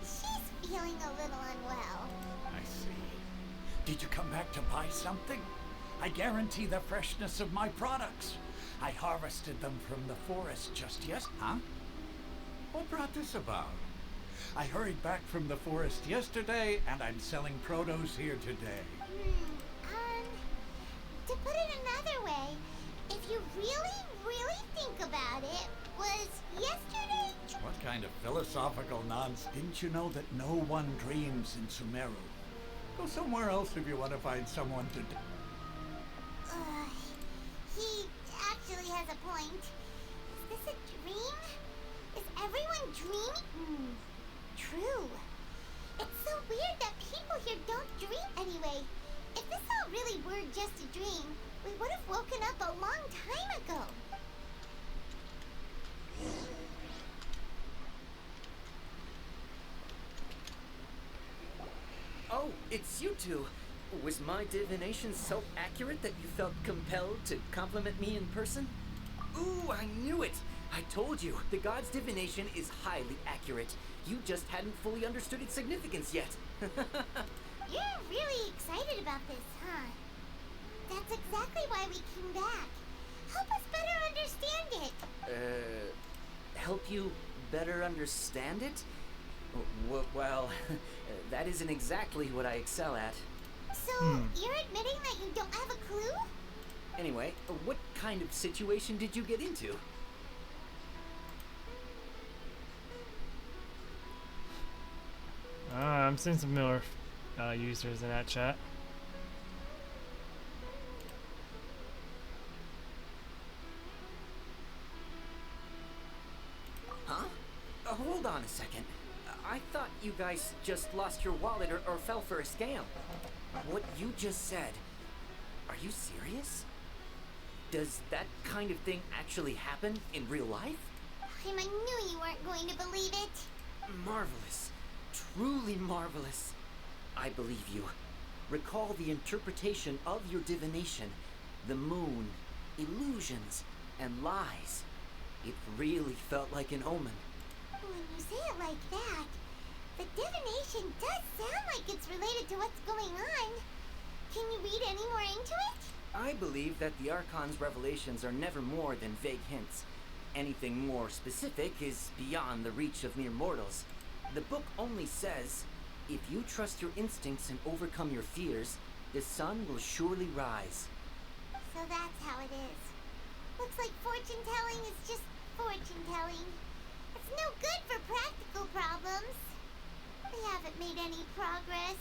Speaker 2: She's feeling a little unwell.
Speaker 14: I see. Did you come back to buy something? I guarantee the freshness of my products. I harvested them from the forest just Huh? What brought this about? I hurried back from the forest yesterday, and I'm selling produce here today.
Speaker 2: To put it another way, if you really think about it, was yesterday?
Speaker 14: What kind of philosophical nonsense? Didn't you know that no one dreams in Sumeru? Go somewhere else if you want to find someone to
Speaker 2: He actually has a point. Is this a dream? Is everyone dreaming? True. It's so weird that people here don't dream anyway. If this all really were just a dream, we would have woken up a long time ago.
Speaker 9: Oh, it's you two. Was my divination so accurate that you felt compelled to compliment me in person? Ooh, I knew it! I told you, the god's divination is highly accurate. You just hadn't fully understood its significance yet.
Speaker 2: You're really excited about this, huh? That's exactly why we came back. Help us better understand it.
Speaker 9: Help you better understand it? Well, that isn't exactly what I excel at.
Speaker 2: So, you're admitting that you don't have a clue?
Speaker 9: Anyway, what kind of situation did you get into?
Speaker 1: I'm seeing some Miller users in that chat.
Speaker 9: Huh? Hold on a second. I thought you guys just lost your wallet or fell for a scam. What you just said, are you serious? Does that kind of thing actually happen in real life?
Speaker 2: Paimon knew you weren't going to believe it.
Speaker 9: Marvelous. Truly marvelous. I believe you. Recall the interpretation of your divination. The moon, illusions, and lies. It really felt like an omen.
Speaker 2: When you say it like that, the divination does sound like it's related to what's going on. Can you read any more into it?
Speaker 9: I believe that the Archon's revelations are never more than vague hints. Anything more specific is beyond the reach of mere mortals. The book only says, if you trust your instincts and overcome your fears, the sun will surely rise.
Speaker 2: So that's how it is. Looks like fortune-telling is just fortune-telling. It's no good for practical problems. We haven't made any progress.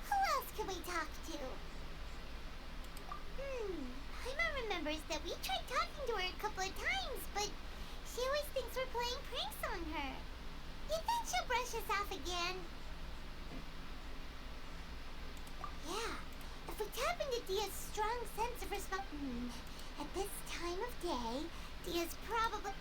Speaker 2: Who else can we talk to? Paimon remembers that we tried talking to her a couple of times, but she always thinks we're playing pranks on her. You think she'll brush us off again? Yeah, if we tap into Dia's strong sense of at this time of day, Dia's probably...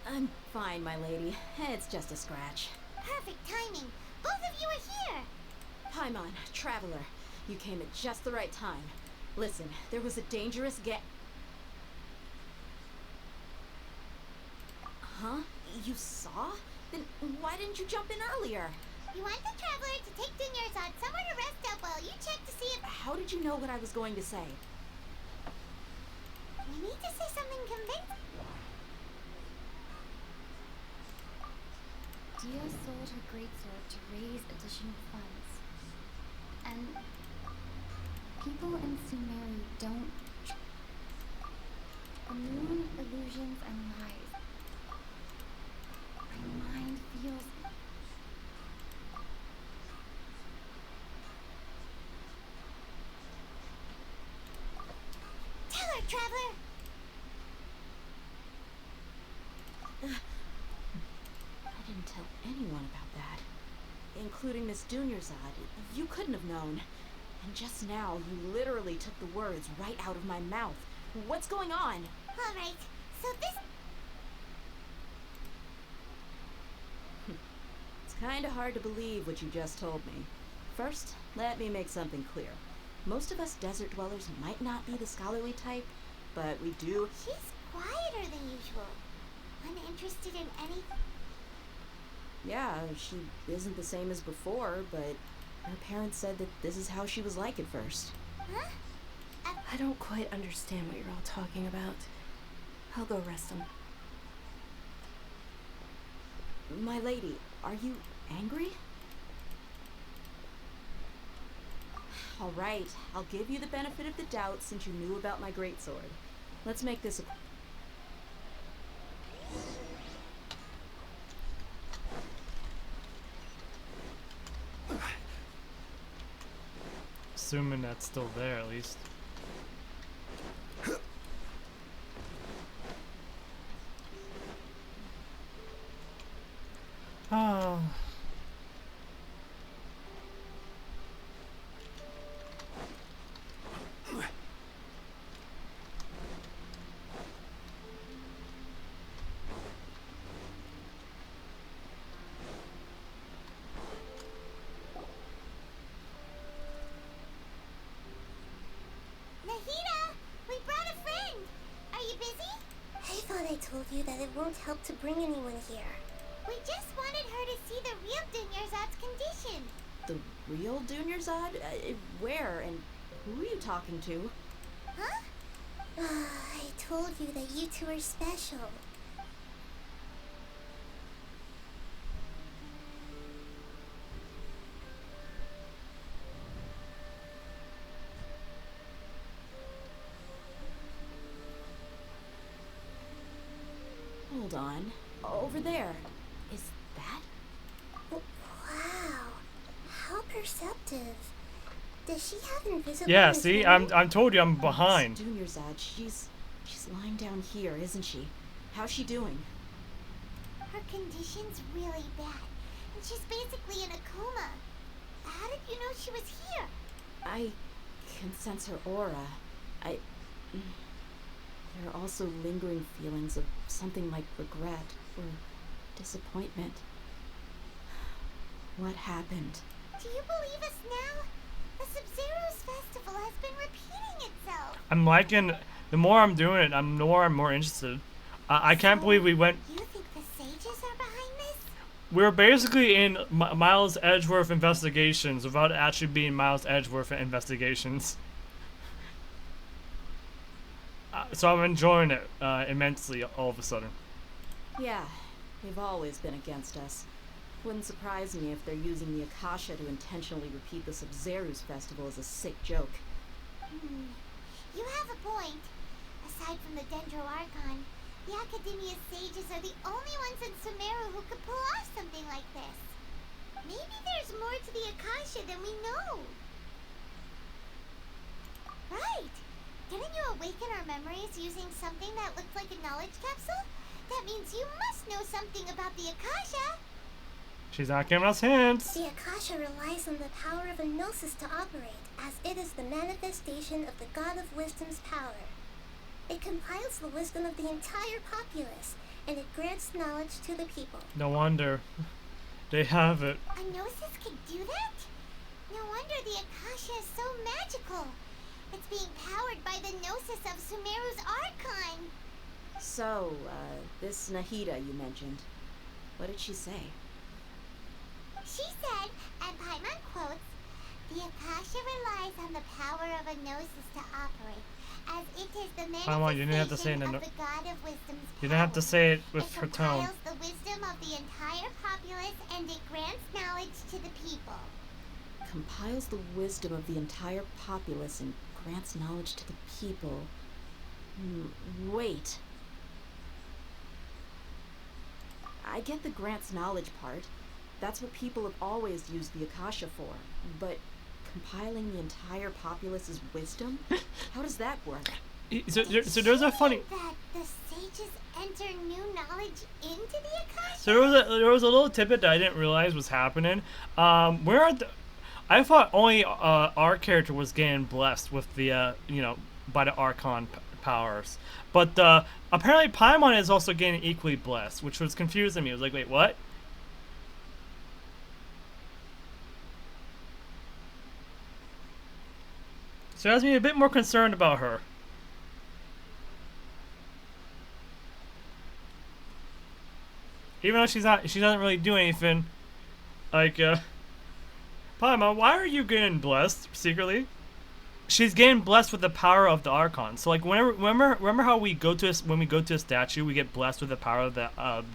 Speaker 8: I'm fine, my lady. It's just a scratch.
Speaker 2: Perfect timing. Both of you are here.
Speaker 8: Paimon, traveler, you came at just the right time. Listen, there was a dangerous Huh? You saw? Then why didn't you jump in earlier?
Speaker 2: You want the traveler to take Dunyarzad somewhere to rest up while you check to see if...
Speaker 8: How did you know what I was going to say?
Speaker 2: We need to say something convincing.
Speaker 12: Dia sold her greatsword to raise additional funds. And people in Sumeru don't... The moon, illusions, and lies. My mind feels...
Speaker 2: Tell her, traveler!
Speaker 8: I didn't tell anyone about that. Including Miss Dunyarzad. You couldn't have known. And just now, you literally took the words right out of my mouth. What's going on?
Speaker 2: Alright, so this...
Speaker 8: It's kinda hard to believe what you just told me. First, let me make something clear. Most of us desert dwellers might not be the scholarly type, but we do...
Speaker 2: She's quieter than usual. Uninterested in anything.
Speaker 8: Yeah, she isn't the same as before, but her parents said that this is how she was like at first.
Speaker 2: Huh?
Speaker 7: I don't quite understand what you're all talking about. I'll go rest them.
Speaker 8: My lady, are you angry? All right, I'll give you the benefit of the doubt since you knew about my greatsword. Let's make this a...
Speaker 1: Assuming that's still there, at least. Oh.
Speaker 2: I told you that it won't help to bring anyone here. We just wanted her to see the real Dunyarzad's condition.
Speaker 8: The real Dunyarzad? Where and who are you talking to?
Speaker 2: Huh? I told you that you two are special.
Speaker 8: Hold on. Over there. Is that?
Speaker 2: Wow. How perceptive. Does she have invisible...
Speaker 1: Yeah, see? I'm told you I'm behind.
Speaker 8: Dunyarzad, she's lying down here, isn't she? How's she doing?
Speaker 2: Her condition's really bad. And she's basically in a coma. How did you know she was here?
Speaker 8: I can sense her aura. There are also lingering feelings of something like regret or disappointment. What happened?
Speaker 2: Do you believe us now? The Sub-Zero's festival has been repeating itself.
Speaker 1: I'm liking, the more I'm doing it, I'm more interested. I can't believe we went.
Speaker 2: You think the sages are behind this?
Speaker 1: We're basically in Miles Edgeworth investigations without actually being Miles Edgeworth investigations. So I'm enjoying it immensely all of a sudden.
Speaker 8: Yeah, they've always been against us. Wouldn't surprise me if they're using the Akasha to intentionally repeat the Sub-Zeru's festival as a sick joke.
Speaker 2: You have a point. Aside from the Dendro Archon, the Academia's sages are the only ones in Sumeru who could pull off something like this. Maybe there's more to the Akasha than we know. Right. Didn't you awaken our memories using something that looked like a knowledge capsule? That means you must know something about the Akasha.
Speaker 1: She's not giving us hints.
Speaker 16: The Akasha relies on the power of a gnosis to operate, as it is the manifestation of the God of Wisdom's power. It compiles the wisdom of the entire populace, and it grants knowledge to the people.
Speaker 1: No wonder. They have it.
Speaker 2: A gnosis can do that? No wonder the Akasha is so magical. It's being powered by the gnosis of Sumeru's Archon.
Speaker 8: So, this Nahida you mentioned, what did she say?
Speaker 2: She said, and Paimon quotes, "The Akasha relies on the power of a gnosis to operate, as it is the
Speaker 1: Paimon, you didn't have to say
Speaker 2: manifestation
Speaker 1: it
Speaker 2: of the God of Wisdom's power.
Speaker 1: You didn't have to say it with her tone.
Speaker 2: It compiles the wisdom of the entire populace, and it grants knowledge to the people."
Speaker 8: Compiles the wisdom of the entire populace and grants knowledge to the people. Wait. I get the grants knowledge part. That's what people have always used the Akasha for. But compiling the entire populace's wisdom? How does that work?
Speaker 1: So there's a funny.
Speaker 2: That the sages enter new knowledge into the Akasha?
Speaker 1: So there was a little tidbit that I didn't realize was happening. I thought only our character was getting blessed with the by the Archon powers, but apparently Paimon is also getting equally blessed, which was confusing me. I was like, wait, what? So it has me a bit more concerned about her. Even though she doesn't really do anything. Like, Paimon, why are you getting blessed secretly? She's getting blessed with the power of the Archon. So like, remember how when we go to a statue, we get blessed with the power of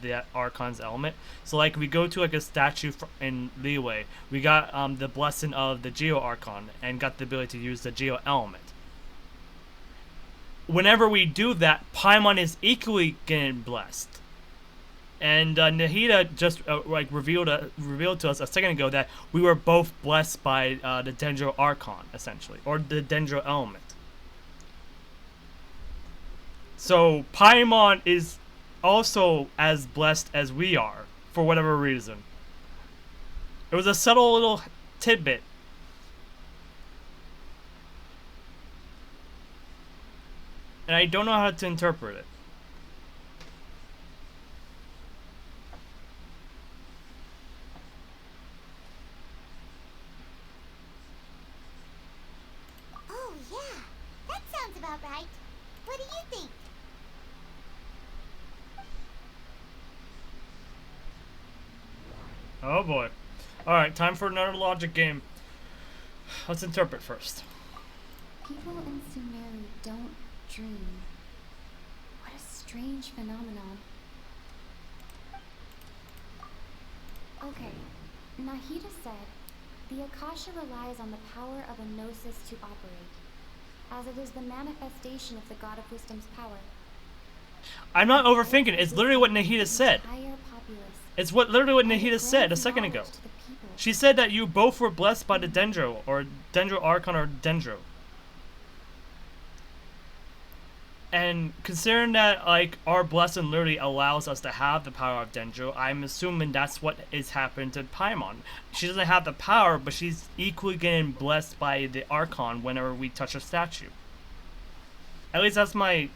Speaker 1: the Archon's element. So like, we go to like a statue in Liyue, we got the blessing of the Geo Archon and got the ability to use the Geo element. Whenever we do that, Paimon is equally getting blessed. And Nahida just revealed to us a second ago that we were both blessed by the Dendro Archon, essentially, or the Dendro element. So Paimon is also as blessed as we are, for whatever reason. It was a subtle little tidbit. And I don't know how to interpret it.
Speaker 2: Oh, yeah. That sounds about right. What do you think?
Speaker 1: Oh boy. Alright, time for another logic game. Let's interpret first.
Speaker 12: People in Sumeru don't dream. What a strange phenomenon. Okay, Nahida said, the Akasha relies on the power of a gnosis to operate, as it is the manifestation of the God of Wisdom's power.
Speaker 1: I'm not overthinking it. It's literally what Nahida said. It's literally what Nahida said a second ago. She said that you both were blessed by the Dendro, or Dendro Archon, or Dendro. And considering that, like, our blessing literally allows us to have the power of Dendro, I'm assuming that's what is happening to Paimon. She doesn't have the power, but she's equally getting blessed by the Archon whenever we touch a statue. At least that's my...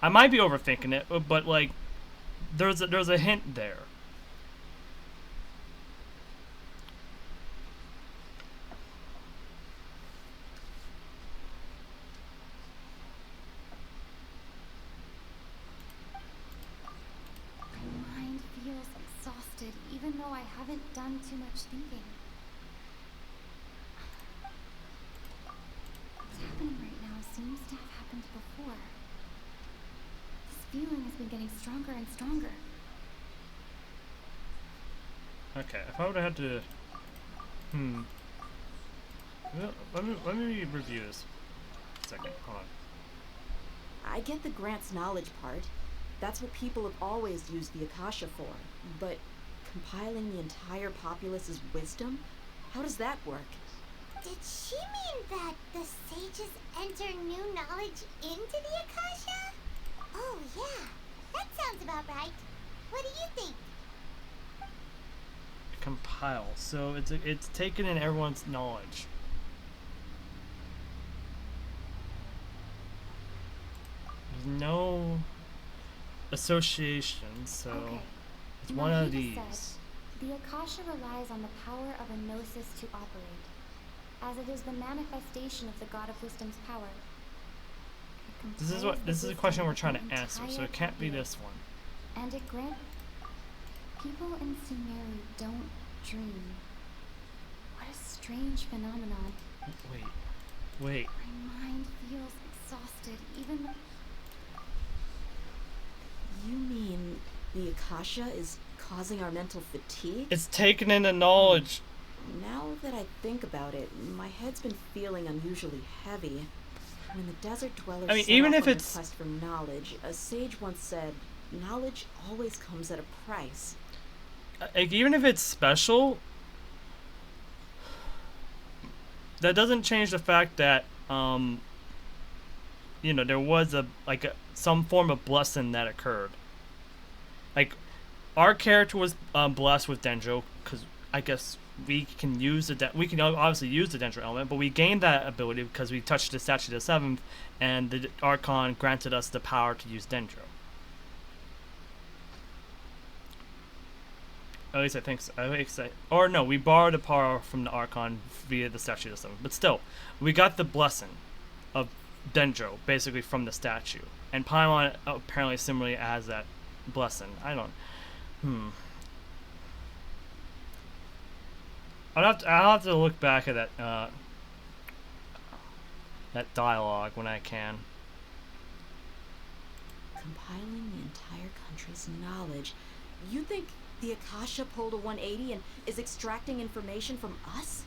Speaker 1: I might be overthinking it, but, like, there's a hint there.
Speaker 11: My mind feels exhausted, even though I haven't done too much thinking. What's happening right now seems to have happened before. This feeling has been getting stronger and stronger.
Speaker 1: Okay, if I would have had to... Well, let me review this. A second, hold on.
Speaker 8: I get the Grant's knowledge part. That's what people have always used the Akasha for. But compiling the entire populace's wisdom? How does that work?
Speaker 2: Did she mean that the sages enter new knowledge into the Akasha? Oh yeah, that sounds about right. What do you think?
Speaker 1: Compile. So it's taken in everyone's knowledge. There's no association, so
Speaker 11: Okay.
Speaker 1: it's one of
Speaker 11: Mahita
Speaker 1: these.
Speaker 11: said, the Akasha relies on the power of a gnosis to operate, as it is the manifestation of the God of Wisdom's power. It
Speaker 1: This is
Speaker 11: compiles the
Speaker 1: a
Speaker 11: wisdom
Speaker 1: question we're
Speaker 11: of
Speaker 1: trying
Speaker 11: the
Speaker 1: to answer, so
Speaker 11: entire
Speaker 1: it can't be
Speaker 11: populace.
Speaker 1: this one.
Speaker 11: And it grants people in Sumeru don't dream. What a strange phenomenon.
Speaker 1: Wait.
Speaker 11: My mind feels exhausted, even.
Speaker 8: You mean the Akasha is causing our mental fatigue?
Speaker 1: It's taken in the knowledge.
Speaker 8: Now that I think about it, my head's been feeling unusually heavy. When the desert dwellers set
Speaker 1: even
Speaker 8: off
Speaker 1: if
Speaker 8: on
Speaker 1: it's...
Speaker 8: their quest for knowledge, a sage once said, knowledge always comes at a price.
Speaker 1: Like, even if it's special, that doesn't change the fact that you know, there was some form of blessing that occurred. Like, our character was blessed with Dendro, because I guess we can use we can obviously use the Dendro element, but we gained that ability because we touched the statue of the 7th, and the Archon granted us the power to use Dendro. At least I think so. Or no, we borrowed the power from the Archon via the statue of the 7th. But still, we got the blessing of Dendro basically from the statue. And Paimon apparently similarly has that blessing. I'll have to look back at that dialogue when I can.
Speaker 8: Compiling the entire country's knowledge. You think the Akasha pulled a 180 and is extracting information from us?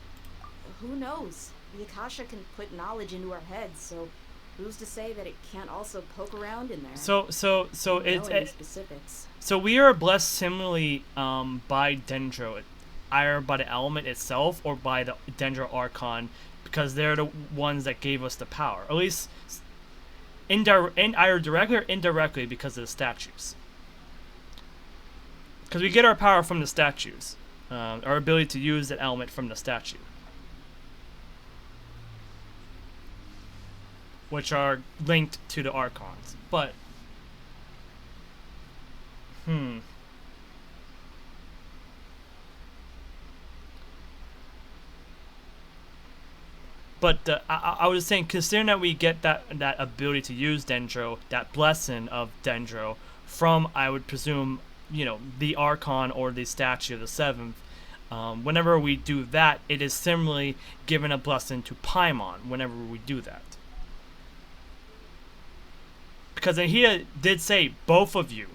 Speaker 8: Who knows? The Akasha can put knowledge into our heads, so who's to say that it can't also poke around in there?
Speaker 1: So
Speaker 8: it's specifics.
Speaker 1: So we are blessed similarly by Dendro, either by the element itself or by the Dendro Archon, because they're the ones that gave us the power. At least either directly or indirectly because of the statues. Because we get our power from the statues, our ability to use that element from the statue, which are linked to the Archons. But But I was saying, considering that we get that ability to use Dendro, that blessing of Dendro, from, I would presume, you know, the Archon or the statue of the 7th, whenever we do that, it is similarly given a blessing to Paimon whenever we do that. Because he did say both of you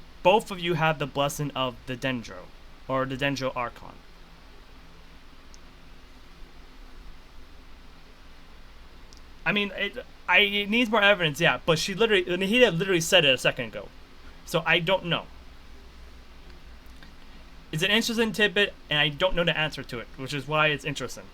Speaker 1: have the blessing of the Dendro, or the Dendro Archon. I mean, it needs more evidence, yeah, but he literally said it a second ago. So I don't know. It's an interesting tidbit, and I don't know the answer to it, which is why it's interesting.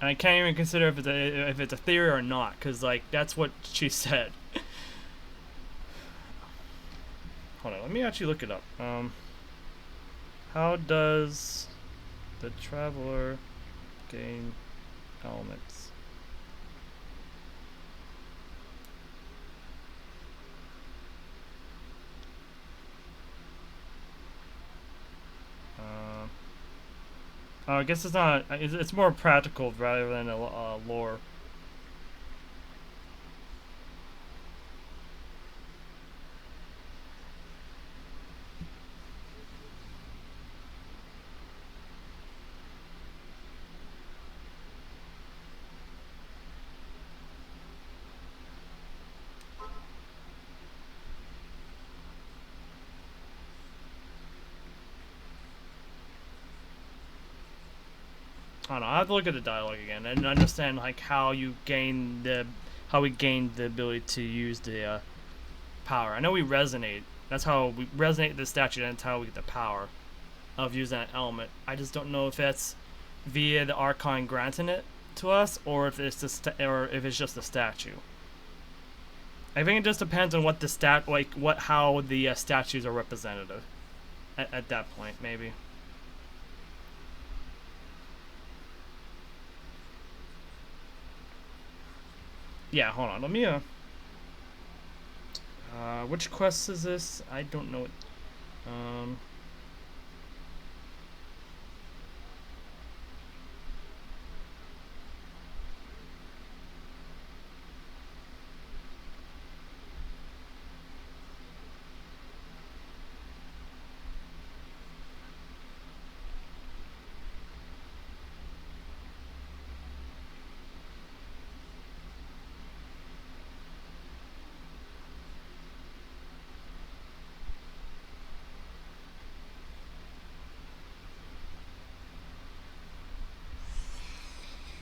Speaker 1: And I can't even consider if it's a theory or not, because, like, that's what she said. Hold on, let me actually look it up. How does the Traveler gain elements? I guess it's not. It's more practical rather than a lore. I don't know. I have to look at the dialogue again and understand like how we gain the ability to use the power. I know we resonate. That's how we resonate the statue, and that's how we get the power of using that element. I just don't know if that's via the Archon granting it to us, or if it's just the statue. I think it just depends on what the how the statues are representative at that point, maybe. Yeah, hold on. Let me which quest is this? I don't know it.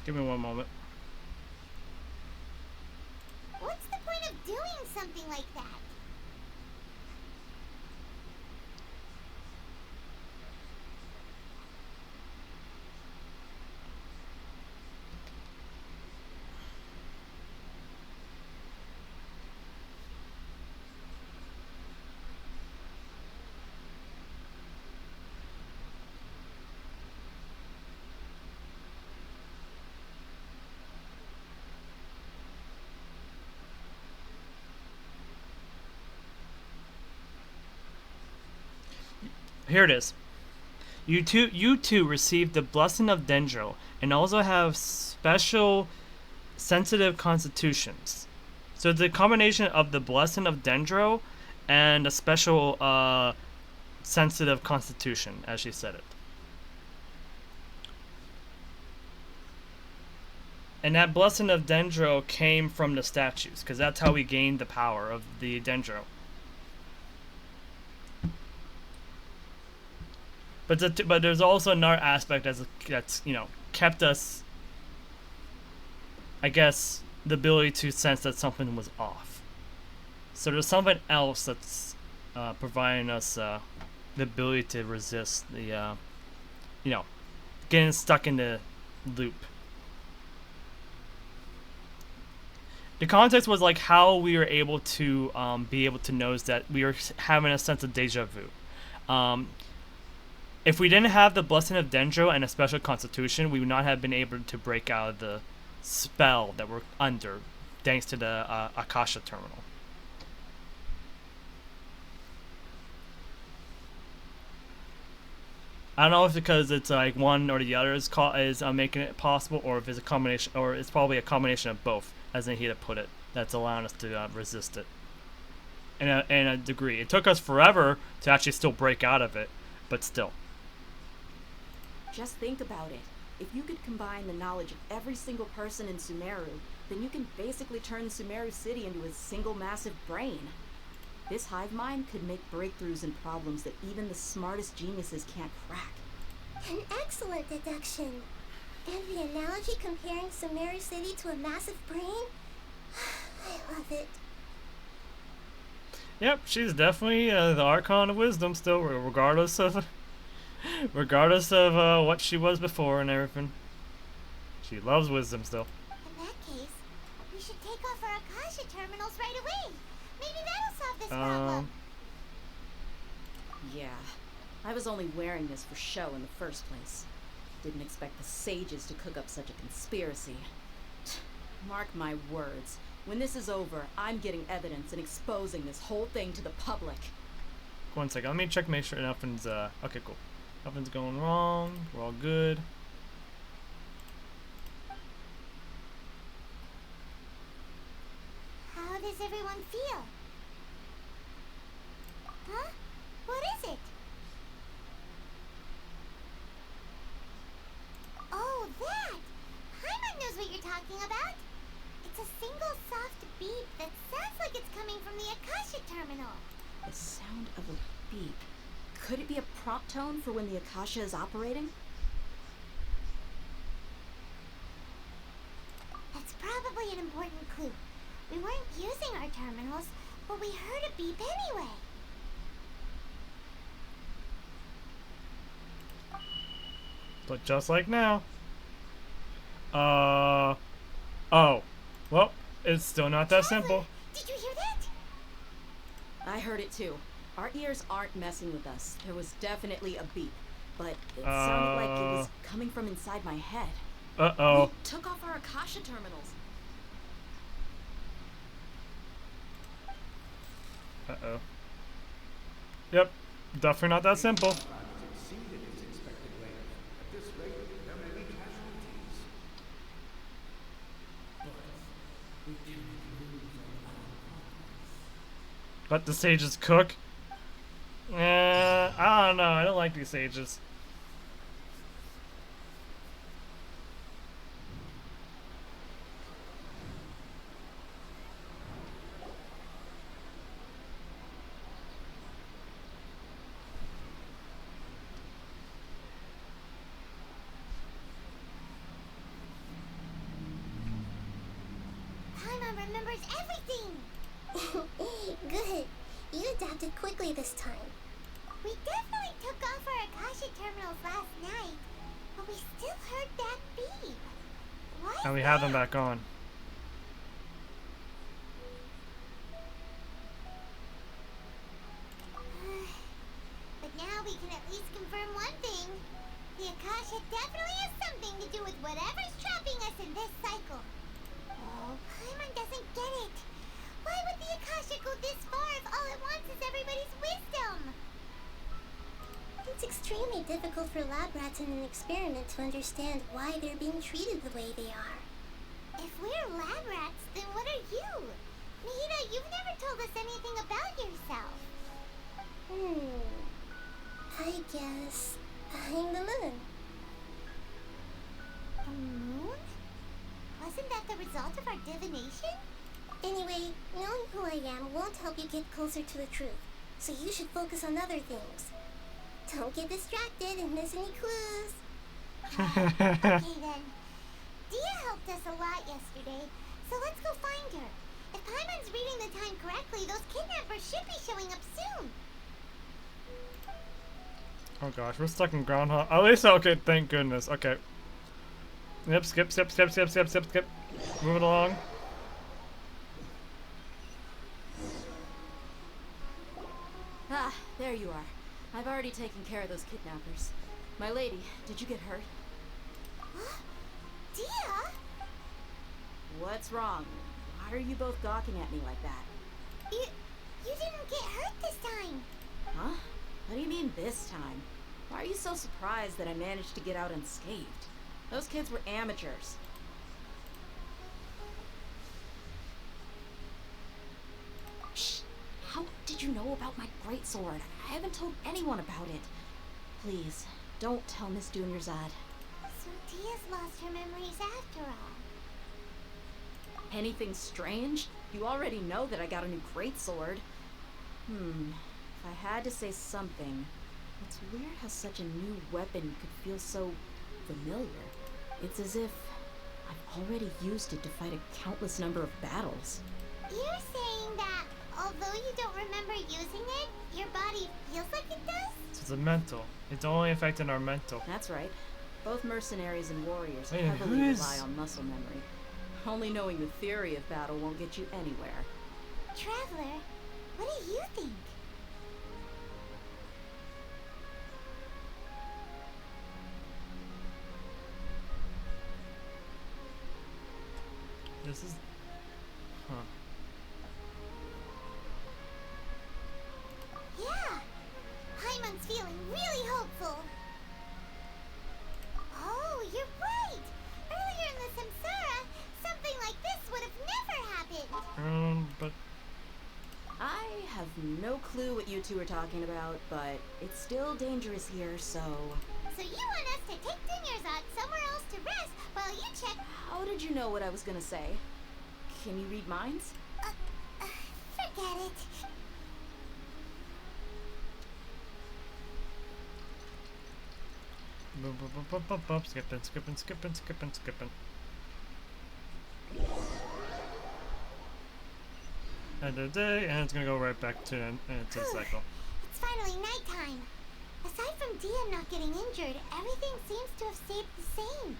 Speaker 1: Give me one moment.
Speaker 2: What's the point of doing something like that?
Speaker 1: Here it is. You two received the blessing of Dendro and also have special sensitive constitutions. So it's a combination of the blessing of Dendro and a special sensitive constitution, as she said it. And that blessing of Dendro came from the statues, because that's how we gained the power of the Dendro. But there's also another aspect that's kept us, I guess, the ability to sense that something was off. So there's something else that's providing us the ability to resist the getting stuck in the loop. The context was like how we were able to be able to notice that we were having a sense of deja vu. If we didn't have the blessing of Dendro and a special constitution, we would not have been able to break out of the spell that we're under, thanks to the Akasha terminal. I don't know if it's because it's like one or the other is making it possible, or if it's a combination, or it's probably a combination of both, as Nahida put it, that's allowing us to resist it. In a degree, it took us forever to actually still break out of it, but still.
Speaker 8: Just think about it. If you could combine the knowledge of every single person in Sumeru, then you can basically turn Sumeru City into a single massive brain. This hive mind could make breakthroughs in problems that even the smartest geniuses can't crack.
Speaker 16: An excellent deduction. And the analogy comparing Sumeru City to a massive brain? I love it.
Speaker 1: Yep, she's definitely the Archon of Wisdom still, regardless of what she was before and everything. She loves wisdom still.
Speaker 2: In that case, we should take off our Akasha terminals right away. Maybe that'll solve this problem.
Speaker 8: Yeah, I was only wearing this for show in the first place. Didn't expect the sages to cook up such a conspiracy. Mark my words. When this is over, I'm getting evidence and exposing this whole thing to the public.
Speaker 1: One second, let me check, make sure nothing's, okay, cool. Nothing's going wrong, we're all good.
Speaker 2: How does everyone feel? Huh? What is it? Oh, that! Paimon knows what you're talking about. It's a single soft beep that sounds like it's coming from the Akasha terminal.
Speaker 8: The sound of a beep. Could it be a prompt tone for when the Akasha is operating?
Speaker 2: That's probably an important clue. We weren't using our terminals, but we heard a beep anyway.
Speaker 1: But just like now. Oh. Well, it's still not that simple.
Speaker 2: Did you hear that?
Speaker 8: I heard it too. Our ears aren't messing with us. There was definitely a beep, but it sounded like it was coming from inside my head.
Speaker 1: Uh-oh.
Speaker 8: We took off our Akasha terminals.
Speaker 1: Uh-oh. Yep, definitely not that simple. Let the sages cook? I don't know. I don't like these sages.
Speaker 2: Paimon remembers everything!
Speaker 16: Good. You adapted quickly this time.
Speaker 2: We definitely took off our Akasha terminals last night, but we still heard that beep. Why?
Speaker 1: And we have them back on.
Speaker 2: But now we can at least confirm one thing. The Akasha definitely has something to do with whatever's trapping us in this cycle. Oh, Paimon doesn't get it. Why would the Akasha go this far if all it wants is everybody's wisdom?
Speaker 16: It's extremely difficult for lab rats in an experiment to understand why they're being treated the way they are.
Speaker 2: If we're lab rats, then what are you? Nihida, you've never told us anything about yourself.
Speaker 16: I guess I'm the moon.
Speaker 2: A moon? Wasn't that the result of our divination?
Speaker 16: Anyway, knowing who I am won't help you get closer to the truth, so you should focus on other things. Don't get distracted and miss any clues.
Speaker 2: Okay then. Dia helped us a lot yesterday, so let's go find her. If Paimon's reading the time correctly, those kidnappers should be showing up soon.
Speaker 1: Oh gosh, we're stuck in Groundhog. At least, okay, thank goodness. Okay. Yep, skip. Moving along.
Speaker 8: Ah, there you are. I've already taken care of those kidnappers. My lady, did you get hurt?
Speaker 2: Dia?
Speaker 8: What's wrong? Why are you both gawking at me like that?
Speaker 2: You didn't get hurt this time.
Speaker 8: Huh? What do you mean this time? Why are you so surprised that I managed to get out unscathed? Those kids were amateurs. Shh! How did you know about my greatsword? I haven't told anyone about it. Please, don't tell Miss Dunyarzad.
Speaker 2: So Dia's lost her memories after all.
Speaker 8: Anything strange? You already know that I got a new greatsword. If I had to say something, it's weird how such a new weapon could feel so familiar. It's as if I've already used it to fight a countless number of battles.
Speaker 2: You're saying that although you don't remember using it, your body feels like it does?
Speaker 1: So it's a mental. It's only affecting our mental.
Speaker 8: That's right. Both mercenaries and warriors
Speaker 1: Wait,
Speaker 8: heavily
Speaker 1: who is-
Speaker 8: rely on muscle memory. Only knowing the theory of battle won't get you anywhere.
Speaker 2: Traveler, what do you think?
Speaker 1: This is... Huh.
Speaker 2: Yeah, Paimon's feeling really hopeful. Oh, you're right. Earlier in the Samsara, something like this would have never happened.
Speaker 1: But...
Speaker 8: I have no clue what you two are talking about, but it's still dangerous here, so...
Speaker 2: So you want us to take Dunyarzad somewhere else to rest while you check...
Speaker 8: How did you know what I was gonna say? Can you read minds?
Speaker 2: Forget it.
Speaker 1: Skipping. End of the day, and it's gonna go right back to the cycle.
Speaker 2: It's finally nighttime. Aside from Dia not getting injured, everything seems to have stayed the same.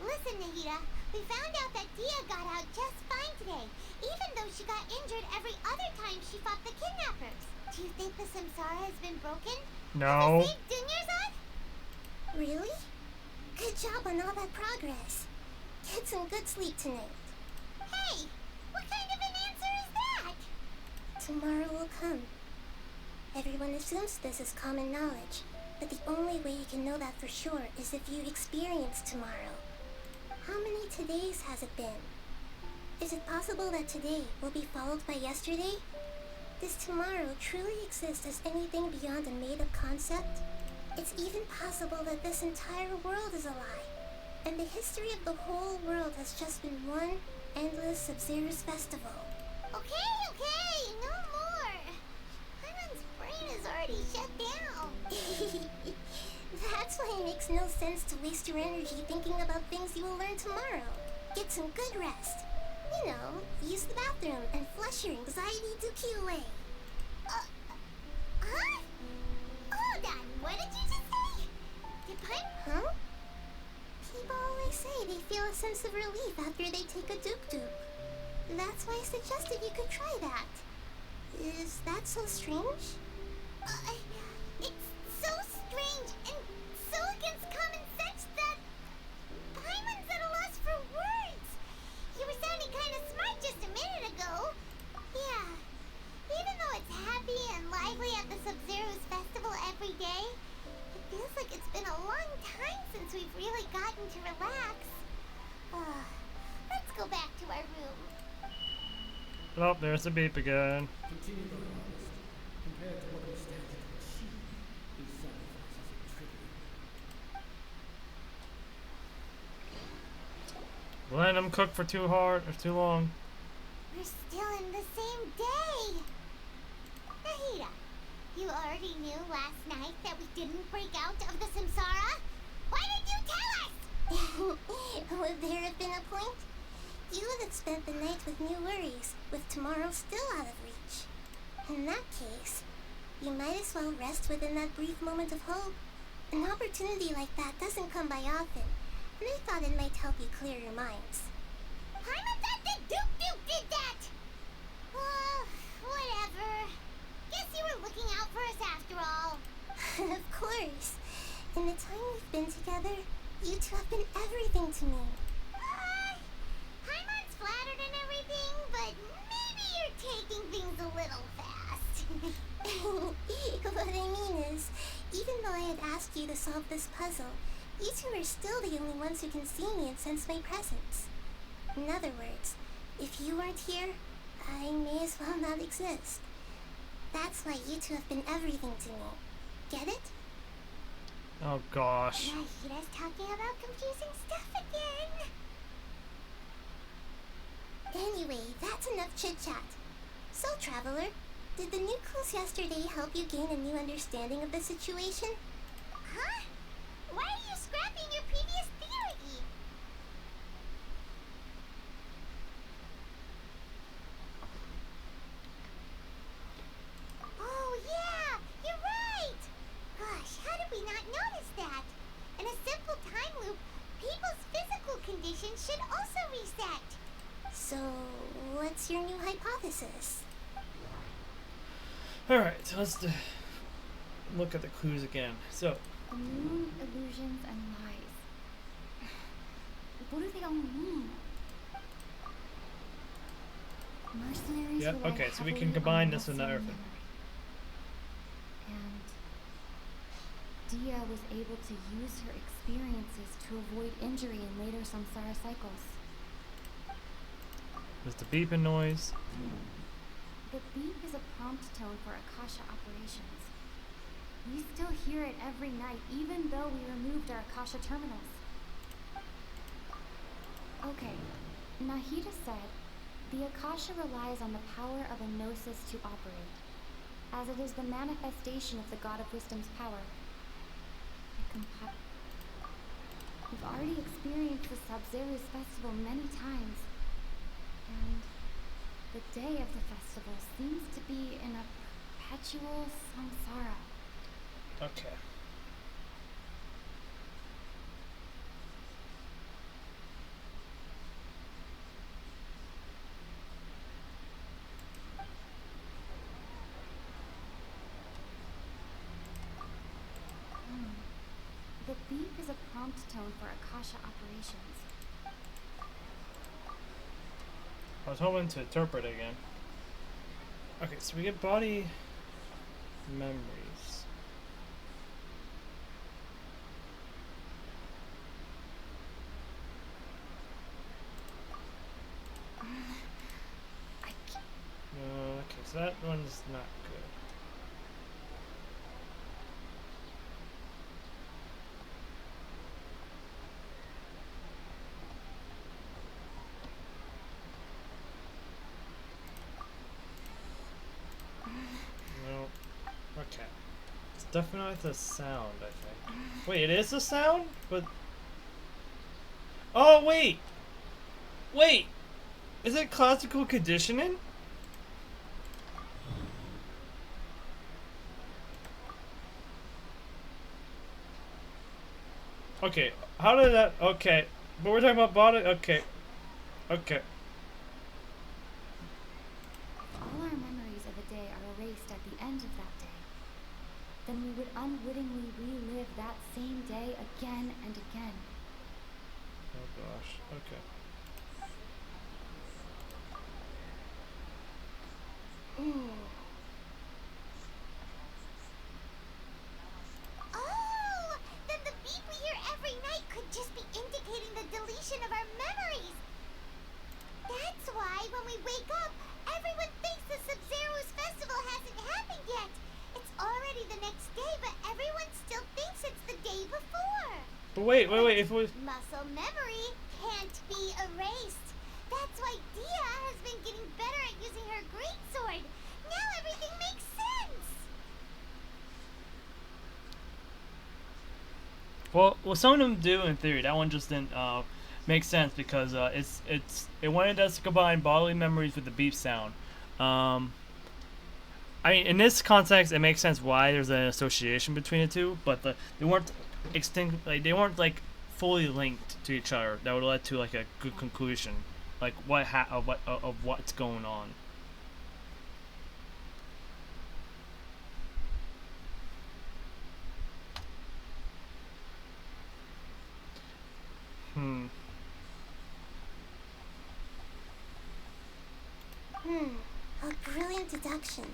Speaker 2: Listen, Nahida, we found out that Dia got out just fine today, even though she got injured every other time she fought the kidnappers. Do you think the Samsara has been broken?
Speaker 1: No.
Speaker 2: Has it saved Dunyarzad? Really? Good job on all that progress. Get some good sleep tonight. Hey, what kind of an answer is that? Tomorrow will come. Everyone assumes this is common knowledge, but the only way you can know that for sure is if you experience tomorrow. How many todays has it been? Is it possible that today will be followed by yesterday? Does tomorrow truly exist as anything beyond a made-up concept? It's even possible that this entire world is a lie, and the history of the whole world has just been one endless Sub-Zero's festival. Okay, no more. Hyman's brain is already shut down. That's why it makes no sense to waste your energy thinking about things you will learn tomorrow. Get some good rest. You know, use the bathroom and flush your anxiety dookie away. Huh? Hold on, what did you just say? Did Huh? People always say they feel a sense of relief after they take a duk-duk. That's why I suggested you could try that. Is that so strange? It's so strange and so against common sense that Paimon's at a loss for words. You were sounding kind of smart just a minute ago. Yeah, even though it's happy and lively at the Sub-Zero's festival every day, it feels like it's been a long time since we've really gotten to relax. Let's go back to our room.
Speaker 1: Oh, there's the beep again.
Speaker 3: Continue the harvest. Compared to what we stand to achieve, these sacrifices are trivial.
Speaker 1: Letting them cook for too hard or too long.
Speaker 2: We're still in the same day. Nahida, you already knew last night that we didn't break out of the Samsara? Why did you tell us? Would there have been a point? You would have spent the night with new worries, with tomorrow still out of reach. In that case, you might as well rest within that brief moment of hope. An opportunity like that doesn't come by often, and I thought it might help you clear your minds. Paimon thought the Duke did that! Whatever. Guess you were looking out for us after all. Of course. In the time we've been together, you two have been everything to me. Paimon's flattered and everything, but maybe you're taking things a little fast. What I mean is, even though I had asked you to solve this puzzle, you two are still the only ones who can see me and sense my presence. In other words, if you weren't here, I may as well not exist. That's why you two have been everything to me. Get it?
Speaker 1: Oh gosh.
Speaker 2: Nahida's talking about confusing stuff again. Anyway, that's enough chit-chat. So, Traveler, did the new clues yesterday help you gain a new understanding of the situation? Huh? Why are you scrapping your previous theory? Oh, yeah! You're right! Gosh, how did we not notice that? reset.
Speaker 16: So, what's your new hypothesis?
Speaker 1: Alright, so let's look at the clues again. So,
Speaker 12: The moon, illusions, and lies. What do they all mean? Mercenaries
Speaker 1: yep,
Speaker 12: rely
Speaker 1: okay, so we
Speaker 12: heavily
Speaker 1: can
Speaker 12: on
Speaker 1: combine this with
Speaker 12: muscle
Speaker 1: another
Speaker 12: memory. And Dia was able to use her experiences to avoid injury in later samsara cycles.
Speaker 1: there's the beeping noise.
Speaker 12: The beep is a prompt tone for Akasha operations. We still hear it every night, even though we removed our Akasha terminals. Okay, Nahida said, the Akasha relies on the power of a gnosis to operate, as it is the manifestation of the God of Wisdom's power. We've already experienced the Sub-Zero's festival many times, and the day of the festival seems to be in a perpetual samsara.
Speaker 1: Okay.
Speaker 12: The beep is a prompt tone for Akasha operations.
Speaker 1: I was hoping to interpret again. Okay, so we get body memories. Okay, so that one's not good. No. Okay. It's definitely the sound, I think. Wait, it is the sound? But... Oh, wait! Wait! Is it classical conditioning? Okay, how did that... Okay. But we're talking about body... Okay. Okay.
Speaker 12: All our memories of a day are erased at the end of that day. Then we would unwittingly relive that same day again and again.
Speaker 1: Oh gosh. Okay.
Speaker 2: Oh, then the beep we hear every night could just be indicating the deletion of our memories. That's why when we wake up, everyone thinks the Sub-Zero's festival hasn't happened yet. It's already the next day, but everyone still thinks it's the day before.
Speaker 1: But wait, if it was...
Speaker 2: Muscle memory can't be erased. That's why Dia has been getting better at using her greatsword. Now everything makes sense.
Speaker 1: Well, some of them do in theory. That one just didn't make sense because it wanted us to combine bodily memories with the beep sound. I mean, in this context, it makes sense why there's an association between the two, but they weren't extinct. Like they weren't like fully linked to each other. That would have led to like a good conclusion, like of what's going on.
Speaker 16: A brilliant deduction.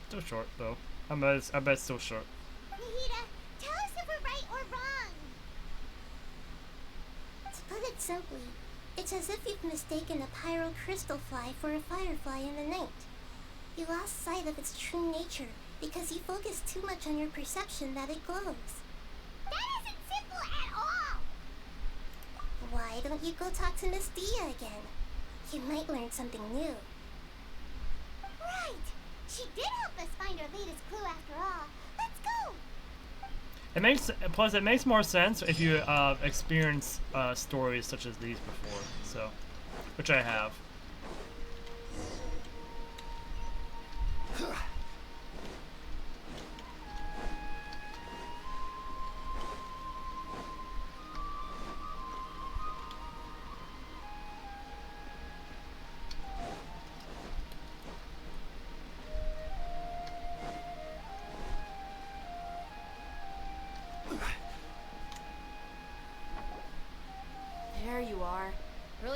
Speaker 1: Still short though. I bet it's still short.
Speaker 2: Nahida, tell us if we're right or wrong.
Speaker 16: To put it simply, it's as if you've mistaken a pyro crystal fly for a firefly in the night. You lost sight of its true nature because you focused too much on your perception that it glows.
Speaker 2: That isn't simple at all.
Speaker 16: Why don't you go talk to Miss Dia again? You might learn something new.
Speaker 2: Right. She did help us find our latest clue after all. Let's go.
Speaker 1: It makes more sense if you experience stories such as these before. So, which I have.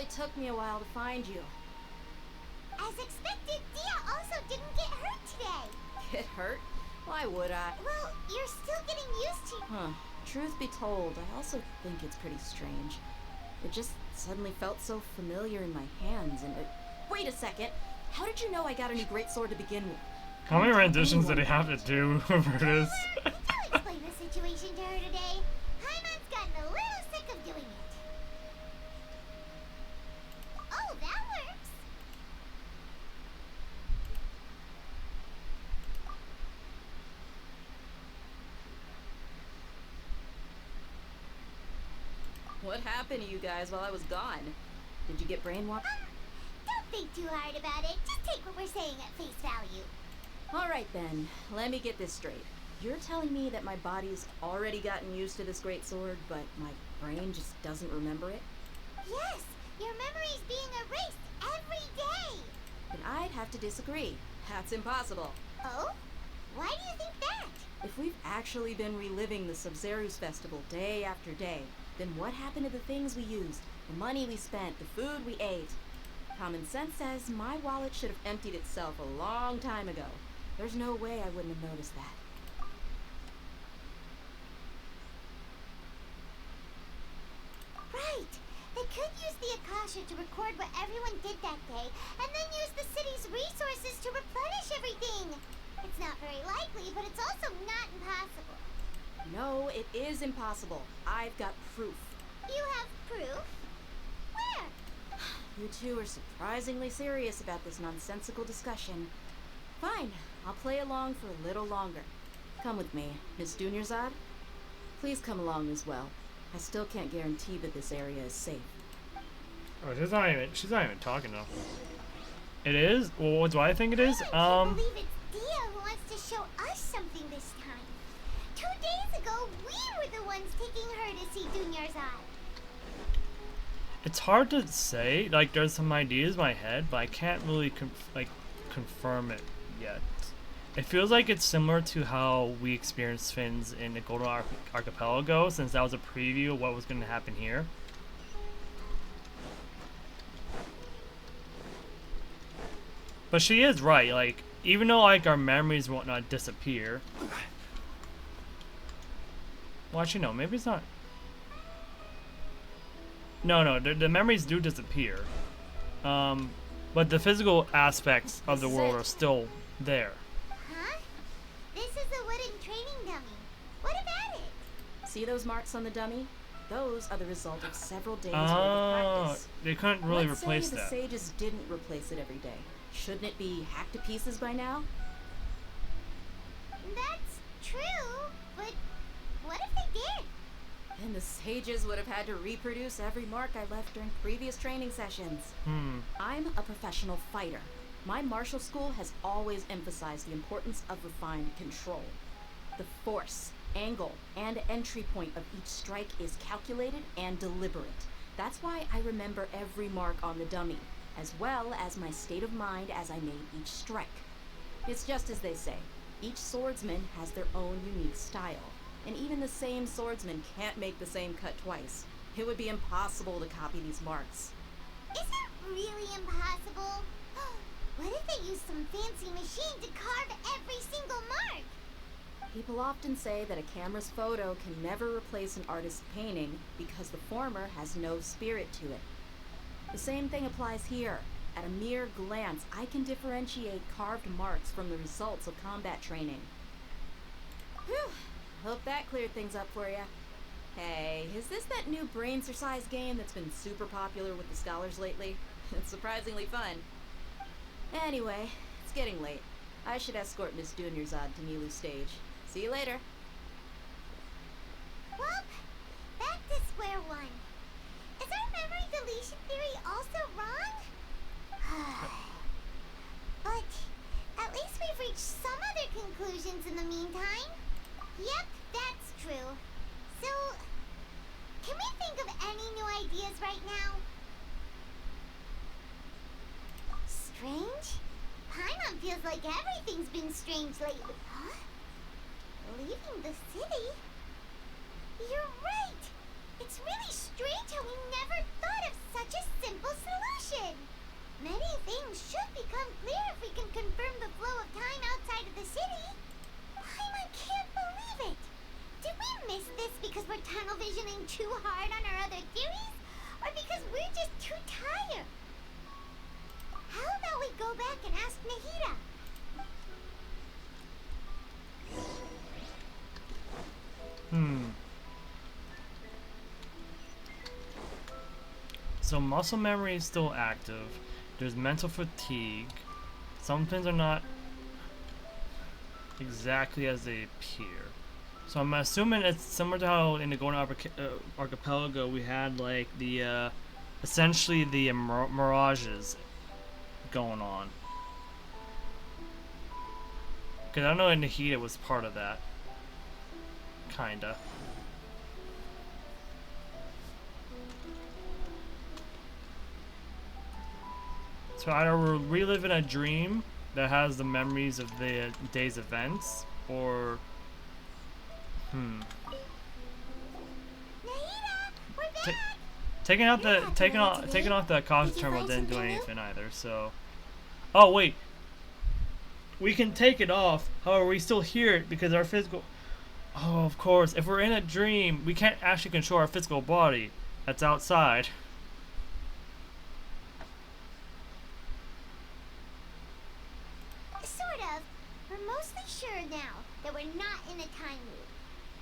Speaker 8: really took me a while to find you.
Speaker 2: As expected, Dia also didn't get hurt today.
Speaker 8: Get hurt? Why would I?
Speaker 2: Well, you're still getting used to...
Speaker 8: Huh. Truth be told, I also think it's pretty strange. It just suddenly felt so familiar in my hands, and it... Wait a second! How did you know I got a new greatsword to begin with?
Speaker 1: How many renditions did he have to do for this?
Speaker 2: Did you explain the situation to her today? Paimon's gotten a little sick of doing it. Oh, that works.
Speaker 8: What happened to you guys while I was gone? Did you get brainwashed?
Speaker 2: Don't think too hard about it. Just take what we're saying at face value.
Speaker 8: Alright then, let me get this straight. You're telling me that my body's already gotten used to this great sword, but my brain just doesn't remember it?
Speaker 2: Yes, your memory's being erased every day.
Speaker 8: Then I'd have to disagree. That's impossible.
Speaker 2: Oh? Why do you think that?
Speaker 8: If we've actually been reliving the Sub-Zeru's festival day after day, then what happened to the things we used, the money we spent, the food we ate? Common sense says my wallet should have emptied itself a long time ago. There's no way I wouldn't have noticed that.
Speaker 2: Right. They could use the Akasha to record what everyone did that day, and then use the city's resources to replenish everything. It's not very likely, but it's also not impossible.
Speaker 8: No, it is impossible. I've got proof.
Speaker 2: You have proof? Where?
Speaker 8: You two are surprisingly serious about this nonsensical discussion. Fine, I'll play along for a little longer. Come with me, Miss Dunyarzad. Please come along as well. I still can't guarantee that this area is safe.
Speaker 1: Oh, she's not even talking though. It is? Well, what do I think it is?
Speaker 2: I can't believe it's Dia who wants to show us something this time. 2 days ago, we were the ones taking her to see Dunyarzad.
Speaker 1: It's hard to say. Like, there's some ideas in my head, but I can't really confirm it yet. It feels like it's similar to how we experienced Fins in the Golden Archipelago, since that was a preview of what was going to happen here. But she is right. Like, even though like our memories and whatnot disappear. Well, actually, no. Maybe it's not. No, the memories do disappear. But the physical aspects of the world are still there.
Speaker 2: Huh? This is a wooden training dummy. What about it?
Speaker 8: See those marks on the dummy? Those are the result of several days worth of practice.
Speaker 1: They couldn't really
Speaker 8: Let's
Speaker 1: replace
Speaker 8: say
Speaker 1: that.
Speaker 8: the sages didn't replace it every day. Shouldn't it be hacked to pieces by now?
Speaker 2: That's true, but what if they did?
Speaker 8: And the sages would have had to reproduce every mark I left during previous training sessions. I'm a professional fighter. My martial school has always emphasized the importance of refined control. The force, angle, and entry point of each strike is calculated and deliberate. That's why I remember every mark on the dummy, as well as my state of mind as I made each strike. It's just as they say, each swordsman has their own unique style. And even the same swordsman can't make the same cut twice. It would be impossible to copy these marks.
Speaker 2: Is it really impossible? What if they use some fancy machine to carve every single mark?
Speaker 8: People often say that a camera's photo can never replace an artist's painting because the former has no spirit to it. The same thing applies here. At a mere glance, I can differentiate carved marks from the results of combat training. Whew. Hope that cleared things up for you. Hey, is this that new brain-exercise game that's been super popular with the scholars lately? It's surprisingly fun. Anyway, it's getting late. I should escort Miss Dunyarzad to Milu's stage. See you later.
Speaker 2: Well, back to square one. Is our memory deletion theory also wrong? But at least we've reached some other conclusions in the meantime. Yep, that's true. So, can we think of any new ideas right now? Strange? Paimon feels like everything's been strange lately. Huh? Leaving the city? You're right! It's really strange how we never thought of such a simple solution. Many things should become clear if we can confirm the flow of time outside of the city. I can't believe it. Did we miss this because we're tunnel visioning too hard on our other theories? Or because we're just too tired? How about we go back and ask Nahida?
Speaker 1: So muscle memory is still active. There's mental fatigue. Some things are not exactly as they appear. So I'm assuming it's similar to how in the Golden Archipelago we had like the essentially the mirages going on. Because I know Nahida was part of that. Kinda. So either we're reliving a dream that has the memories of the day's events, or taking off the cause terminal didn't do anything either. So, oh wait, we can take it off. However, we still hear it because our physical. Oh, of course. If we're in a dream, we can't actually control our physical body. That's outside.
Speaker 2: Sort of. We're mostly sure now that we're not in a time loop.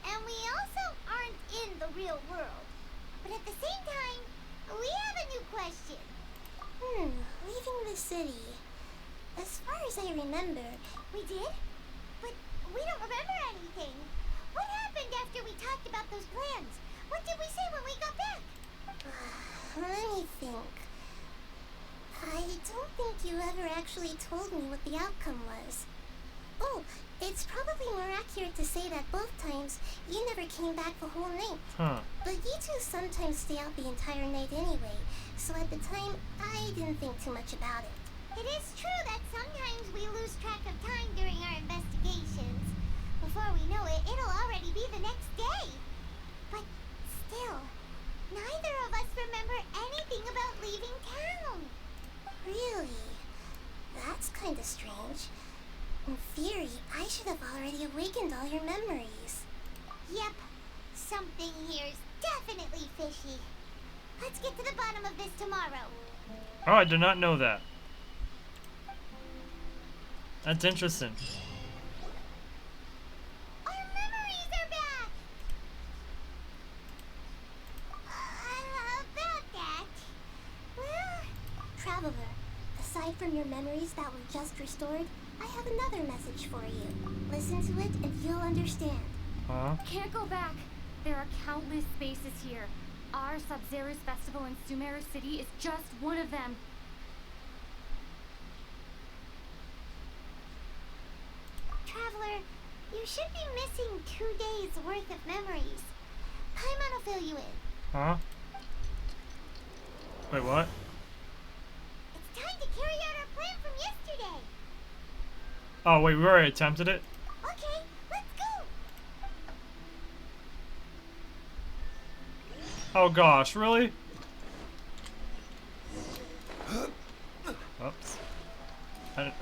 Speaker 2: And we also aren't in the real world. But at the same time, we have a new question.
Speaker 16: Leaving the city. As far as I remember...
Speaker 2: We did? But we don't remember anything. What happened after we talked about those plans? What did we say when we got back?
Speaker 16: Let me think. I don't think you ever actually told me what the outcome was. Oh, it's probably more accurate to say that both times you never came back the whole night. But you two sometimes stay out the entire night anyway, so at the time, I didn't think too much about it.
Speaker 2: It is true that sometimes we lose track of time during our investigations. Before we know it, it'll already be the next day. But still, neither of us remember anything about leaving town.
Speaker 16: Really? That's kinda strange. In theory, I should have already awakened all your memories.
Speaker 2: Yep. Something here's definitely fishy. Let's get to the bottom of this tomorrow.
Speaker 1: Oh, I did not know that. That's interesting.
Speaker 2: Our memories are back! About that... Well...
Speaker 16: Traveler, aside from your memories that were just restored, I have another message for you. Listen to it and you'll understand.
Speaker 11: Can't go back. There are countless spaces here. Our Sub-Zero's festival in Sumeru City is just one of them.
Speaker 2: Traveler, you should be missing 2 days worth of memories. Paimon will fill you in.
Speaker 1: Wait, what?
Speaker 2: It's time to carry out our plan from yesterday.
Speaker 1: Oh wait, we already attempted it?
Speaker 2: Okay, let's go!
Speaker 1: Oh gosh, really? Oops. I didn't...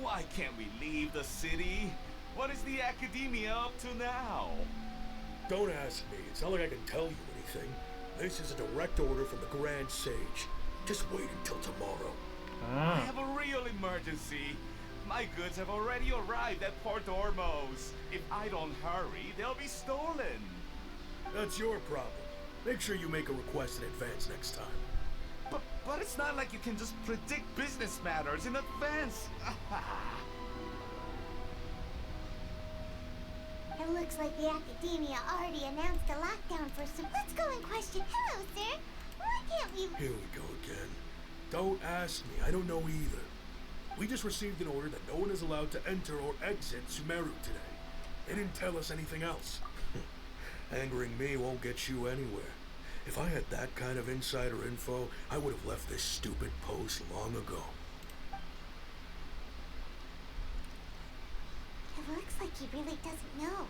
Speaker 17: Why can't we leave the city? What is the academia up to now?
Speaker 18: Don't ask me. It's not like I can tell you anything. This is a direct order from the Grand Sage. Just wait until tomorrow.
Speaker 17: I have a real emergency. My goods have already arrived at Port Ormos. If I don't hurry, they'll be stolen.
Speaker 18: That's your problem. Make sure you make a request in advance next time.
Speaker 17: But it's not like you can just predict business matters in advance.
Speaker 2: It looks like the academia already announced a lockdown for some... Let's go and question. Hello, sir. Why can't we...
Speaker 18: Here we go again. Don't ask me. I don't know either. We just received an order that no one is allowed to enter or exit Sumeru today. They didn't tell us anything else. Angering me won't get you anywhere. If I had that kind of insider info, I would have left this stupid post long ago.
Speaker 2: It looks like he really doesn't know.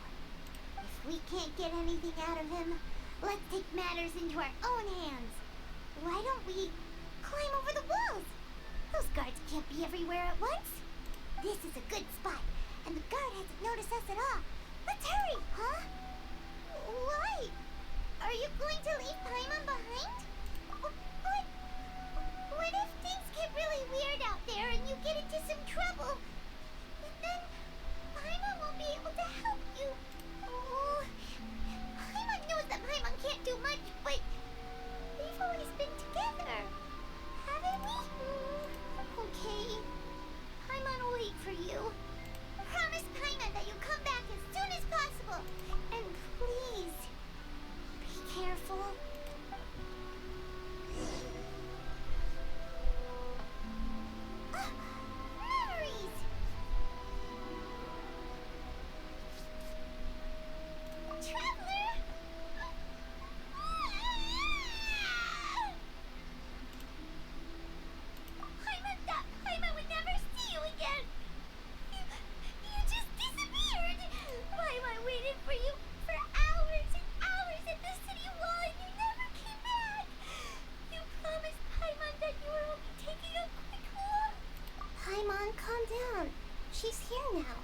Speaker 2: If we can't get anything out of him, let's take matters into our own hands. Why don't we climb over the walls? Those guards can't be everywhere at once. This is a good spot, and the guard hasn't noticed us at all. Let's hurry, huh? Why? Are you going to leave Paimon behind? What if things get really weird out there and you get into some trouble? And then Paimon won't be able to help you. Oh, Paimon knows that Paimon can't do much, but we've always been together, haven't we? Okay. Paimon will wait for you. Promise Paimon that you'll come back as soon as possible. And please, be careful. Memories! Traveler! Paimon thought Paimon would never see you again. You just disappeared. Paimon waited for you for hours and hours at the city wall and you never came back. You promised Paimon that you were only taking a quick walk.
Speaker 16: Paimon, calm down. She's here now.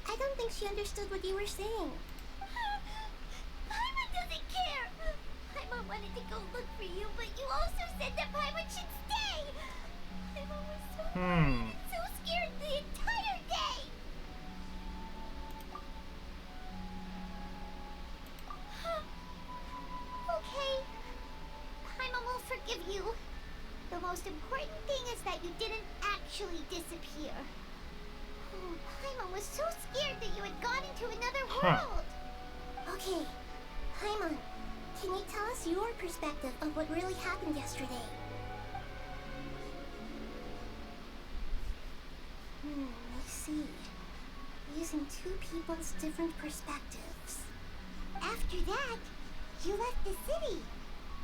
Speaker 16: I don't think she understood what you were saying.
Speaker 2: Paimon doesn't care. Paimon wanted to go look for you, but you also said that Paimon should stay. Paimon was so worried and so scared the entire day. Okay. Paimon will forgive you. The most important thing is that you didn't actually disappear. Oh, Paimon was so scared that you had gone into another world.
Speaker 16: Okay, Paimon, can you tell us your perspective of what really happened yesterday? I see. Using two people's different perspectives.
Speaker 2: After that, you left the city.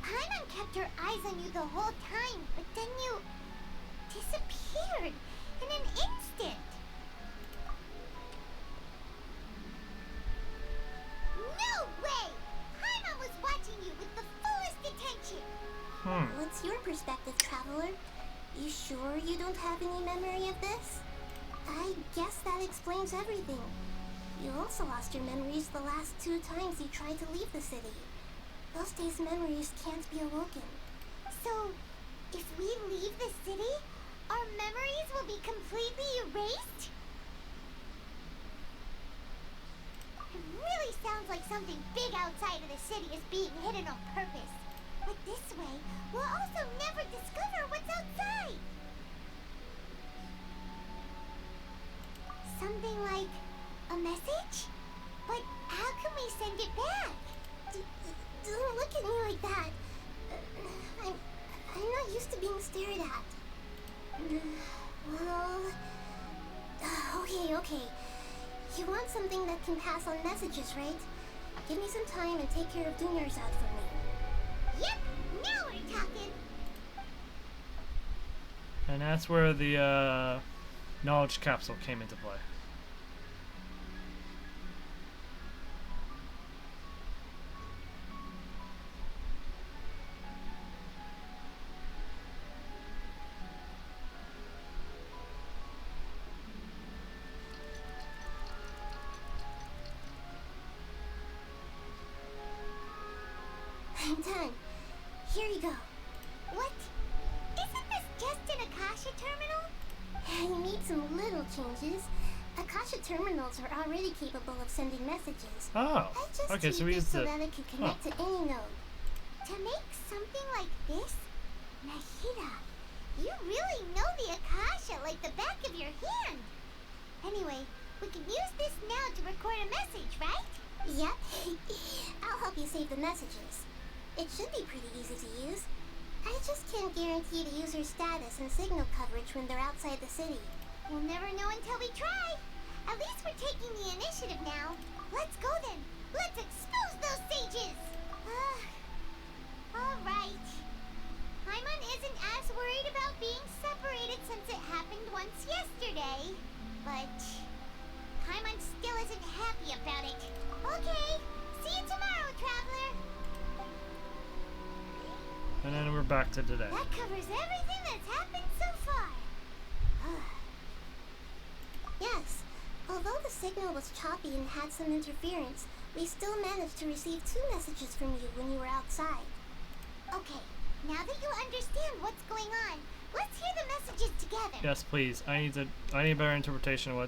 Speaker 2: Paimon kept her eyes on you the whole time, but then you disappeared in an instant. No way! Paimon was watching you with the fullest attention.
Speaker 16: What's your perspective, Traveler? You sure you don't have any memory of this? I guess that explains everything. You also lost your memories the last 2 times you tried to leave the city. Those days' memories can't be awoken.
Speaker 2: So, if we leave the city, our memories will be completely erased? It really sounds like something big outside of the city is being hidden on purpose. But this way, we'll also never discover what's outside. Something like a message? But how can we send it back?
Speaker 16: Don't look at me like that. I'm not used to being stared at. Well... Okay. You want something that can pass on messages, right? Give me some time and take care of Dunyarzad for me.
Speaker 2: Yep, now we're talking.
Speaker 1: And that's where the knowledge capsule came into play.
Speaker 16: I'm done. Here you go.
Speaker 2: What? Isn't this just an Akasha terminal?
Speaker 16: You need some little changes. Akasha terminals are already capable of sending messages.
Speaker 1: Oh,
Speaker 16: I just
Speaker 1: okay, so we
Speaker 16: tweaked it
Speaker 1: used
Speaker 16: so
Speaker 1: the...
Speaker 16: that it could connect to any node.
Speaker 2: To make something like this? Nahida, you really know the Akasha like the back of your hand. Anyway, we can use this now to record a message, right?
Speaker 16: Yep. I'll help you save the messages. It should be pretty easy to use. I just can't guarantee the user's status and signal coverage when they're outside the city.
Speaker 2: We'll never know until we try. At least we're taking the initiative now. Let's go then. Let's expose those sages. All Alright. Paimon isn't as worried about being separated since it happened once yesterday. But Paimon still isn't happy about it. Okay, see you tomorrow, Traveler.
Speaker 1: And then we're back to today.
Speaker 2: That covers everything that's happened so far.
Speaker 16: Yes, although the signal was choppy and had some interference, we still managed to receive 2 messages from you when you were outside.
Speaker 2: Okay, now that you understand what's going on, let's hear the messages together.
Speaker 1: Yes, please. I need a better interpretation of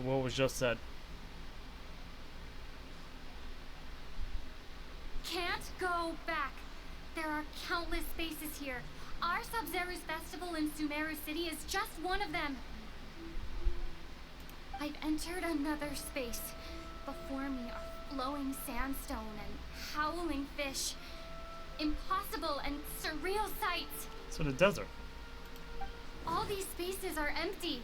Speaker 1: what was just said.
Speaker 11: Can't go back. There are countless spaces here. Our Sub-Zero's festival in Sumeru City is just one of them. I've entered another space. Before me are flowing sandstone and howling fish. Impossible and surreal sights.
Speaker 1: So the desert.
Speaker 11: All these spaces are empty.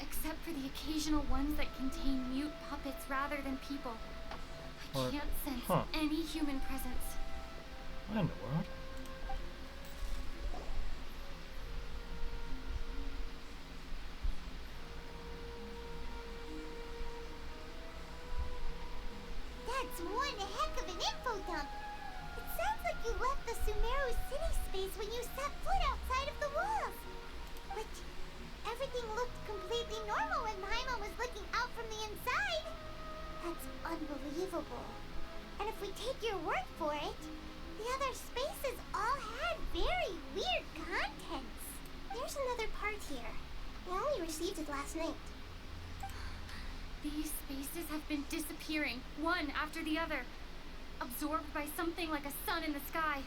Speaker 11: Except for the occasional ones that contain mute puppets rather than people. I can't sense any human presence.
Speaker 1: What in the world?
Speaker 2: That's one heck of an info dump. It sounds like you left the Sumeru city space when you set foot outside of the walls. But everything looked completely normal when Paimon was looking out from the inside. That's unbelievable. And if we take your word for it, the other spaces all had very weird contents.
Speaker 16: There's another part here. We only received it last night.
Speaker 11: These spaces have been disappearing, one after the other, absorbed by something like a sun in the sky.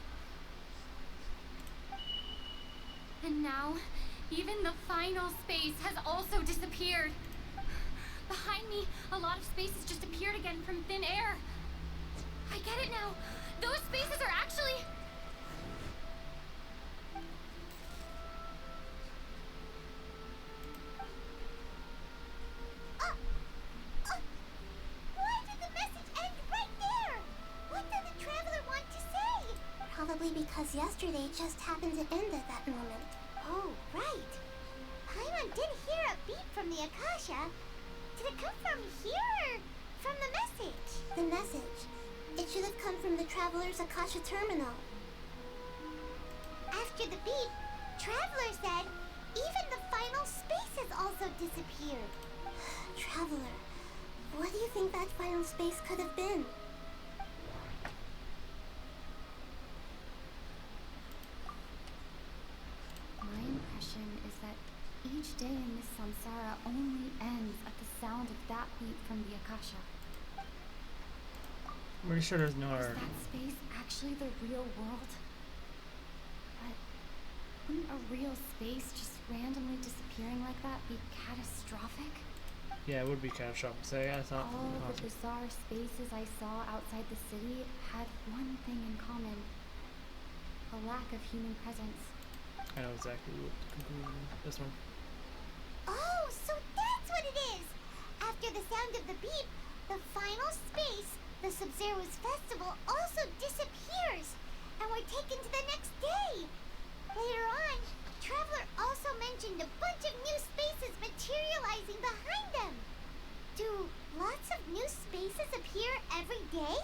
Speaker 11: And now, even the final space has also disappeared. Behind me, a lot of spaces just appeared again from thin air. I get it now. Those spaces are actually...
Speaker 2: Why did the message end right there? What did the Traveler want to say?
Speaker 16: Probably because yesterday just happened to end at that moment.
Speaker 2: Oh, right. Paimon did hear a beep from the Akasha. Did it come from here or from the message?
Speaker 16: The message. It should have come from the Traveler's Akasha terminal.
Speaker 2: After the beep, Traveler said even the final space has also disappeared.
Speaker 16: Traveler, what do you think that final space could have been?
Speaker 11: My impression is that each day in this samsara only ends at the sound of that beat from the Akasha.
Speaker 1: I'm pretty sure there's no
Speaker 11: Is
Speaker 1: other.
Speaker 11: that space actually the real world? But wouldn't a real space just randomly disappearing like that be catastrophic?
Speaker 1: Yeah, it would be catastrophic. So yeah, it's not
Speaker 11: All of the
Speaker 1: possible.
Speaker 11: bizarre spaces I saw outside the city had one thing in common. A lack of human presence.
Speaker 1: I know exactly what the conclusion is. This one.
Speaker 2: Oh, so that's what it is! After the sound of the beep, the final space, the Sub-Zero's festival, also disappears, and we're taken to the next day. Later on, Traveler also mentioned a bunch of new spaces materializing behind them. Do lots of new spaces appear every day?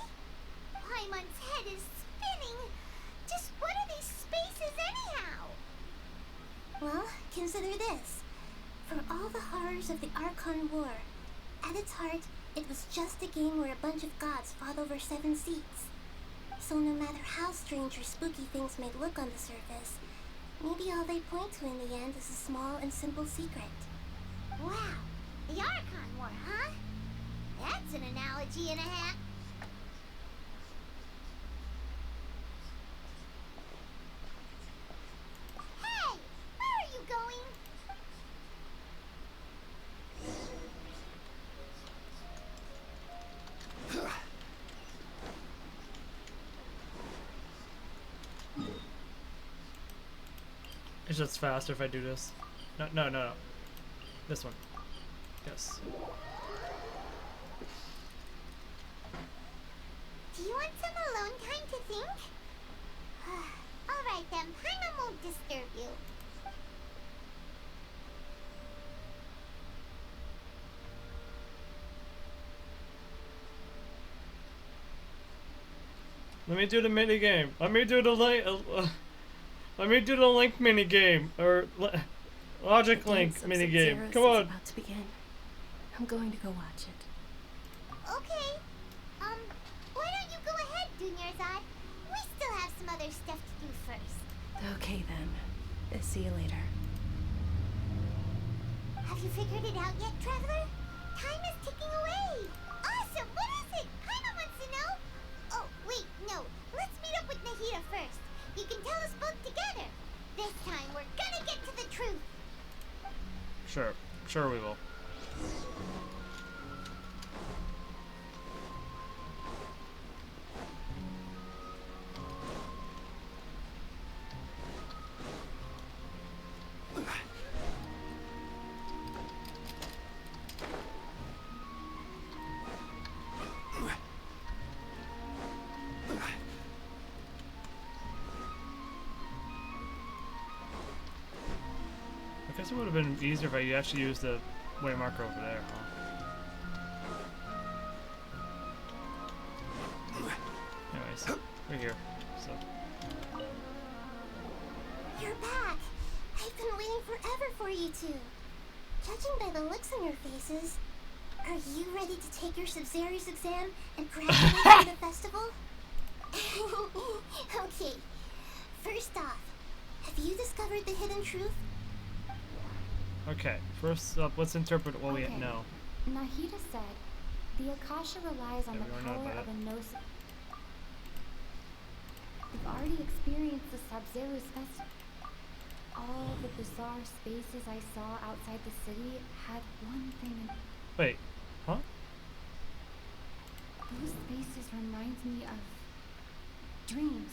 Speaker 2: Paimon's head is spinning. Just what are these spaces anyhow?
Speaker 16: Well, consider this. For all the horrors of the Archon War, at its heart, it was just a game where a bunch of gods fought over 7 seats. So no matter how strange or spooky things may look on the surface, maybe all they point to in the end is a small and simple secret.
Speaker 2: Wow, the Archon War, huh? That's an analogy and a half. Hey, where are you going?
Speaker 1: It's just faster if I do this. No. This one. Yes.
Speaker 2: Do you want some alone time to think? Alright then, Paimon won't disturb you.
Speaker 1: Let me do the mini game. Let me do the link. Let me do the link mini game or logic link mini game. Come on.
Speaker 7: About to begin. I'm going to go watch it.
Speaker 2: Okay. Why don't you go ahead, Dunyarzad? We still have some other stuff to do first.
Speaker 7: Okay then. See you later.
Speaker 2: Have you figured it out yet, Traveler? Time is ticking away. Awesome. What is it? Paimon wants to know. Oh, wait, no. Let's meet up with Nahida first. You can tell us both together. This time, we're gonna get to the truth.
Speaker 1: Sure we will. I guess it would have been easier if I actually used the way marker over there, huh? Anyways, we're here, so.
Speaker 16: You're back! I've been waiting forever for you two. Judging by the looks on your faces, are you ready to take your Sub-Zero's exam and graduate from the festival? Okay, first off, have you discovered the hidden truth?
Speaker 1: Okay, first up, let's interpret what we know.
Speaker 19: Nahida said, the Akasha relies on the power of a gnosis. We've already experienced the Sub-Zero's festival. All the bizarre spaces I saw outside the city had one thing in.
Speaker 1: Wait, huh?
Speaker 19: Those spaces remind me of dreams.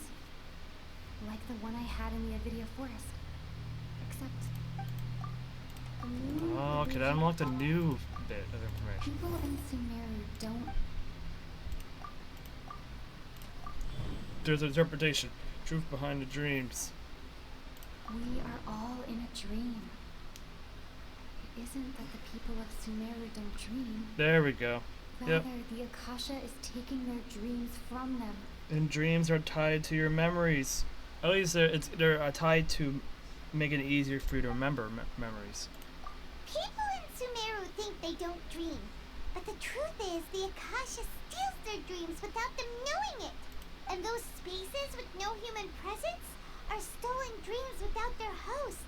Speaker 19: Like the one I had in the Avidia Forest. Except
Speaker 1: oh, okay, that unlocked a new bit of information.
Speaker 19: people in Sumeru don't.
Speaker 1: There's an interpretation. Truth behind the dreams.
Speaker 19: We are all in a dream. It isn't that the people of Sumeru don't dream.
Speaker 1: There we go.
Speaker 19: Rather, the Akasha is taking their dreams from them.
Speaker 1: And dreams are tied to your memories. At least they're tied to making it easier for you to remember memories.
Speaker 2: People in Sumeru think they don't dream, but the truth is the Akasha steals their dreams without them knowing it. And those spaces with no human presence are stolen dreams without their host.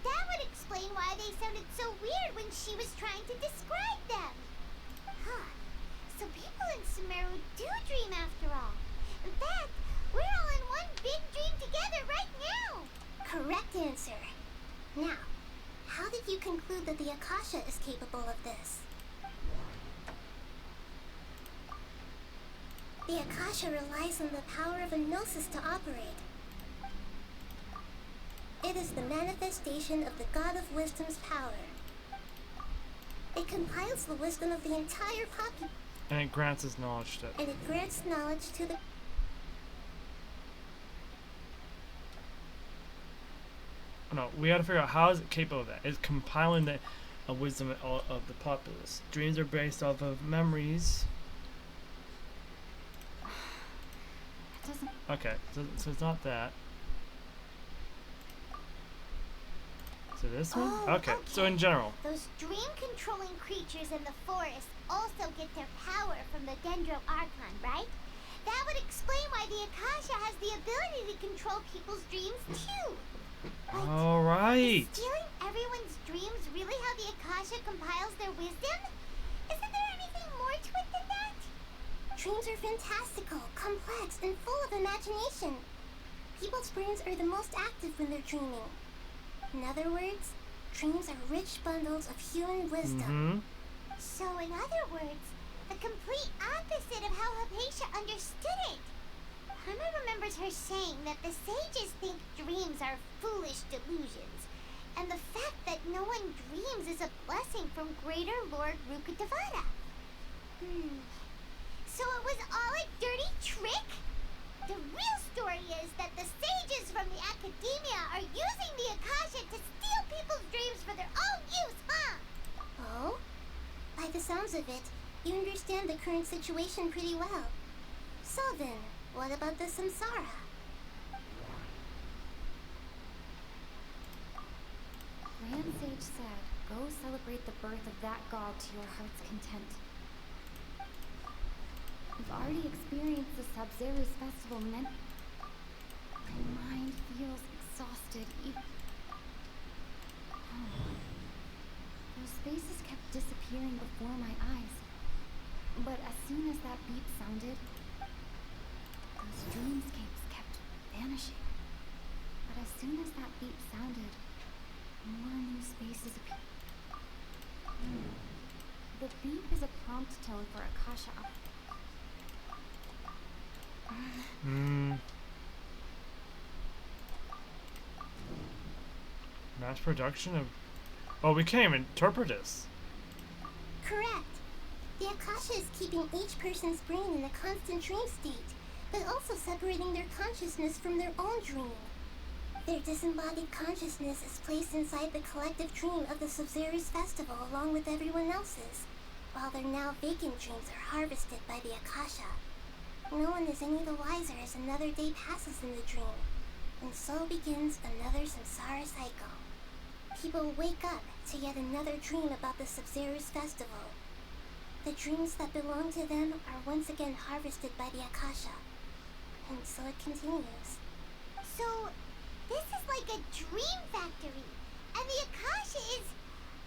Speaker 2: That would explain why they sounded so weird when she was trying to describe them. Huh. So people in Sumeru do dream after all. In fact, we're all in one big dream together right now.
Speaker 16: Correct answer. Now, how did you conclude that the Akasha is capable of this? The Akasha relies on the power of a gnosis to operate. It is the manifestation of the God of Wisdom's power. It compiles the wisdom of the entire population.
Speaker 1: And it grants us knowledge to.
Speaker 16: And it grants knowledge to the.
Speaker 1: No, we gotta figure out how is it capable of that. It's compiling the wisdom of the populace. Dreams are based off of memories. Okay, so it's not that. So this one? Okay, so in general.
Speaker 2: Those dream-controlling creatures in the forest also get their power from the Dendro Archon, right? That would explain why the Akasha has the ability to control people's dreams too.
Speaker 1: All right.
Speaker 2: Is stealing everyone's dreams really how the Akasha compiles their wisdom? Isn't there anything more to it than that?
Speaker 16: Dreams are fantastical, complex, and full of imagination. People's brains are the most active when they're dreaming. In other words, dreams are rich bundles of human wisdom.
Speaker 2: So in other words, the complete opposite of how Hypatia understood it. Paimon remembers her saying that the sages think dreams are foolish delusions, and the fact that no one dreams is a blessing from Greater Lord Rukkhadevata. So it was all a dirty trick? The real story is that the sages from the academia are using the Akasha to steal people's dreams for their own use, huh?
Speaker 16: Oh? By the sounds of it, you understand the current situation pretty well. So then, what about the samsara?
Speaker 19: Grand Sage said, go celebrate the birth of that god to your heart's content. I've already experienced the Sub-Zero's festival and my mind feels exhausted. Those spaces kept disappearing before my eyes. But as soon as that beep sounded, those dreamscapes kept vanishing. But as soon as that beep sounded, more new spaces appeared. The beep is a prompt tone for Akasha.
Speaker 1: Mass production of... Oh, we can't even interpret this.
Speaker 16: Correct. The Akasha is keeping each person's brain in a constant dream state, but also separating their consciousness from their own dream. Their disembodied consciousness is placed inside the collective dream of the Sub-Zero's festival along with everyone else's, while their now vacant dreams are harvested by the Akasha. No one is any the wiser as another day passes in the dream, and so begins another samsara cycle. People wake up to yet another dream about the Sub-Zero's festival. The dreams that belong to them are once again harvested by the Akasha, and so it continues.
Speaker 2: So, this is like a dream factory, and the Akasha is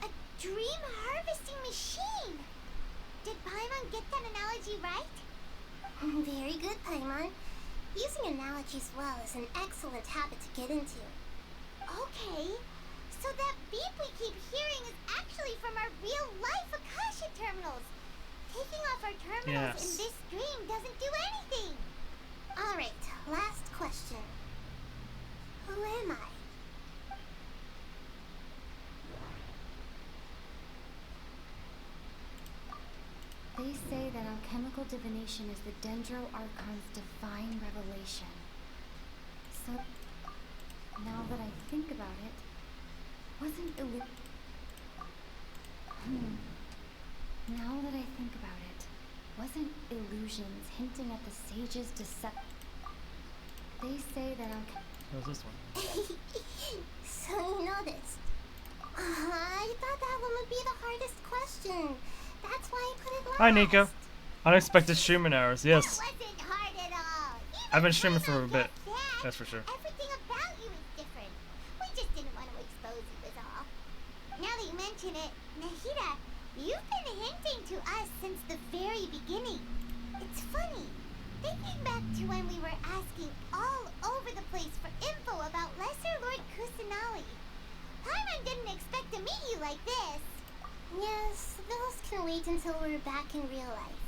Speaker 2: a dream harvesting machine. Did Paimon get that analogy right?
Speaker 16: Very good, Paimon. Using analogies well is an excellent habit to get into.
Speaker 2: Okay, so that beep we keep hearing is actually from our real-life Akasha terminals. Taking off our terminals in this dream doesn't do anything.
Speaker 16: Alright, last question. Who am I?
Speaker 19: They say that alchemical divination is the Dendro Archon's divine revelation. So, now that I think about it, wasn't Now that I think about it, wasn't illusions hinting at the sage's deception? They say that
Speaker 1: What's this one?
Speaker 16: So you noticed. I thought that one would be the hardest question. That's why I put it last.
Speaker 1: Hi, Nico. Unexpected streaming hours. Yes.
Speaker 2: That wasn't hard at all.
Speaker 1: I've been streaming for a bit. That's for sure.
Speaker 2: Everything about you is different. We just didn't want to expose you is all. Now that you mention it, Nahida, you've been hinting to us since the very beginning. It's funny. Thinking back to when we were asking all over the place for info about Lesser Lord Kusanali. Paimon didn't expect to meet you like this.
Speaker 16: Yes, those can wait until we're back in real life.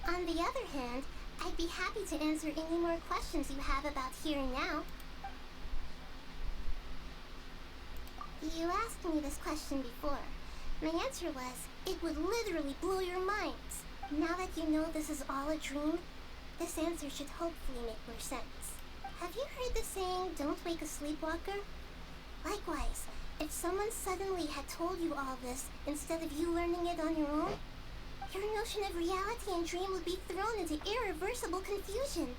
Speaker 16: On the other hand, I'd be happy to answer any more questions you have about here and now. You asked me this question before. My answer was, it would literally blow your minds. Now that you know this is all a dream, this answer should hopefully make more sense. Have you heard the saying, don't wake a sleepwalker? Likewise, if someone suddenly had told you all this instead of you learning it on your own, your notion of reality and dream would be thrown into irreversible confusion.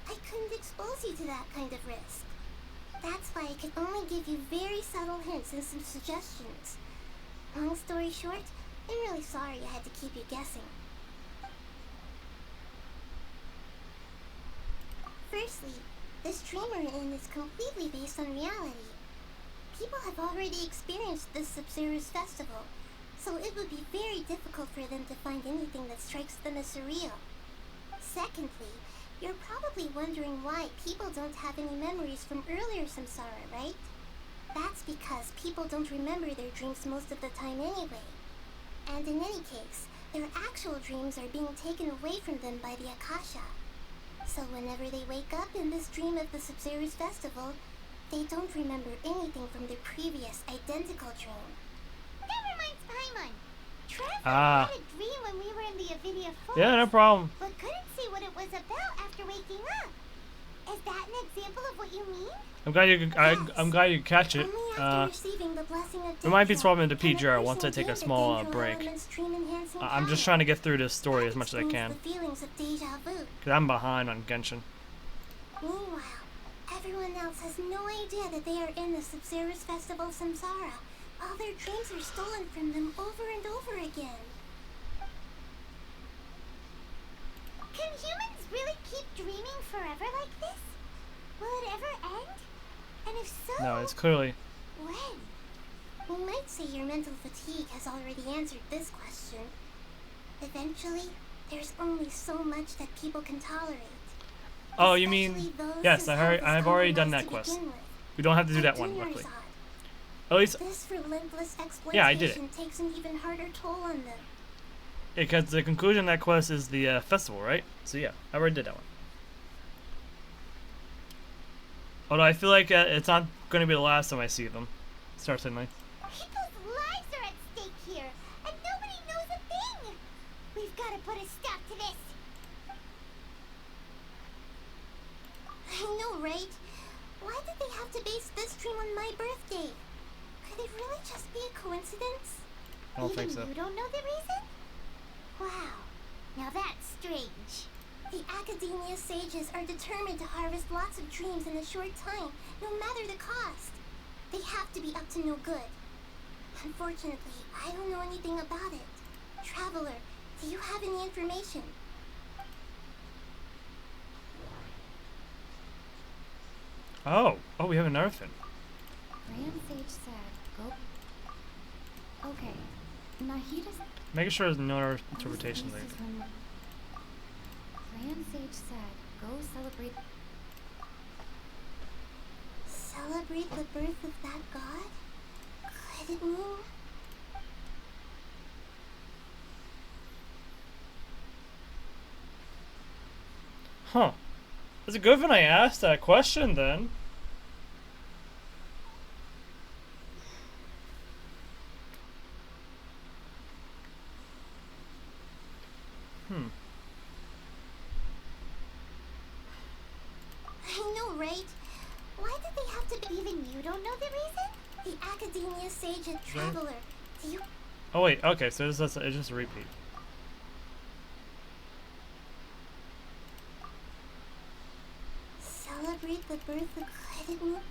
Speaker 16: I couldn't expose you to that kind of risk. That's why I could only give you very subtle hints and some suggestions. Long story short, I'm really sorry I had to keep you guessing. Firstly, this dream we're in is completely based on reality. People have already experienced this Sub-Zero's festival, so it would be very difficult for them to find anything that strikes them as surreal. Secondly, you're probably wondering why people don't have any memories from earlier samsara, right? That's because people don't remember their dreams most of the time anyway. And in any case, their actual dreams are being taken away from them by the Akasha. So whenever they wake up in this dream of the Sub-Zero's festival, they don't remember anything from their previous identical dream.
Speaker 2: That reminds Paimon. Trevor
Speaker 1: Ah.
Speaker 2: had a dream when we were in the Avidia Forest.
Speaker 1: Yeah, no problem.
Speaker 2: But couldn't see what it was about after waking up. Is that an example of what you mean?
Speaker 1: I'm glad you catch it. We might be swapping into PGR once I take a small break. I'm just trying to get through this story as much as I can. Cause I'm behind on Genshin.
Speaker 16: Meanwhile, everyone else has no idea that they are in the Sub-Zero's Festival Samsara. All their dreams are stolen from them over and over again.
Speaker 2: Can humans really keep dreaming forever like this? Will it ever end? And if so,
Speaker 1: No, it's clearly.
Speaker 16: When? We might say your mental fatigue has already answered this question. Eventually, there's only so much that people can tolerate.
Speaker 1: Oh, you mean? Yes, I've already done that quest. We don't have to do that one, luckily. At least.
Speaker 16: This relentless exploitation
Speaker 1: yeah, I did it.
Speaker 16: Takes an even harder toll on them.
Speaker 1: Because the conclusion of that quest is the festival, right? So yeah, I already did that one. Although I feel like it's not going to be the last time I see them. Certainly.
Speaker 2: People's lives are at stake here, and nobody knows a thing. We've got to put a stop to this.
Speaker 16: I know, right? Why did they have to base this dream on my birthday? Could it really just be a coincidence?
Speaker 1: I don't think so.
Speaker 2: You don't know the reason? Wow. Now that's strange.
Speaker 16: The Academia sages are determined to harvest lots of dreams in a short time, no matter the cost. They have to be up to no good. Unfortunately, I don't know anything about it. Traveler, do you have any information?
Speaker 1: Oh, we have another thing.
Speaker 19: Grand Sage said, go. Okay. Nahida's.
Speaker 1: Making sure there's no other interpretation later.
Speaker 19: Grand Sage said, go celebrate.
Speaker 16: Celebrate the birth of that god? Could it mean?
Speaker 1: Huh. It's a good thing I asked that question then.
Speaker 16: I know, right? Why did they have to be?
Speaker 2: Even you don't know the reason?
Speaker 16: The Academia Sage and Traveler. Do you?
Speaker 1: Oh wait, okay, so it's just a repeat.
Speaker 16: Celebrate the birth of Credit,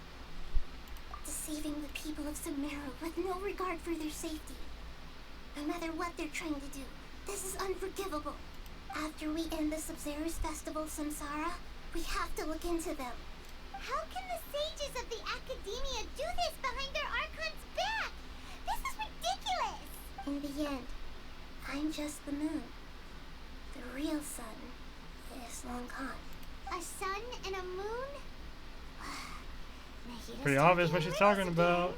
Speaker 16: deceiving the people of Sumeru with no regard for their safety. No matter what they're trying to do, this is unforgivable. After we end the Sub-Zero's Festival Samsara, we have to look into them.
Speaker 2: How can the sages of the Academia do this behind their Archon's back? This is ridiculous!
Speaker 16: In the end, I'm just the moon. The real sun is long gone.
Speaker 2: A sun and a moon?
Speaker 1: Pretty obvious what she's talking about.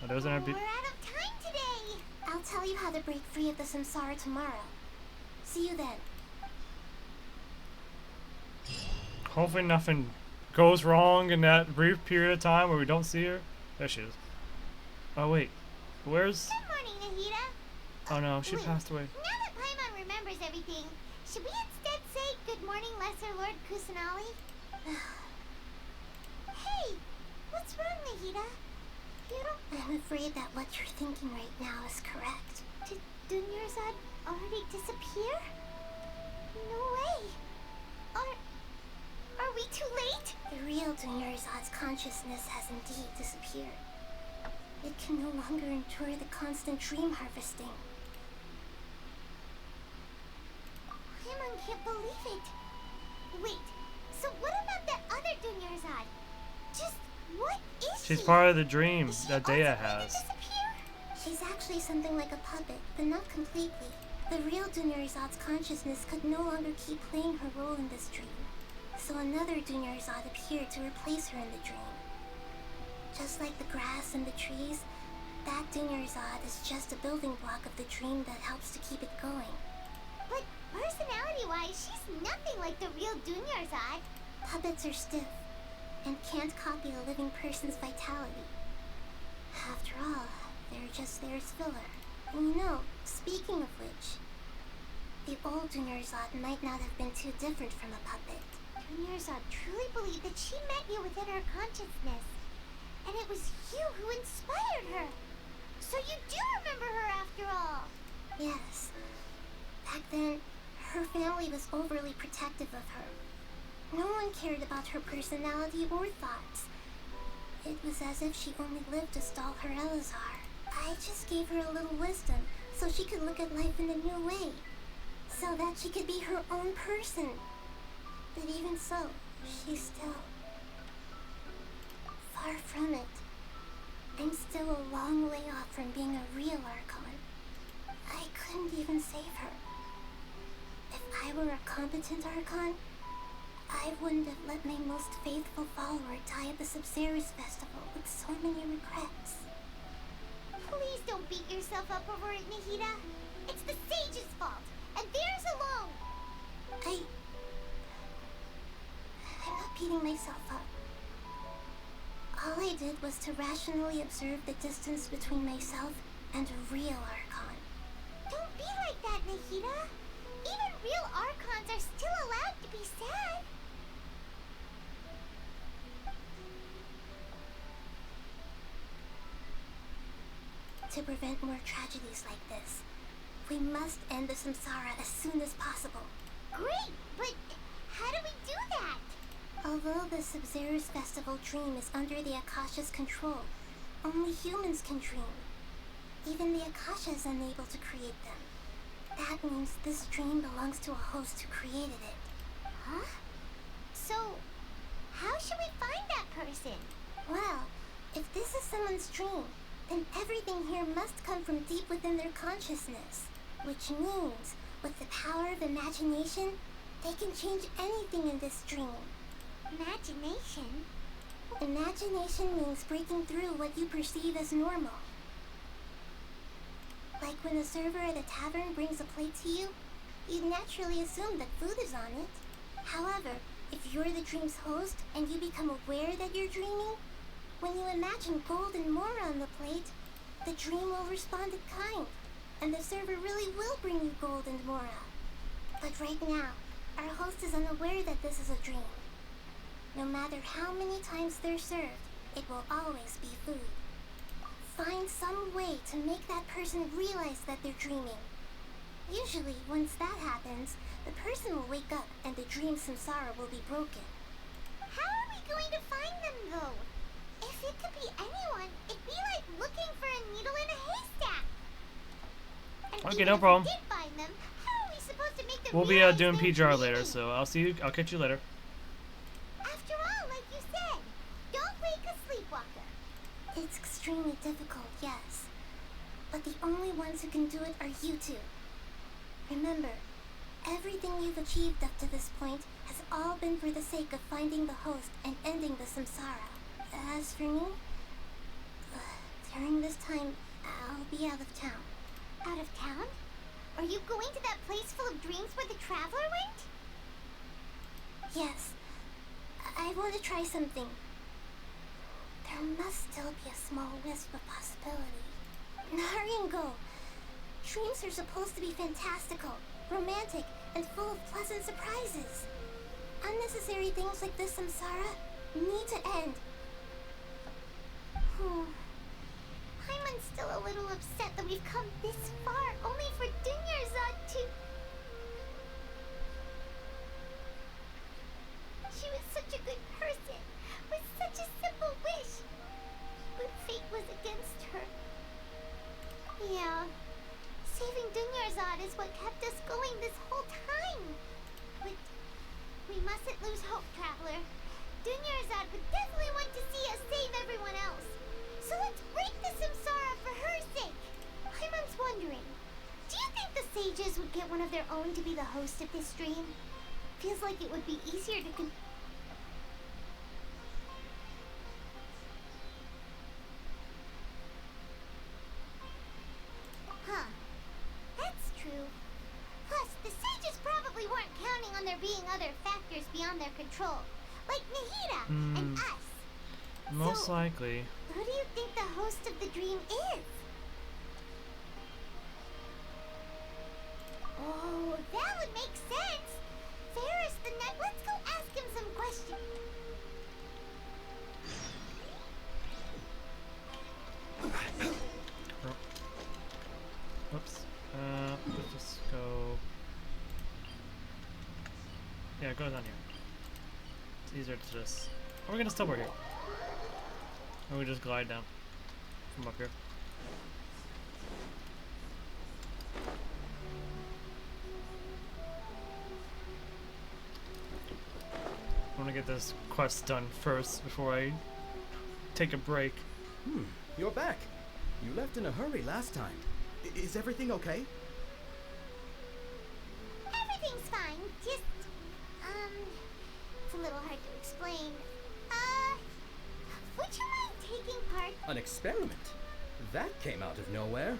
Speaker 1: Oh, those are
Speaker 2: We're out of time today!
Speaker 16: I'll tell you how to break free of the Samsara tomorrow. See you then.
Speaker 1: Hopefully nothing goes wrong in that brief period of time where we don't see her. There she is. Oh wait, where's?
Speaker 2: Good morning, Nahida.
Speaker 1: Oh no, she passed away.
Speaker 2: Now that Paimon remembers everything, should we instead say good morning, Lesser Lord Kusanali? Hey, what's wrong, Nahida? You don't.
Speaker 16: I'm afraid that what you're thinking right now is correct.
Speaker 2: Did Dunyarzad already disappear? No way. Are we too late?
Speaker 16: The real Dunyarzad's consciousness has indeed disappeared. It can no longer endure the constant dream harvesting.
Speaker 2: Paimon can't believe it. Wait, so what about that other Dunyarzad? Just what is she?
Speaker 1: She's part of the dream that Dea has.
Speaker 16: She's actually something like a puppet, but not completely. The real Dunyarzad's consciousness could no longer keep playing her role in this dream. So another Dunyarzad appeared to replace her in the dream. Just like the grass and the trees, that Dunyarzad is just a building block of the dream that helps to keep it going.
Speaker 2: But personality-wise, she's nothing like the real Dunyarzad.
Speaker 16: Puppets are stiff and can't copy a living person's vitality. After all, they're just there as filler. And you know, speaking of which, the old Dunyarzad might not have been too different from a puppet.
Speaker 2: Dunyarzad truly believed that she met you within her consciousness, and it was you who inspired her. So you do remember her after all.
Speaker 16: Yes. Back then, her family was overly protective of her. No one cared about her personality or thoughts. It was as if she only lived to stall her Elazar. I just gave her a little wisdom so she could look at life in a new way. So that she could be her own person. But even so, she's still far from it. I'm still a long way off from being a real Archon. I couldn't even save her. If I were a competent Archon, I wouldn't have let my most faithful follower die at the Subzerus Festival with so many regrets.
Speaker 2: Please don't beat yourself up over it, Nahida. It's the sage's fault, and theirs alone.
Speaker 16: I'm not beating myself up. All I did was to rationally observe the distance between myself and a real Archon.
Speaker 2: Don't be like that, Nahida. Even real Archons are still allowed to be sad.
Speaker 16: To prevent more tragedies like this, we must end the samsara as soon as possible.
Speaker 2: Great, but how do we do that?
Speaker 16: Although the Subzerus Festival dream is under the Akasha's control, only humans can dream. Even the Akasha is unable to create them. That means this dream belongs to a host who created it.
Speaker 2: Huh? So, how should we find that person?
Speaker 16: Well, if this is someone's dream, then everything here must come from deep within their consciousness. Which means, with the power of imagination, they can change anything in this dream.
Speaker 2: Imagination?
Speaker 16: Imagination means breaking through what you perceive as normal. Like when a server at a tavern brings a plate to you, you'd naturally assume that food is on it. However, if you're the dream's host and you become aware that you're dreaming, when you imagine gold and more on the plate, the dream will respond in kind, and the server really will bring you gold and mora. But right now, our host is unaware that this is a dream. No matter how many times they're served, it will always be food. Find some way to make that person realize that they're dreaming. Usually, once that happens, the person will wake up and the dream samsara will be broken.
Speaker 2: How are we going to find them, though? If it could be anyone, it'd be like looking for a needle in a haystack. And
Speaker 1: Okay,
Speaker 2: even
Speaker 1: no
Speaker 2: if
Speaker 1: problem.
Speaker 2: we did find them, how are we supposed to make them
Speaker 1: We'll be
Speaker 2: realize
Speaker 1: doing
Speaker 2: they're
Speaker 1: PGR later,
Speaker 2: dreaming?
Speaker 1: so I'll catch you later.
Speaker 2: After all, like you said, don't wake a sleepwalker.
Speaker 16: It's extremely difficult, yes. But the only ones who can do it are you two. Remember, everything you've achieved up to this point has all been for the sake of finding the host and ending the samsara. As for me, during this time, I'll be out of town.
Speaker 2: Out of town? Are you going to that place full of dreams where the Traveler went?
Speaker 16: Yes. I want to try something. There must still be a small wisp of possibility. Hurry and go. Dreams are supposed to be fantastical, romantic, and full of pleasant surprises. Unnecessary things like this samsara need to end.
Speaker 2: Paimon's still a little upset that we've come this far only for Dunyarzad to... She was such a good person, with such a simple wish. But fate was against her. Yeah, saving Dunyarzad is what kept us going this whole time. But we mustn't lose hope, Traveler. Dunyarzad would definitely want to see us save everyone else. So let's break the samsara for her sake. Paimon's wondering, do you think the sages would get one of their own to be the host of this dream? Feels like it would be easier to Huh. That's true. Plus, the sages probably weren't counting on there being other factors beyond their control. Like Nahida and us.
Speaker 1: Most likely.
Speaker 2: Who do you think the host of the dream is? Oh, that would make sense. Ferris the net. Let's go ask him some questions.
Speaker 1: Oops. Let's just go. Yeah, go down here. It's easier to just. Or we're gonna stop here. Or we just glide down from up here. I want to get this quest done first before I take a break.
Speaker 10: You're back. You left in a hurry last time. Is everything okay?
Speaker 2: Everything's fine. Just, it's a little hard to explain. Would you mind taking part?
Speaker 10: An experiment? That came out of nowhere.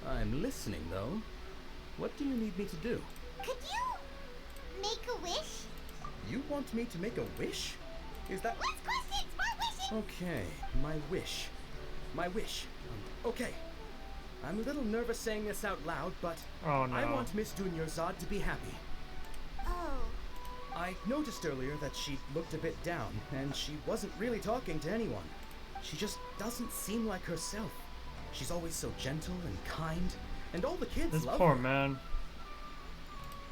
Speaker 10: I'm listening, though. What do you need me to do?
Speaker 2: Could you make a wish?
Speaker 10: You want me to make a wish? Is that...
Speaker 2: Last question! Smart wishing!
Speaker 10: Okay, my wish. My wish. Okay. I'm a little nervous saying this out loud, but
Speaker 1: oh, no.
Speaker 10: I want Miss Dunyarzad to be happy.
Speaker 2: Oh.
Speaker 10: I noticed earlier that she looked a bit down, and she wasn't really talking to anyone. She just doesn't seem like herself. She's always so gentle and kind, and all the kids
Speaker 1: this
Speaker 10: love
Speaker 1: poor
Speaker 10: her.
Speaker 1: Man.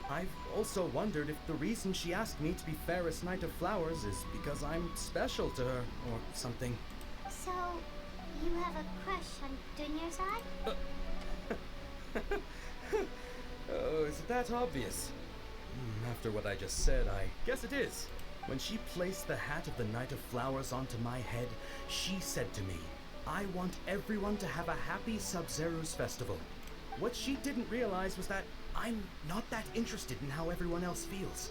Speaker 10: I've also wondered if the reason she asked me to be Ferris Knight of Flowers is because I'm special to her, or something.
Speaker 2: So, you have a crush on Dunyarzad?
Speaker 10: Oh, is it that obvious? After what I just said, I guess it is. When she placed the hat of the Knight of Flowers onto my head, she said to me, I want everyone to have a happy Sub-Zero's festival. What she didn't realize was that I'm not that interested in how everyone else feels.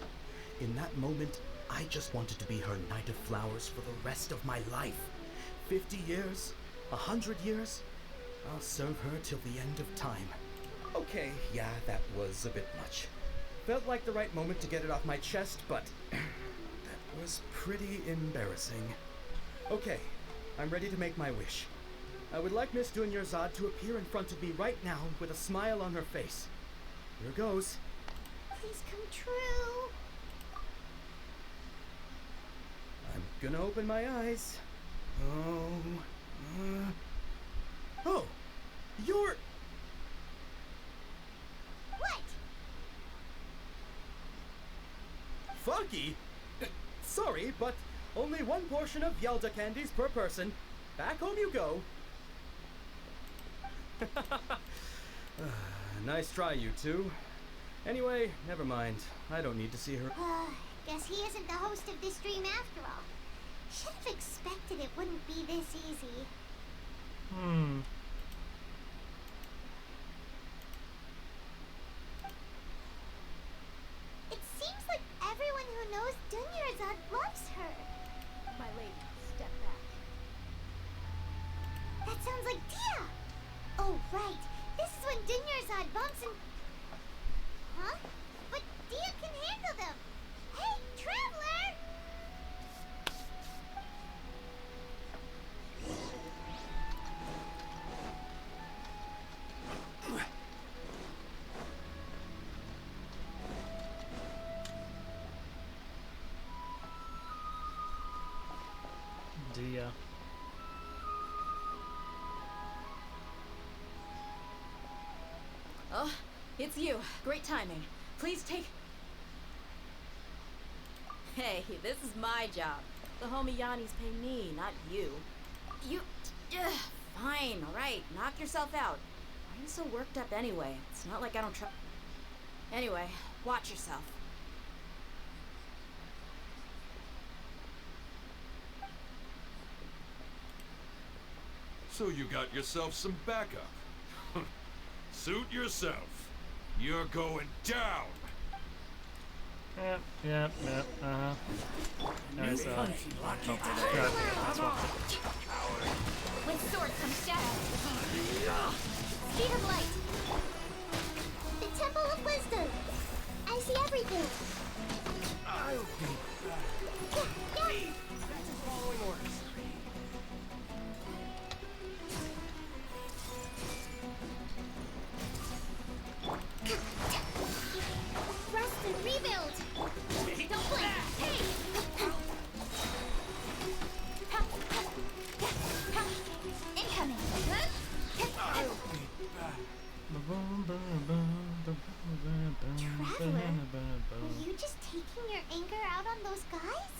Speaker 10: In that moment, I just wanted to be her Knight of Flowers for the rest of my life. 50 years? 100 years? I'll serve her till the end of time. Okay, yeah, that was a bit much. Felt like the right moment to get it off my chest, but that was pretty embarrassing. Okay, I'm ready to make my wish. I would like Miss Dunyarzad to appear in front of me right now with a smile on her face. Here goes.
Speaker 2: Please come true.
Speaker 10: I'm gonna open my eyes. Oh, you're...
Speaker 2: What?
Speaker 10: Funky? Sorry, but only one portion of Yalda candies per person. Back home you go. Nice try, you two. Anyway, never mind. I don't need to see her.
Speaker 2: Guess he isn't the host of this dream after all. Should have expected it wouldn't be this easy. It seems like everyone who knows Dunyarzad loves her.
Speaker 8: My lady, step back.
Speaker 2: That sounds like Dia! Oh, right. This is when Dunyarzad bumps and... Huh? But Dia can handle them! Hey, Traveler!
Speaker 1: Dia.
Speaker 8: Oh, it's you. Great timing. Please take... Hey, this is my job. The homie Yanni's pay me, not you. You... fine, alright. Knock yourself out. Why are you so worked up anyway? It's not like I don't try... Anyway, watch yourself.
Speaker 6: So you got yourself some backup. Suit yourself. You're going down.
Speaker 1: Yep, nice,
Speaker 2: With swords come shadows. Speed of light.
Speaker 16: The Temple of Wisdom. I see everything.
Speaker 18: I'll be back.
Speaker 16: Yeah.
Speaker 10: Following orders.
Speaker 2: Rest and rebuild. Traveler, were you just taking your anger out on those guys?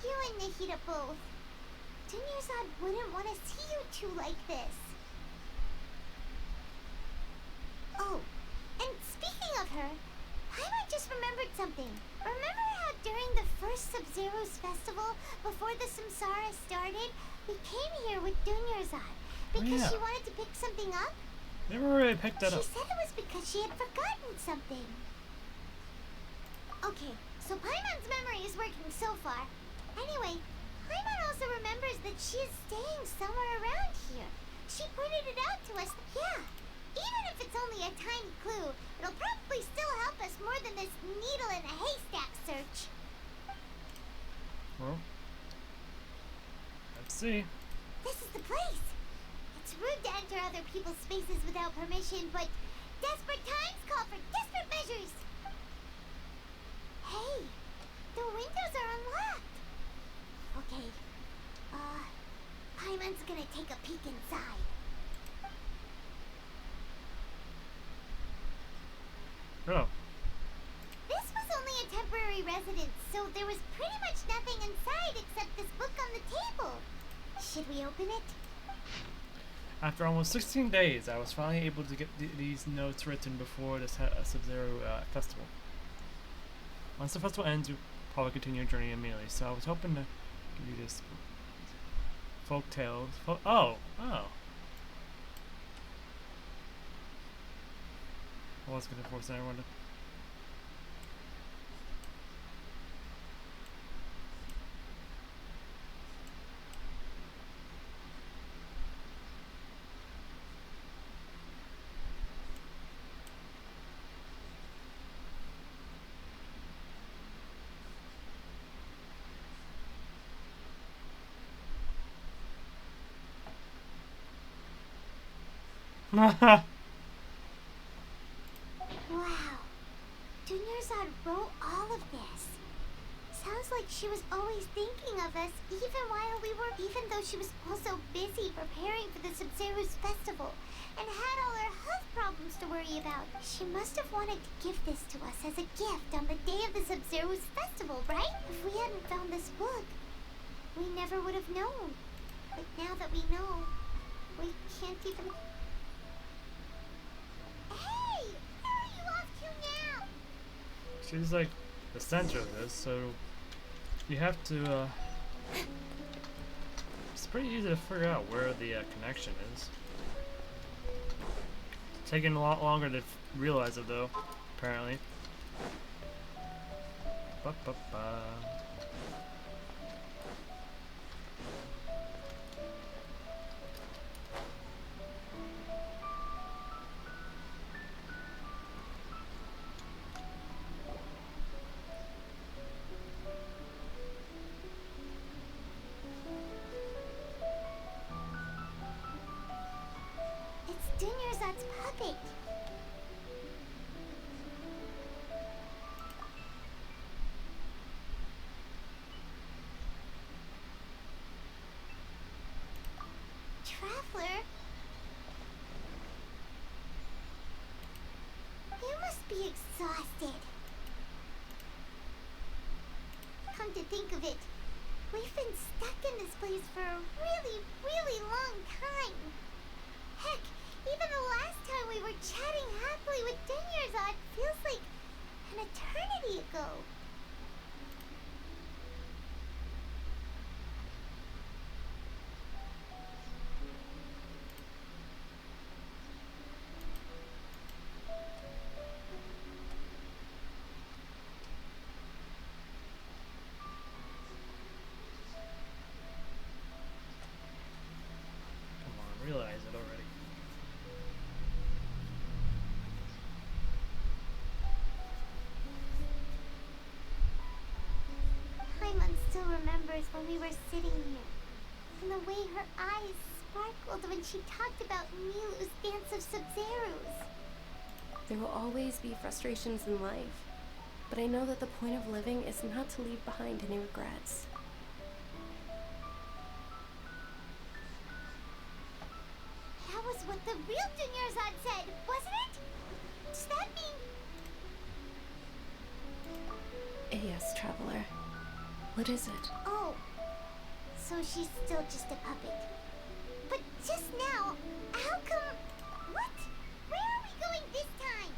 Speaker 2: You and Nahida both. Dunyarzad wouldn't want to see you two like this. Oh, and speaking of her, Paimon just remembered something. Remember how during the first Sub-Zero's festival, before the Samsara started, we came here with Dunyarzad because she wanted to pick something up?
Speaker 1: Never really picked that up.
Speaker 2: She said it was because she had forgotten something. Okay, so Paimon's memory is working so far. Anyway, Paimon also remembers that she is staying somewhere around here. She pointed it out to us. Yeah, even if it's only a tiny clue, it'll probably still help us more than this needle in a haystack search.
Speaker 1: Well, let's see.
Speaker 2: This is the place. It's rude to enter other people's spaces without permission, but desperate times call for desperate measures. Hey, the windows are unlocked. Okay, Paimon's gonna take a peek inside.
Speaker 1: Oh.
Speaker 2: This was only a temporary residence, so there was pretty much nothing inside except this book on the table. Should we open it?
Speaker 1: After almost 16 days, I was finally able to get these notes written before the Sub-Zero festival. Once the festival ends, we'll probably continue our journey immediately, so I was hoping to give you this folk tales. Oh! I was going to force everyone to...
Speaker 2: Wow. Dunyarzad wrote all of this. Sounds like she was always thinking of us, even though she was also busy preparing for the Sub-Zero's festival and had all her health problems to worry about. She must have wanted to give this to us as a gift on the day of the Sub-Zero's festival, right? If we hadn't found this book, we never would have known. But now that we know, we can't even... Hey! Where are you off to now?
Speaker 1: She's like the center of this, so you have to, it's pretty easy to figure out where the connection is. It's taking a lot longer to realize it though, apparently. Ba-ba-ba.
Speaker 2: Dunyarzad's puppet. Traveler? You must be exhausted. Come to think of it, we've been stuck in this place for a really, really long time. Heck, even the last time we were chatting happily with Dunyarzad feels like an eternity ago.
Speaker 1: Come on, realize it already.
Speaker 2: Paimon still remembers when we were sitting here, and the way her eyes sparkled when she talked about Milu's dance of Sub-Zeros.
Speaker 7: There will always be frustrations in life, but I know that the point of living is not to leave behind any regrets.
Speaker 2: That was what the real Dunyarzad said, wasn't
Speaker 7: Yes, Traveler. What is it?
Speaker 2: Oh, so she's still just a puppet. But just now, how come... What? Where are we going this time?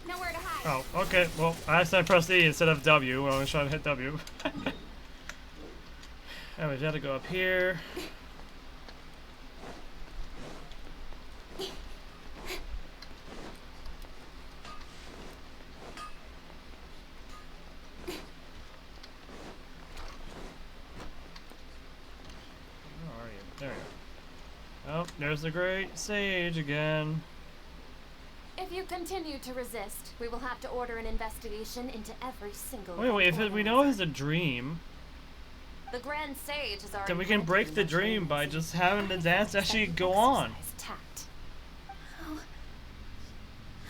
Speaker 19: Nowhere to hide.
Speaker 1: Oh, okay. Well, I accidentally pressed E instead of W when I was trying to hit W. Anyways, we had to go up here. Where are you? There you go. Oh, there's the great sage again.
Speaker 11: If you continue to resist, we will have to order an investigation into every single...
Speaker 1: Wait, if we know it's a dream,
Speaker 11: The Grand Sage has already...
Speaker 1: then we can break the dream by just having the dance actually go on.
Speaker 11: Tact.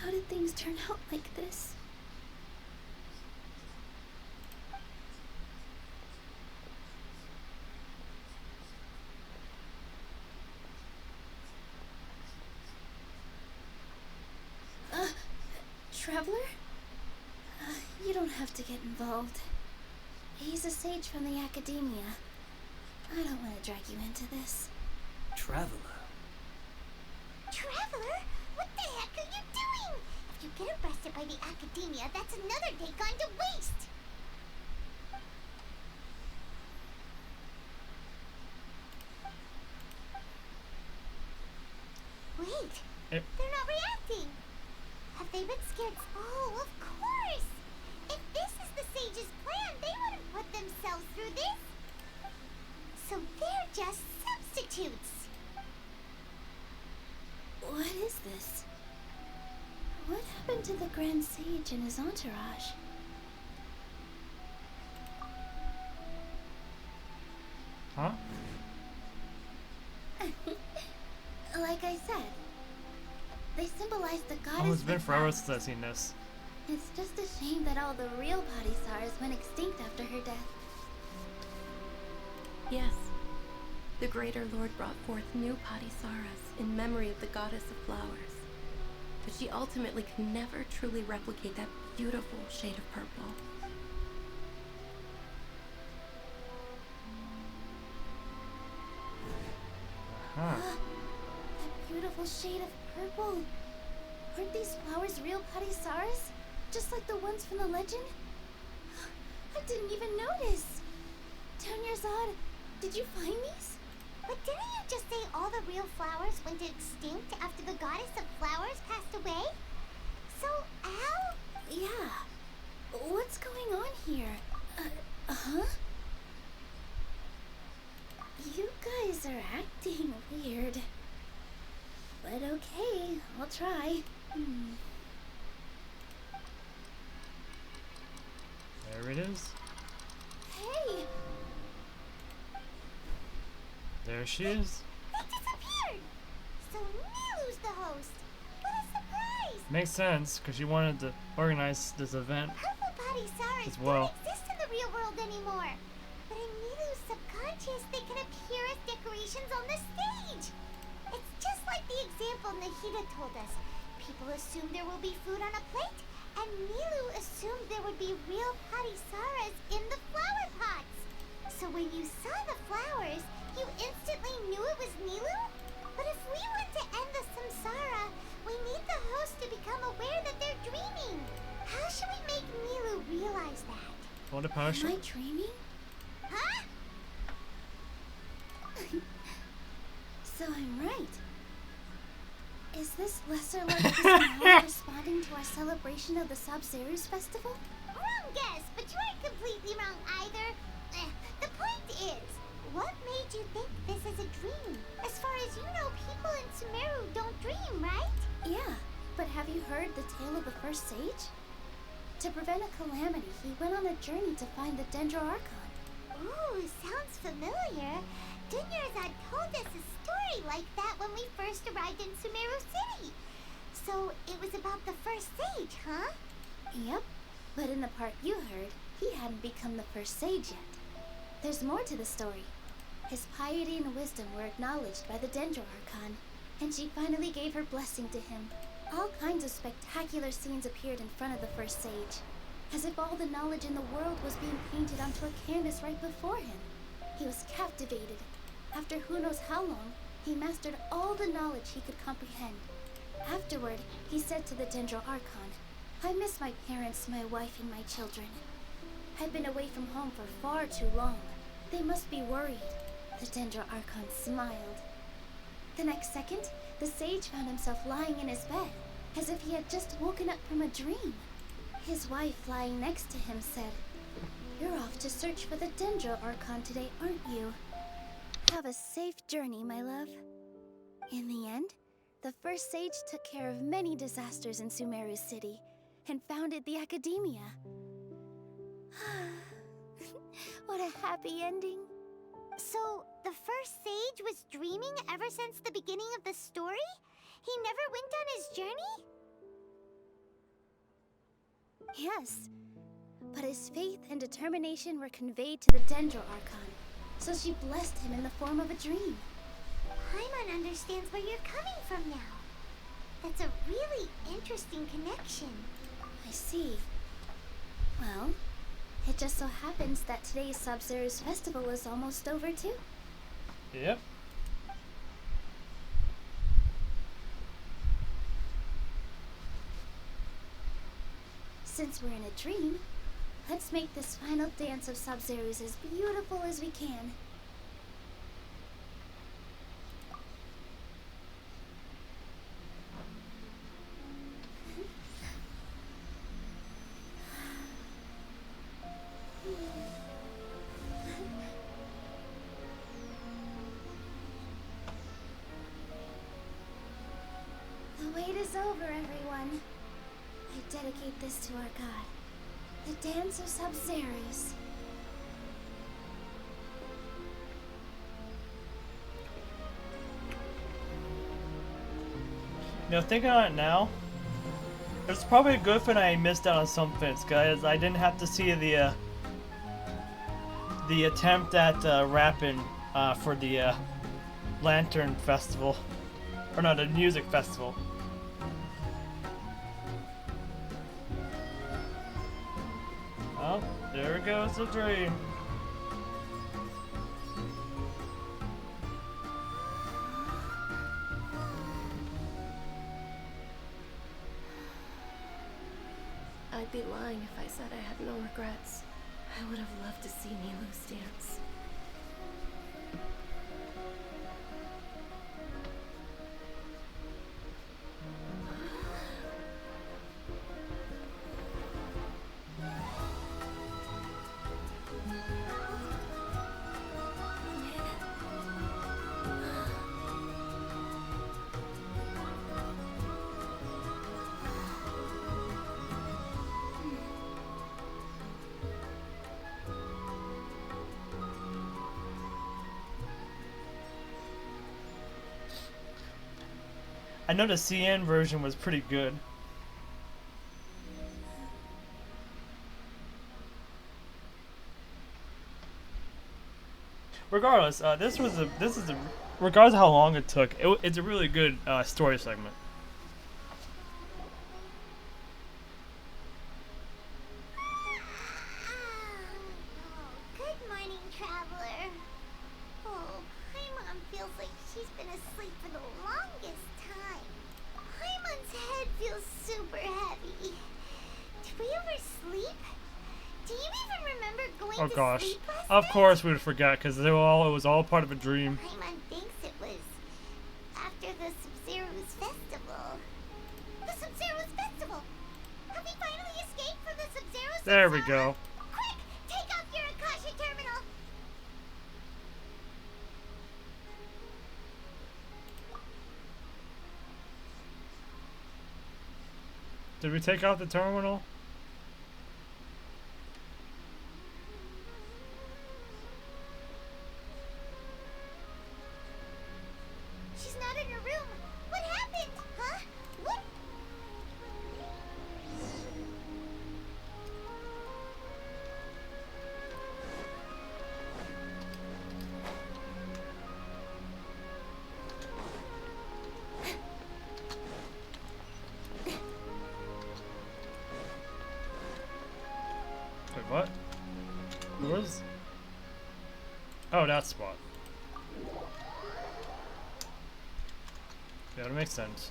Speaker 12: How did things turn out like this? Traveler? You don't have to get involved. He's a sage from the academia. I don't want to drag you into this.
Speaker 3: Traveler?
Speaker 2: Traveler? What the heck are you doing? If you get arrested by the academia, that's another day gone to waste. Wait, they're not reacting. Have they been scared? Oh, of course! If this is the sage's plan, they wouldn't put themselves through this. So they're just substitutes.
Speaker 12: What is this? What happened to the Grand Sage and his entourage?
Speaker 1: Huh?
Speaker 12: Like I said, they symbolize the goddess.
Speaker 1: Oh, it's been
Speaker 12: of
Speaker 1: forever
Speaker 12: flowers.
Speaker 1: since I've seen this.
Speaker 12: It's just a shame that all the real Padisars went extinct after her death.
Speaker 7: Yes. The Greater Lord brought forth new Padisaras in memory of the goddess of flowers. But she ultimately could never truly replicate that beautiful shade of purple.
Speaker 1: Huh.
Speaker 12: That beautiful shade of purple. Aren't these flowers real Padisaras? Just like the ones from the legend? I didn't even notice. Tanyarzad, did you find these?
Speaker 2: But didn't you just say all the real flowers went extinct after the goddess of flowers passed away? So, how?
Speaker 12: Yeah. What's going on here? Huh? You guys are acting weird. But okay, I'll try.
Speaker 1: There it is.
Speaker 12: Hey!
Speaker 1: There she is.
Speaker 2: They disappeared! So Milu's the host. What a surprise!
Speaker 1: Makes sense, because she wanted to organize this event
Speaker 2: Purple Padisaras
Speaker 1: as well.
Speaker 2: don't exist in the real world anymore. But in Milu's subconscious, they can appear as decorations on the stage. It's just like the example Nahida told us. People assume there will be food on a plate, and Milu assumed there would be real Padisaras in the flower pots. So when you saw the flowers, you instantly knew it was Milu? But if we want to end the samsara, we need the host to become aware that they're dreaming. How should we make Milu realize that?
Speaker 1: What a potion.
Speaker 12: Am I dreaming?
Speaker 2: Huh?
Speaker 12: So I'm right. Is this lesser Lord responding to our celebration of the Sabzeruz festival?
Speaker 2: Wrong guess, but you aren't completely wrong either. The point is, what made you think this is a dream? As far as you know, people in Sumeru don't dream, right?
Speaker 12: Yeah, but have you heard the tale of the first sage? To prevent a calamity, he went on a journey to find the Dendroarchon.
Speaker 2: Ooh, sounds familiar. Dunyarzad told us a story like that when we first arrived in Sumeru City. So it was about the first sage, huh?
Speaker 12: Yep, but in the part you heard, he hadn't become the first sage yet. There's more to the story. His piety and wisdom were acknowledged by the Dendro Archon, and she finally gave her blessing to him. All kinds of spectacular scenes appeared in front of the first sage, as if all the knowledge in the world was being painted onto a canvas right before him. He was captivated. After who knows how long, he mastered all the knowledge he could comprehend. Afterward, he said to the Dendro Archon, "I miss my parents, my wife, and my children. I've been away from home for far too long. They must be worried." The Dendro Archon smiled. The next second, the sage found himself lying in his bed, as if he had just woken up from a dream. His wife, lying next to him, said, "You're off to search for the Dendro Archon today, aren't you? Have a safe journey, my love." In the end, the first sage took care of many disasters in Sumeru City and founded the Academia. What a happy ending.
Speaker 2: So, the first sage was dreaming ever since the beginning of the story? He never went on his journey?
Speaker 12: Yes, but his faith and determination were conveyed to the Dendro Archon, so she blessed him in the form of a dream.
Speaker 2: Paimon understands where you're coming from now. That's a really interesting connection.
Speaker 12: I see. Well, it just so happens that today's Sub-Zero's festival is almost over too.
Speaker 1: Yep.
Speaker 12: Since we're in a dream, let's make this final dance of Sub-Zero's as beautiful as we can. The wait is over, everyone. I dedicate this to our god, the dance of Sub-Zero's.
Speaker 1: You know, thinking on it now, it's probably good thing I missed out on some bits, guys. I didn't have to see the attempt at rapping for the Lantern Festival, or no, the music festival. Oh, there goes the dream.
Speaker 7: I'd be lying if I said I had no regrets. I would have loved to see Nilou's dance.
Speaker 1: I know the CN version was pretty good. Regardless, this is a regardless of how long it took, it's a really good story segment.
Speaker 2: Good morning, traveler. Oh, Paimon feels like she's been asleep for the longest time. Paimon's head feels super heavy. Did we oversleep? Do you even remember going
Speaker 1: Oh
Speaker 2: to
Speaker 1: gosh,
Speaker 2: sleep last
Speaker 1: of
Speaker 2: night?
Speaker 1: course we would forget because it was all part of a dream.
Speaker 2: Paimon thinks it was after the Sub-Zero's festival. The Sub-Zero's festival! Have we finally escaped from the Sub-Zero's?
Speaker 1: There we go.
Speaker 2: Quick! Take off your Akasha terminal!
Speaker 1: Did we take out the terminal?
Speaker 2: She's not in her room. What happened? Huh? What?
Speaker 1: Oh, that spot. Yeah, that makes sense.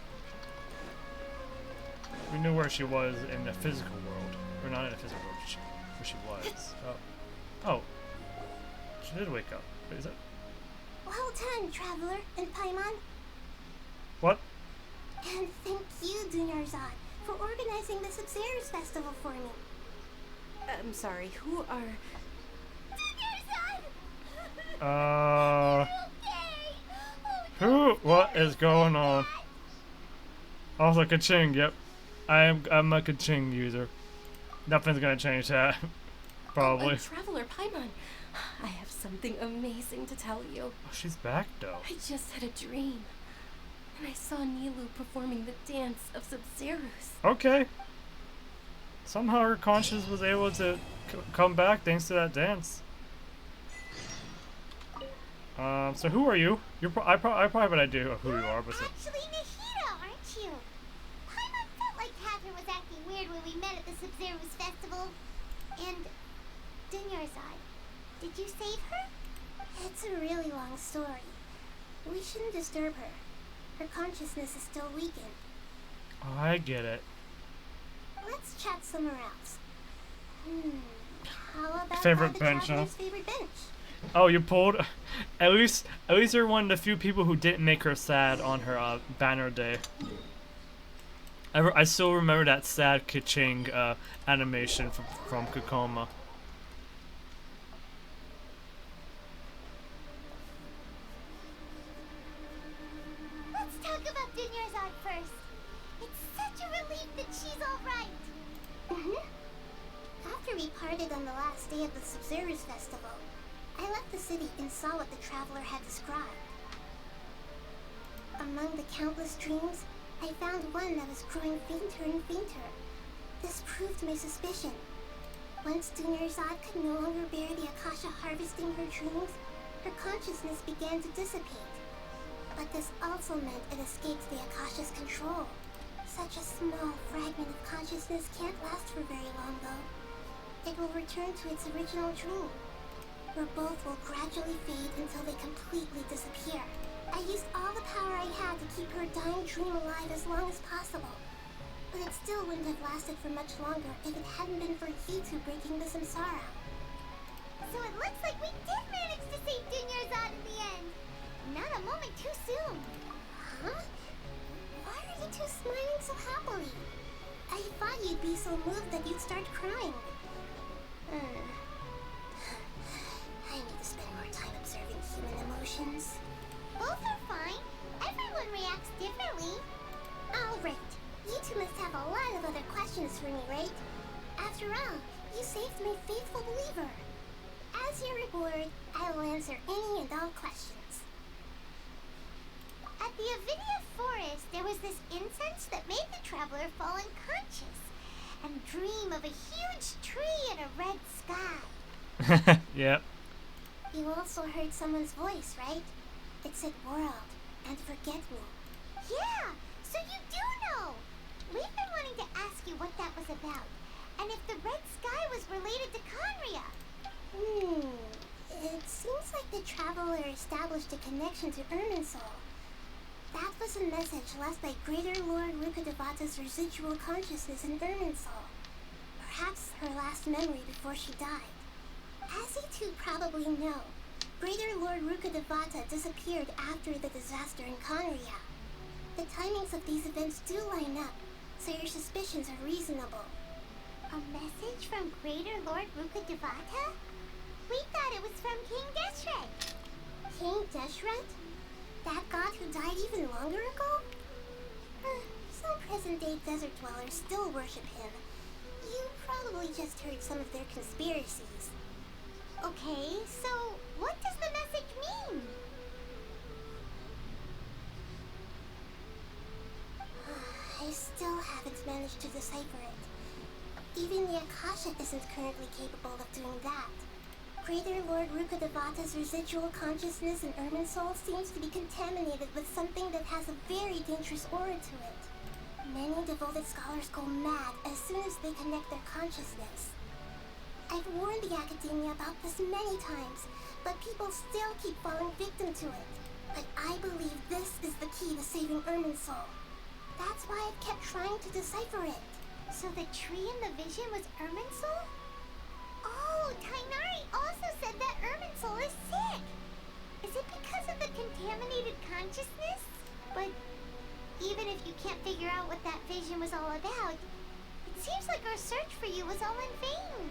Speaker 1: We knew where she was in the physical world. Or not in the physical world, where she was. Oh. Oh. She did wake up. Wait, is it?
Speaker 16: Well done, Traveler and Paimon.
Speaker 1: What?
Speaker 16: And thank you, Dunyarzad, for organizing the Sub-Zero's festival for me.
Speaker 7: I'm sorry, who are...
Speaker 1: Who? What is going on? Also, Kaching, yep. I'm a Kaching user. Nothing's gonna change that. Probably.
Speaker 7: Traveler Paimon, I have something amazing to tell you.
Speaker 1: Oh, she's back though.
Speaker 7: I just had a dream. And I saw Nilou performing the dance of Sub-Zero's.
Speaker 1: Okay. Somehow her conscience was able to come back thanks to that dance. So who are you? I probably have an idea of who you are, but
Speaker 2: Actually, Nahida, aren't you? Paimon felt like Catherine was acting weird when we met at the Sub-Zero's festival. And Dunyarzad, did you save her?
Speaker 16: It's a really long story. We shouldn't disturb her. Her consciousness is still weakened.
Speaker 1: oh, I get it.
Speaker 16: Let's chat somewhere else. How about
Speaker 1: Favorite
Speaker 16: the
Speaker 1: bench, huh?
Speaker 16: Traveler's favorite bench?
Speaker 1: Oh, you pulled. At least you're one of the few people who didn't make her sad on her banner day. I still remember that sad Kaching animation from Kokoma.
Speaker 2: Let's talk about Dunyarzad first. It's such a relief that she's alright.
Speaker 16: After we parted on the last day of the Sub-Zero's festival, I left the city and saw what the Traveler had described. Among the countless dreams, I found one that was growing fainter and fainter. This proved my suspicion. Once Dunyarzad could no longer bear the Akasha harvesting her dreams, her consciousness began to dissipate. But this also meant it escaped the Akasha's control. Such a small fragment of consciousness can't last for very long, though. It will return to its original dream, where both will gradually fade until they completely disappear. I used all the power I had to keep her dying dream alive as long as possible. But it still wouldn't have lasted for much longer if it hadn't been for you two breaking the samsara.
Speaker 2: So it looks like we did manage to save Dunyarzad in the end. Not a moment too soon.
Speaker 16: Huh? Why are you two smiling so happily? I thought you'd be so moved that you'd start crying. I need to spend more time observing human emotions.
Speaker 2: Both are fine. Everyone reacts differently.
Speaker 16: Alright, you two must have a lot of other questions for me, right? After all, you saved my faithful believer. As your reward, I will answer any and all questions.
Speaker 2: At the Avinia Forest, there was this incense that made the Traveler fall unconscious and dream of a huge tree and a red sky.
Speaker 1: Yep.
Speaker 16: You also heard someone's voice, right? It said world and forget me.
Speaker 2: Yeah, so you do know. We've been wanting to ask you what that was about, and if the red sky was related to Conria.
Speaker 16: It seems like the Traveler established a connection to Irminsul. That was a message left by Greater Lord Rukkhadevata's residual consciousness in Irminsul. Perhaps her last memory before she died. As you two probably know, Greater Lord Rukkhadevata disappeared after the disaster in Conria. The timings of these events do line up, so your suspicions are reasonable.
Speaker 2: A message from Greater Lord Rukkhadevata? We thought it was from King Deshret.
Speaker 16: King Deshret? That god who died even longer ago? Some present-day desert dwellers still worship him. You probably just heard some of their conspiracies.
Speaker 2: Okay, so what does the message mean?
Speaker 16: I still haven't managed to decipher it. Even the Akasha isn't currently capable of doing that. Greater Lord Rukkhadevata's residual consciousness in Irminsul seems to be contaminated with something that has a very dangerous aura to it. Many devoted scholars go mad as soon as they connect their consciousness. I've warned the Academia about this many times, but people still keep falling victim to it. But I believe this is the key to saving Ermin's soul. That's why I've kept trying to decipher it.
Speaker 2: So the tree in the vision was Erminsoul? Oh, Tainari also said that Erminsoul is sick! Is it because of the contaminated consciousness? But even if you can't figure out what that vision was all about, it seems like our search for you was all in vain.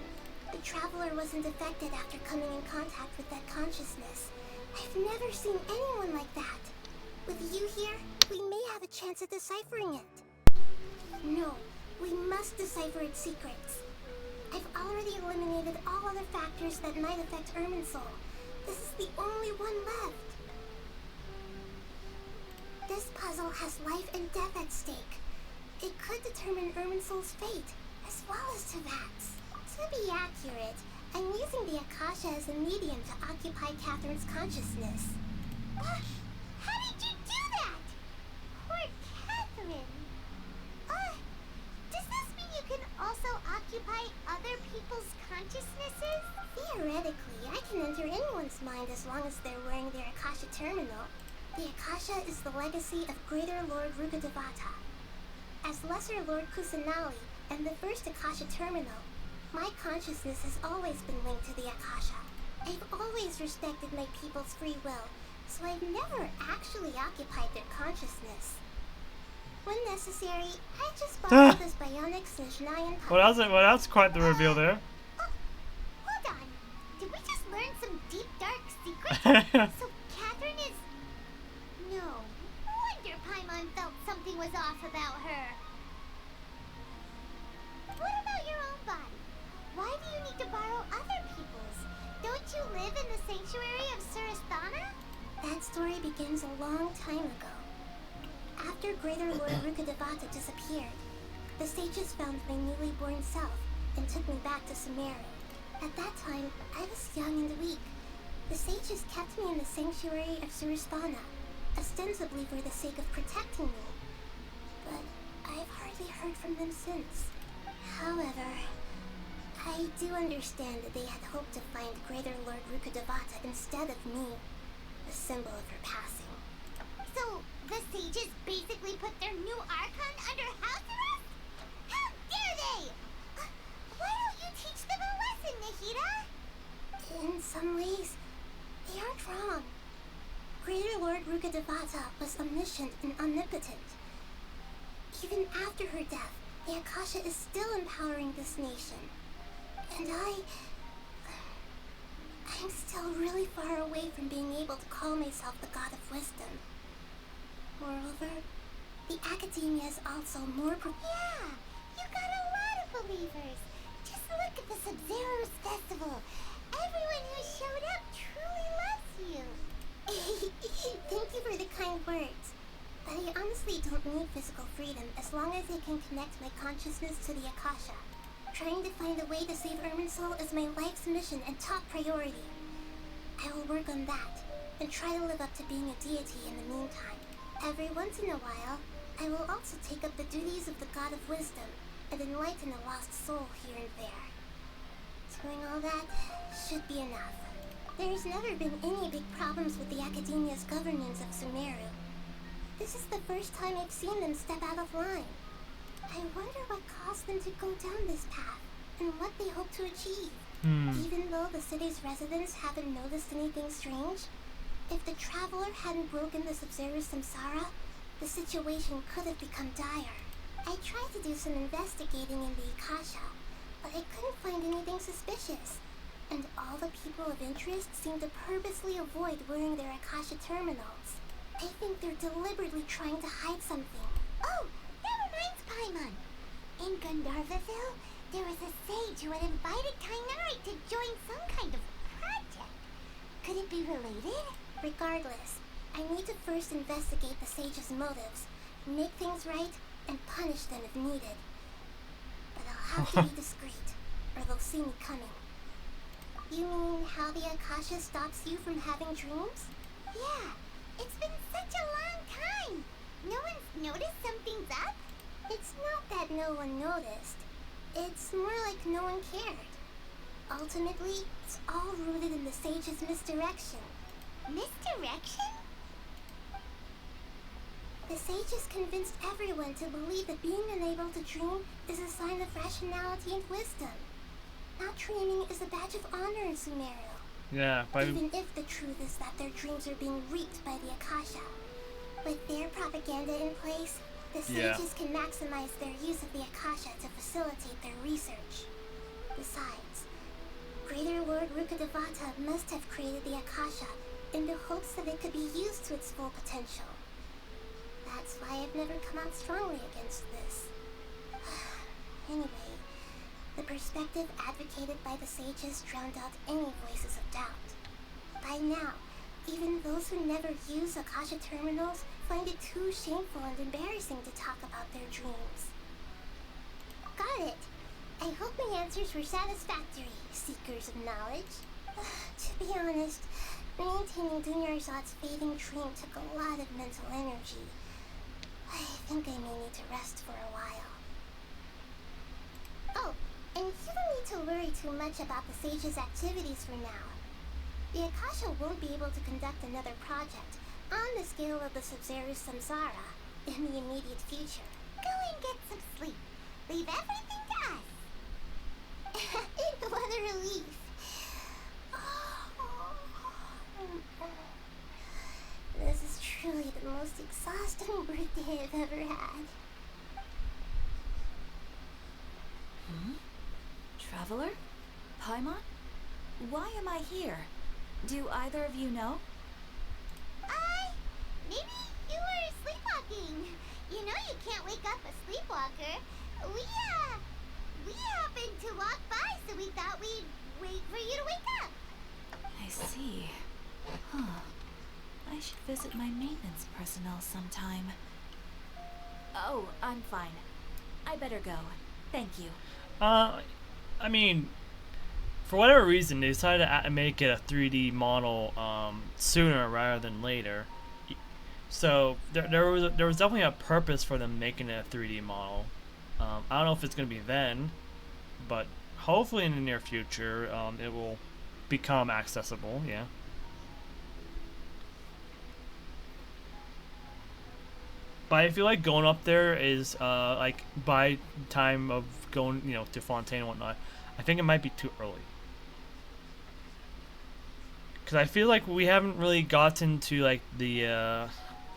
Speaker 16: The Traveler wasn't affected after coming in contact with that consciousness. I've never seen anyone like that. With you here, we may have a chance at deciphering it. No, we must decipher its secrets. I've already eliminated all other factors that might affect Erminsoul. This is the only one left. This puzzle has life and death at stake. It could determine Erminsoul's fate, as well as Tevat's. To be accurate, I'm using the Akasha as a medium to occupy Catherine's consciousness.
Speaker 2: How did you do that? Poor Catherine. Does this mean you can also occupy other people's consciousnesses?
Speaker 16: Theoretically, I can enter anyone's mind as long as they're wearing their Akasha terminal. The Akasha is the legacy of Greater Lord Rukkhadevata. As Lesser Lord Kusanali and the first Akasha terminal, my consciousness has always been linked to the Akasha. I've always respected my people's free will, so I've never actually occupied their consciousness. When necessary, I just borrow this bionic Snezhnayan
Speaker 1: Well, that's quite the reveal there.
Speaker 2: Hold on. Did we just learn some deep, dark secrets? So Catherine is... No. Wonder Paimon felt something was off about her. What about your own body? Why do you need to borrow other people's? Don't you live in the sanctuary of Surasthana?
Speaker 16: That story begins a long time ago. After Greater Lord Rukkhadevata disappeared, the sages found my newly born self and took me back to Sumeru. At that time, I was young and weak. The sages kept me in the sanctuary of Surasthana, ostensibly for the sake of protecting me. But I've hardly heard from them since. However, I do understand that they had hoped to find Greater Lord Rukkhadevata instead of me, a symbol of her passing.
Speaker 2: So, the sages basically put their new Archon under house arrest? How dare they! Why don't you teach them a lesson, Nahida?
Speaker 16: In some ways, they aren't wrong. Greater Lord Rukkhadevata was omniscient and omnipotent. Even after her death, the Akasha is still empowering this nation. And I'm still really far away from being able to call myself the God of Wisdom. Moreover, the Academia is also more
Speaker 2: Yeah, you got a lot of believers. Just look at the Sub-Zero's festival. Everyone who showed up truly loves you.
Speaker 16: Thank you for the kind words. But I honestly don't need physical freedom as long as I can connect my consciousness to the Akasha. Trying to find a way to save Erminsoul is my life's mission and top priority. I will work on that, and try to live up to being a deity in the meantime. Every once in a while, I will also take up the duties of the God of Wisdom and enlighten a lost soul here and there. Doing all that should be enough. There's never been any big problems with the Academia's governance of Sumeru. This is the first time I've seen them step out of line. I wonder what caused them to go down this path, and what they hope to achieve. Even though the city's residents haven't noticed anything strange, if the Traveler hadn't broken the Sub-Zero samsara, the situation could have become dire. I tried to do some investigating in the Akasha, but I couldn't find anything suspicious. And all the people of interest seem to purposely avoid wearing their Akasha terminals. I think they're deliberately trying to hide something.
Speaker 2: Oh, that reminds Paimon. In Gandharvaville, there was a sage who had invited Tainari to join some kind of project. Could it be related?
Speaker 16: Regardless, I need to first investigate the sage's motives, make things right, and punish them if needed. But I'll have to be discreet, or they'll see me coming. You mean how the Akasha stops you from having dreams?
Speaker 2: Yeah, it's been such a long time. No one's noticed something's up?
Speaker 16: It's not that no one noticed. It's more like no one cared. Ultimately, it's all rooted in the sage's misdirection.
Speaker 2: Misdirection?
Speaker 16: The sages convinced everyone to believe that being unable to dream is a sign of rationality and wisdom. Not dreaming is a badge of honor in Sumeru.
Speaker 1: Yeah,
Speaker 16: even if the truth is that their dreams are being reaped by the Akasha. With their propaganda in place, the sages can maximize their use of the Akasha to facilitate their research. Besides, Greater Lord Rukkhadevata must have created the Akasha in the hopes that it could be used to its full potential. That's why I've never come out strongly against this. Anyway, the perspective advocated by the sages drowned out any voices of doubt. By now, even those who never use Akasha terminals find it too shameful and embarrassing to talk about their dreams.
Speaker 2: Got it. I hope my answers were satisfactory, seekers of knowledge.
Speaker 16: To be honest, maintaining Dunyarzad's fading dream took a lot of mental energy. I think I may need to rest for a while.
Speaker 2: Oh, and you don't need to worry too much about the sage's activities for now. The Akasha won't be able to conduct another project on the scale of the Sub-Zero Samsara in the immediate future. Go and get some sleep. Leave everything to us. What a relief.
Speaker 16: This is truly the most exhausting birthday I've ever had.
Speaker 8: Traveler? Paimon? Why am I here? Do either of you know?
Speaker 2: Maybe you were sleepwalking. You know you can't wake up a sleepwalker. We happened to walk by, so we thought we'd wait for you to wake up.
Speaker 8: I see. Huh. I should visit my maintenance personnel sometime. Oh, I'm fine. I better go. Thank you.
Speaker 1: I mean, for whatever reason, they decided to make it a 3D model sooner rather than later. So there was definitely a purpose for them making it a 3D model. I don't know if it's going to be then, but hopefully in the near future, it will become accessible, yeah. But I feel like going up there is, like, by time of going, you know, to Fontaine and whatnot, I think it might be too early. Because I feel like we haven't really gotten to, like, the,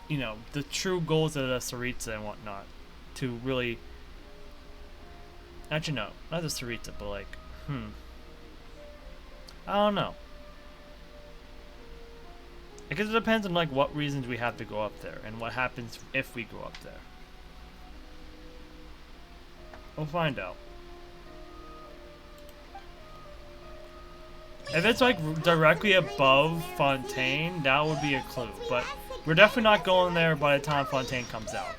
Speaker 1: you know, the true goals of the Saritsa and whatnot. To really... Actually, no. Not the Saritsa, but, like, I don't know. I guess it depends on, like, what reasons we have to go up there. And what happens if we go up there. We'll find out. If it's, like, directly above Fontaine, that would be a clue. But we're definitely not going there by the time Fontaine comes out.